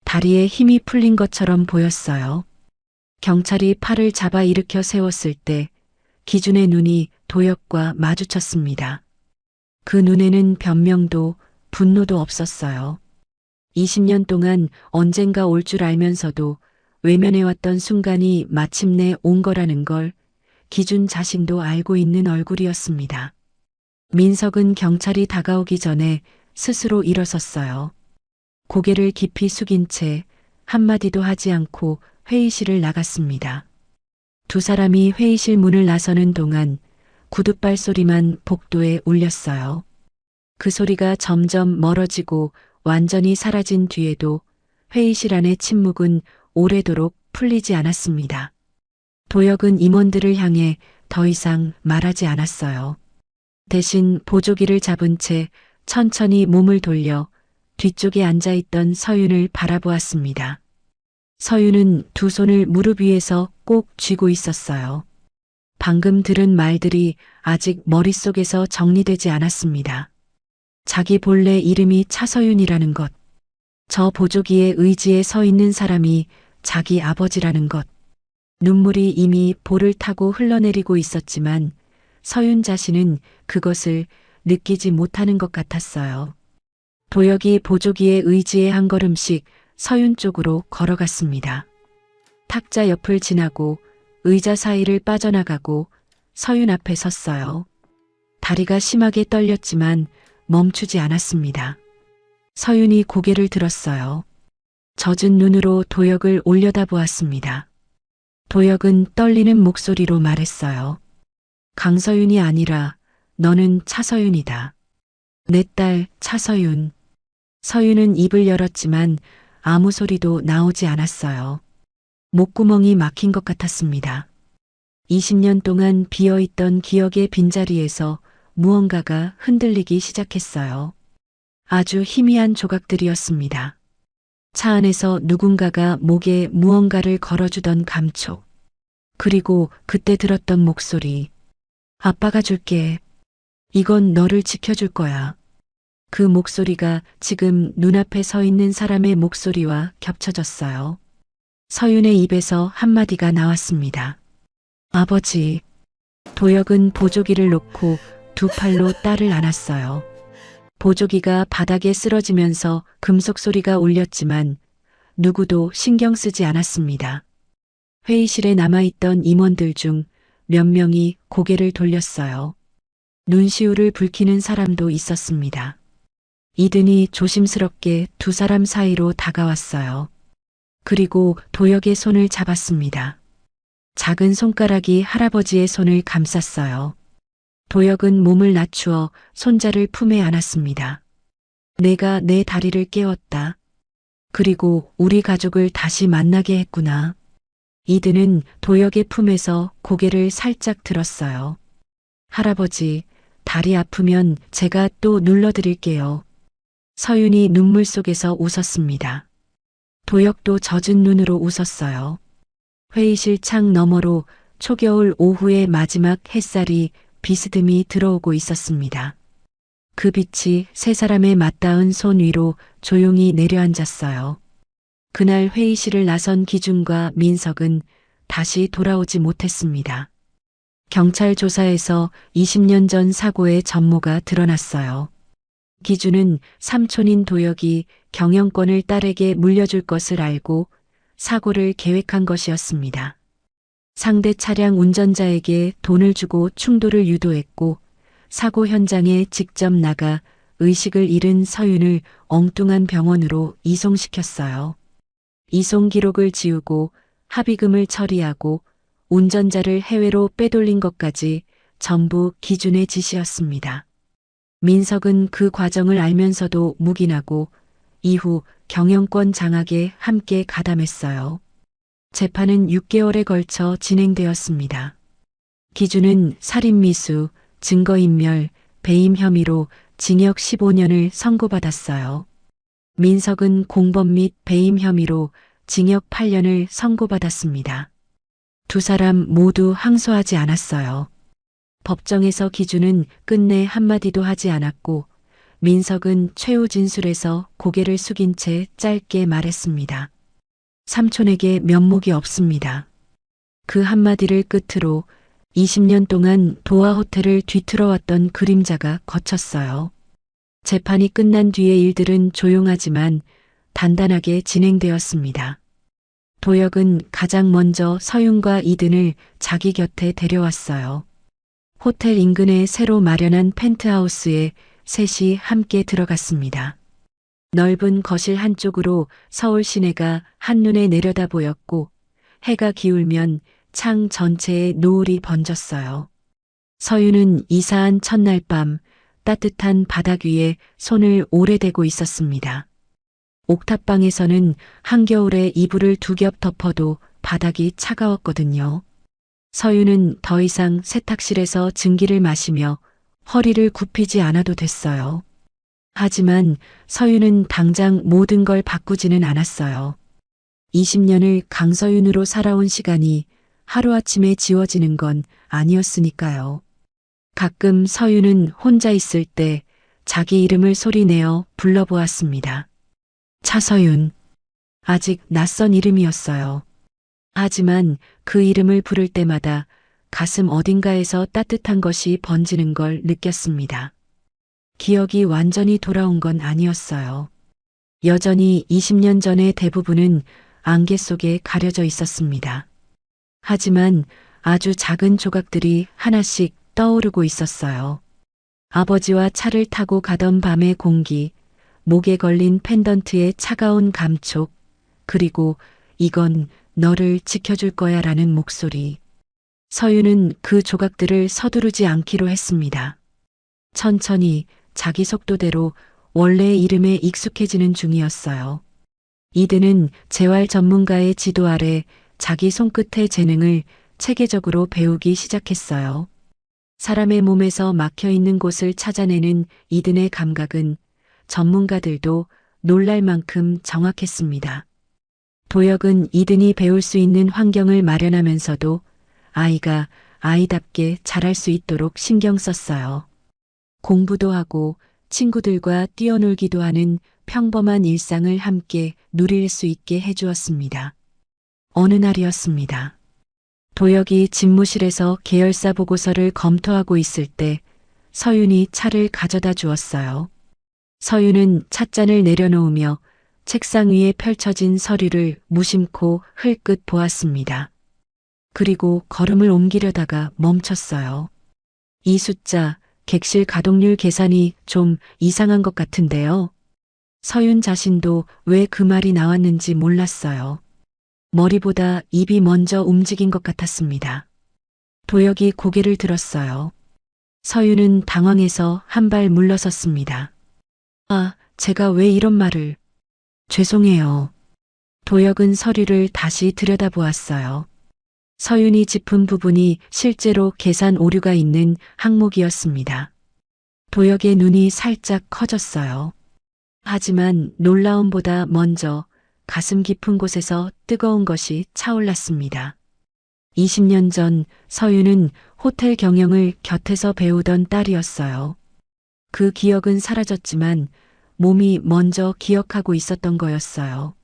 다리에 힘이 풀린 것처럼 보였어요. 경찰이 팔을 잡아 일으켜 세웠을 때 기준의 눈이 도혁과 마주쳤습니다. 그 눈에는 변명도 분노도 없었어요. 20년 동안 언젠가 올 줄 알면서도 외면해왔던 순간이 마침내 온 거라는 걸 기준 자신도 알고 있는 얼굴이었습니다. 민석은 경찰이 다가오기 전에 스스로 일어섰어요. 고개를 깊이 숙인 채 한마디도 하지 않고 회의실을 나갔습니다. 2 사람이 회의실 문을 나서는 동안 구둣발 소리만 복도에 울렸어요. 그 소리가 점점 멀어지고 완전히 사라진 뒤에도 회의실 안의 침묵은 오래도록 풀리지 않았습니다. 도혁은 임원들을 향해 더 이상 말하지 않았어요. 대신 보조기를 잡은 채 천천히 몸을 돌려 뒤쪽에 앉아있던 서윤을 바라보았습니다. 서윤은 2 손을 무릎 위에서 꼭 쥐고 있었어요. 방금 들은 말들이 아직 머릿속에서 정리되지 않았습니다. 자기 본래 이름이 차서윤이라는 것, 저 보조기의 의지에 서 있는 사람이 자기 아버지라는 것, 눈물이 이미 볼을 타고 흘러내리고 있었지만 서윤 자신은 그것을 느끼지 못하는 것 같았어요. 도혁이 보조기의 의지에 한 걸음씩 서윤 쪽으로 걸어갔습니다. 탁자 옆을 지나고 의자 사이를 빠져나가고 서윤 앞에 섰어요. 다리가 심하게 떨렸지만 멈추지 않았습니다. 서윤이 고개를 들었어요. 젖은 눈으로 도혁을 올려다보았습니다. 도혁은 떨리는 목소리로 말했어요. 강서윤이 아니라 너는 차서윤이다. 내 딸 차서윤. 서윤은 입을 열었지만 아무 소리도 나오지 않았어요. 목구멍이 막힌 것 같았습니다. 20년 동안 비어있던 기억의 빈자리에서 무언가가 흔들리기 시작했어요. 아주 희미한 조각들이었습니다. 차 안에서 누군가가 목에 무언가를 걸어주던 감촉. 그리고 그때 들었던 목소리. 아빠가 줄게. 이건 너를 지켜줄 거야. 그 목소리가 지금 눈앞에 서 있는 사람의 목소리와 겹쳐졌어요. 서윤의 입에서 한마디가 나왔습니다. 아버지. 도혁은 보조기를 놓고 2 팔로 딸을 안았어요. 보조기가 바닥에 쓰러지면서 금속 소리가 울렸지만 누구도 신경 쓰지 않았습니다. 회의실에 남아있던 임원들 중 몇 명이 고개를 돌렸어요. 눈시울을 붉히는 사람도 있었습니다. 이든이 조심스럽게 2 사람 사이로 다가왔어요. 그리고 도혁의 손을 잡았습니다. 작은 손가락이 할아버지의 손을 감쌌어요. 도혁은 몸을 낮추어 손자를 품에 안았습니다. 내가 내 다리를 깨웠다. 그리고 우리 가족을 다시 만나게 했구나. 이든은 도혁의 품에서 고개를 살짝 들었어요. 할아버지, 다리 아프면 제가 또 눌러드릴게요. 서윤이 눈물 속에서 웃었습니다. 도혁도 젖은 눈으로 웃었어요. 회의실 창 너머로 초겨울 오후의 마지막 햇살이 비스듬히 들어오고 있었습니다. 그 빛이 3 사람의 맞닿은 손 위로 조용히 내려앉았어요. 그날 회의실을 나선 기준과 민석은 다시 돌아오지 못했습니다. 경찰 조사에서 20년 전 사고의 전모가 드러났어요. 기준은 삼촌인 도혁이 경영권을 딸에게 물려줄 것을 알고 사고를 계획한 것이었습니다. 상대 차량 운전자에게 돈을 주고 충돌을 유도했고 사고 현장에 직접 나가 의식을 잃은 서윤을 엉뚱한 병원으로 이송시켰어요. 이송 기록을 지우고 합의금을 처리하고 운전자를 해외로 빼돌린 것까지 전부 기준의 지시였습니다. 민석은 그 과정을 알면서도 묵인하고 이후 경영권 장악에 함께 가담했어요. 재판은 6개월에 걸쳐 진행되었습니다. 기준은 살인미수, 증거인멸, 배임 혐의로 징역 15년을 선고받았어요. 민석은 공범 및 배임 혐의로 징역 8년을 선고받았습니다. 두 사람 모두 항소하지 않았어요. 법정에서 기준은 끝내 한마디도 하지 않았고 민석은 최후 진술에서 고개를 숙인 채 짧게 말했습니다. 삼촌에게 면목이 없습니다. 그 한마디를 끝으로 20년 동안 도화 호텔을 뒤틀어왔던 그림자가 걷혔어요. 재판이 끝난 뒤의 일들은 조용하지만 단단하게 진행되었습니다. 도혁은 가장 먼저 서윤과 이든을 자기 곁에 데려왔어요. 호텔 인근에 새로 마련한 펜트하우스에 셋이 함께 들어갔습니다. 넓은 거실 한쪽으로 서울 시내가 한눈에 내려다 보였고 해가 기울면 창 전체에 노을이 번졌어요. 서윤은 이사한 첫날 밤 따뜻한 바닥 위에 손을 오래 대고 있었습니다. 옥탑방에서는 한겨울에 이불을 두 겹 덮어도 바닥이 차가웠거든요. 서윤은 더 이상 세탁실에서 증기를 마시며 허리를 굽히지 않아도 됐어요. 하지만 서윤은 당장 모든 걸 바꾸지는 않았어요. 20년을 강서윤으로 살아온 시간이 하루아침에 지워지는 건 아니었으니까요. 가끔 서윤은 혼자 있을 때 자기 이름을 소리내어 불러보았습니다. 차서윤. 아직 낯선 이름이었어요. 하지만 그 이름을 부를 때마다 가슴 어딘가에서 따뜻한 것이 번지는 걸 느꼈습니다. 기억이 완전히 돌아온 건 아니었어요. 여전히 20년 전의 대부분은 안개 속에 가려져 있었습니다. 하지만 아주 작은 조각들이 하나씩 떠오르고 있었어요. 아버지와 차를 타고 가던 밤의 공기, 목에 걸린 펜던트의 차가운 감촉, 그리고 이건 너를 지켜줄 거야 라는 목소리. 서윤은 그 조각들을 서두르지 않기로 했습니다. 천천히 자기 속도대로 원래의 이름에 익숙해지는 중이었어요. 이든은 재활 전문가의 지도 아래 자기 손끝의 재능을 체계적으로 배우기 시작했어요. 사람의 몸에서 막혀 있는 곳을 찾아내는 이든의 감각은 전문가들도 놀랄 만큼 정확했습니다. 도혁은 이든이 배울 수 있는 환경을 마련하면서도 아이가 아이답게 자랄 수 있도록 신경 썼어요. 공부도 하고 친구들과 뛰어놀기도 하는 평범한 일상을 함께 누릴 수 있게 해주었습니다. 어느 날이었습니다. 도혁이 집무실에서 계열사 보고서를 검토하고 있을 때 서윤이 차를 가져다 주었어요. 서윤은 찻잔을 내려놓으며 책상 위에 펼쳐진 서류를 무심코 흘끗 보았습니다. 그리고 걸음을 옮기려다가 멈췄어요. 이 숫자, 객실 가동률 계산이 좀 이상한 것 같은데요. 서윤 자신도 왜 그 말이 나왔는지 몰랐어요. 머리보다 입이 먼저 움직인 것 같았습니다. 도혁이 고개를 들었어요. 서윤은 당황해서 한 발 물러섰습니다. 아, 제가 왜 이런 말을... 죄송해요. 도혁은 서류를 다시 들여다보았어요. 서윤이 짚은 부분이 실제로 계산 오류가 있는 항목이었습니다. 도혁의 눈이 살짝 커졌어요. 하지만 놀라움보다 먼저 가슴 깊은 곳에서 뜨거운 것이 차올랐습니다. 20년 전 서윤은 호텔 경영을 곁에서 배우던 딸이었어요. 그 기억은 사라졌지만 몸이 먼저 기억하고 있었던 거였어요.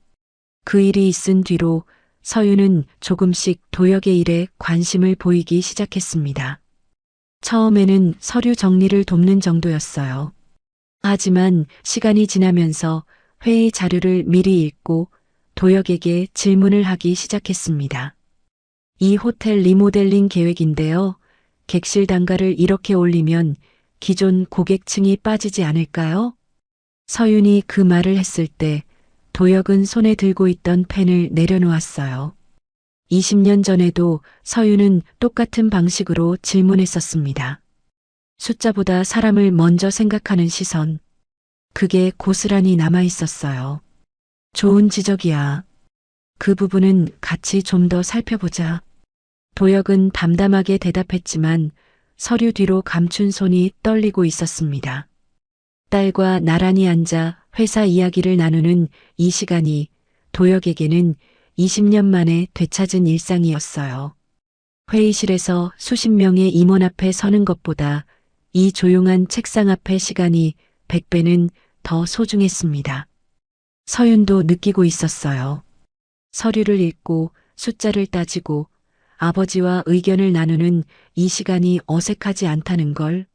그 일이 있은 뒤로 서윤은 조금씩 도혁의 일에 관심을 보이기 시작했습니다. 처음에는 서류 정리를 돕는 정도였어요. 하지만 시간이 지나면서 회의 자료를 미리 읽고 도혁에게 질문을 하기 시작했습니다. 이 호텔 리모델링 계획인데요. 객실 단가를 이렇게 올리면 기존 고객층이 빠지지 않을까요? 서윤이 그 말을 했을 때 도혁은 손에 들고 있던 펜을 내려놓았어요. 20년 전에도 서윤은 똑같은 방식으로 질문했었습니다. 숫자보다 사람을 먼저 생각하는 시선. 그게 고스란히 남아 있었어요. 좋은 지적이야. 그 부분은 같이 좀 더 살펴보자. 도혁은 담담하게 대답했지만 서류 뒤로 감춘 손이 떨리고 있었습니다. 딸과 나란히 앉아 회사 이야기를 나누는 이 시간이 도혁에게는 20년 만에 되찾은 일상이었어요. 회의실에서 수십 명의 임원 앞에 서는 것보다 이 조용한 책상 앞의 시간이 100배는 더 소중했습니다. 서윤도 느끼고 있었어요. 서류를 읽고 숫자를 따지고 아버지와 의견을 나누는 이 시간이 어색하지 않다는 걸.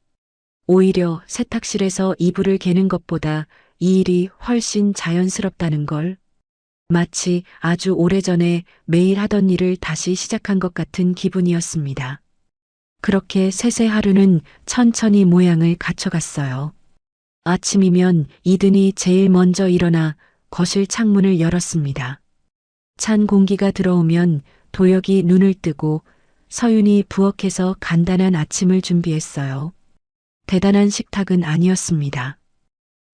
오히려 세탁실에서 이불을 개는 것보다 이 일이 훨씬 자연스럽다는 걸. 마치 아주 오래전에 매일 하던 일을 다시 시작한 것 같은 기분이었습니다. 그렇게 셋의 하루는 천천히 모양을 갖춰갔어요. 아침이면 이든이 제일 먼저 일어나 거실 창문을 열었습니다. 찬 공기가 들어오면 도혁이 눈을 뜨고 서윤이 부엌에서 간단한 아침을 준비했어요. 대단한 식탁은 아니었습니다.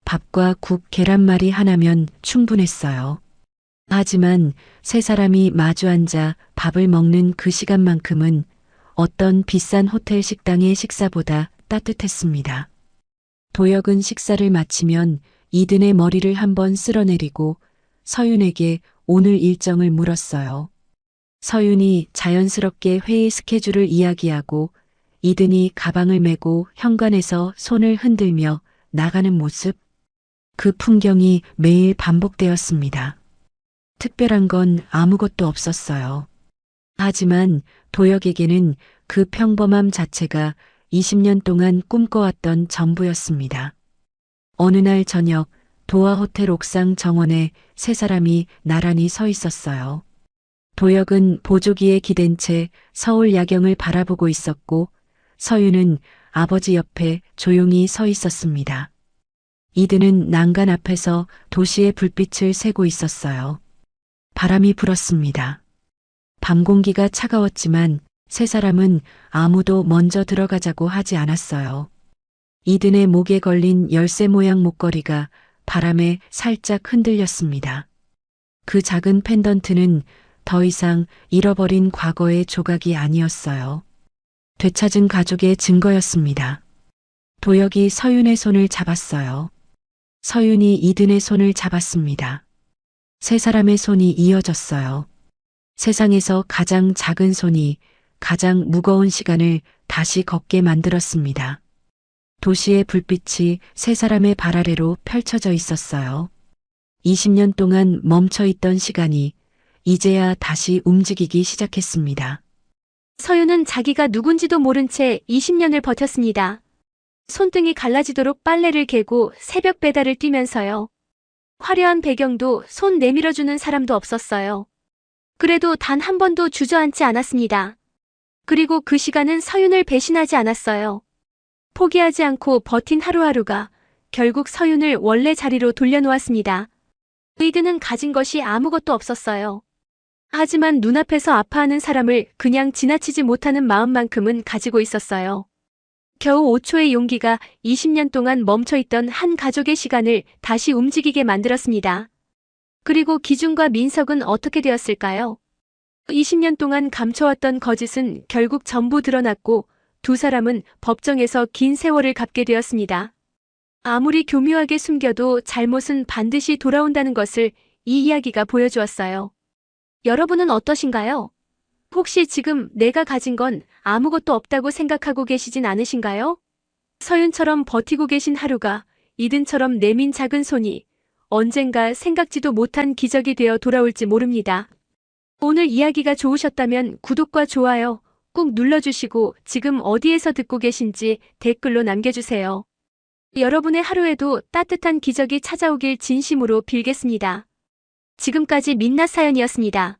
밥과 국, 계란말이 하나면 충분했어요. 하지만 세 사람이 마주 앉아 밥을 먹는 그 시간만큼은 어떤 비싼 호텔 식당의 식사보다 따뜻했습니다. 도혁은 식사를 마치면 이든의 머리를 한번 쓸어내리고 서윤에게 오늘 일정을 물었어요. 서윤이 자연스럽게 회의 스케줄을 이야기하고 이든이 가방을 메고 현관에서 손을 흔들며 나가는 모습. 그 풍경이 매일 반복되었습니다. 특별한 건 아무것도 없었어요. 하지만 도혁에게는 그 평범함 자체가 20년 동안 꿈꿔왔던 전부였습니다. 어느 날 저녁 도화 호텔 옥상 정원에 세 사람이 나란히 서 있었어요. 도혁은 보조기에 기댄 채 서울 야경을 바라보고 있었고 서윤은 아버지 옆에 조용히 서 있었습니다. 이든은 난간 앞에서 도시의 불빛을 세고 있었어요. 바람이 불었습니다. 밤 공기가 차가웠지만 세 사람은 아무도 먼저 들어가자고 하지 않았어요. 이든의 목에 걸린 열쇠 모양 목걸이가 바람에 살짝 흔들렸습니다. 그 작은 펜던트는 더 이상 잃어버린 과거의 조각이 아니었어요. 되찾은 가족의 증거였습니다. 도혁이 서윤의 손을 잡았어요. 서윤이 이든의 손을 잡았습니다. 세 사람의 손이 이어졌어요. 세상에서 가장 작은 손이 가장 무거운 시간을 다시 걷게 만들었습니다. 도시의 불빛이 세 사람의 발 아래로 펼쳐져 있었어요. 20년 동안 멈춰 있던 시간이 이제야 다시 움직이기 시작했습니다. 서윤은 자기가 누군지도 모른 채 20년을 버텼습니다. 손등이 갈라지도록 빨래를 개고 새벽 배달을 뛰면서요. 화려한 배경도 손 내밀어주는 사람도 없었어요. 그래도 단 한 번도 주저앉지 않았습니다. 그리고 그 시간은 서윤을 배신하지 않았어요. 포기하지 않고 버틴 하루하루가 결국 서윤을 원래 자리로 돌려놓았습니다. 이든은 가진 것이 아무것도 없었어요. 하지만 눈앞에서 아파하는 사람을 그냥 지나치지 못하는 마음만큼은 가지고 있었어요. 겨우 5초의 용기가 20년 동안 멈춰있던 한 가족의 시간을 다시 움직이게 만들었습니다. 그리고 기준과 민석은 어떻게 되었을까요? 20년 동안 감춰왔던 거짓은 결국 전부 드러났고 두 사람은 법정에서 긴 세월을 갖게 되었습니다. 아무리 교묘하게 숨겨도 잘못은 반드시 돌아온다는 것을 이 이야기가 보여주었어요. 여러분은 어떠신가요? 혹시 지금 내가 가진 건 아무것도 없다고 생각하고 계시진 않으신가요? 서윤처럼 버티고 계신 하루가 이든처럼 내민 작은 손이 언젠가 생각지도 못한 기적이 되어 돌아올지 모릅니다. 오늘 이야기가 좋으셨다면 구독과 좋아요 꾹 눌러주시고 지금 어디에서 듣고 계신지 댓글로 남겨주세요. 여러분의 하루에도 따뜻한 기적이 찾아오길 진심으로 빌겠습니다. 지금까지 민낯 사연이었습니다.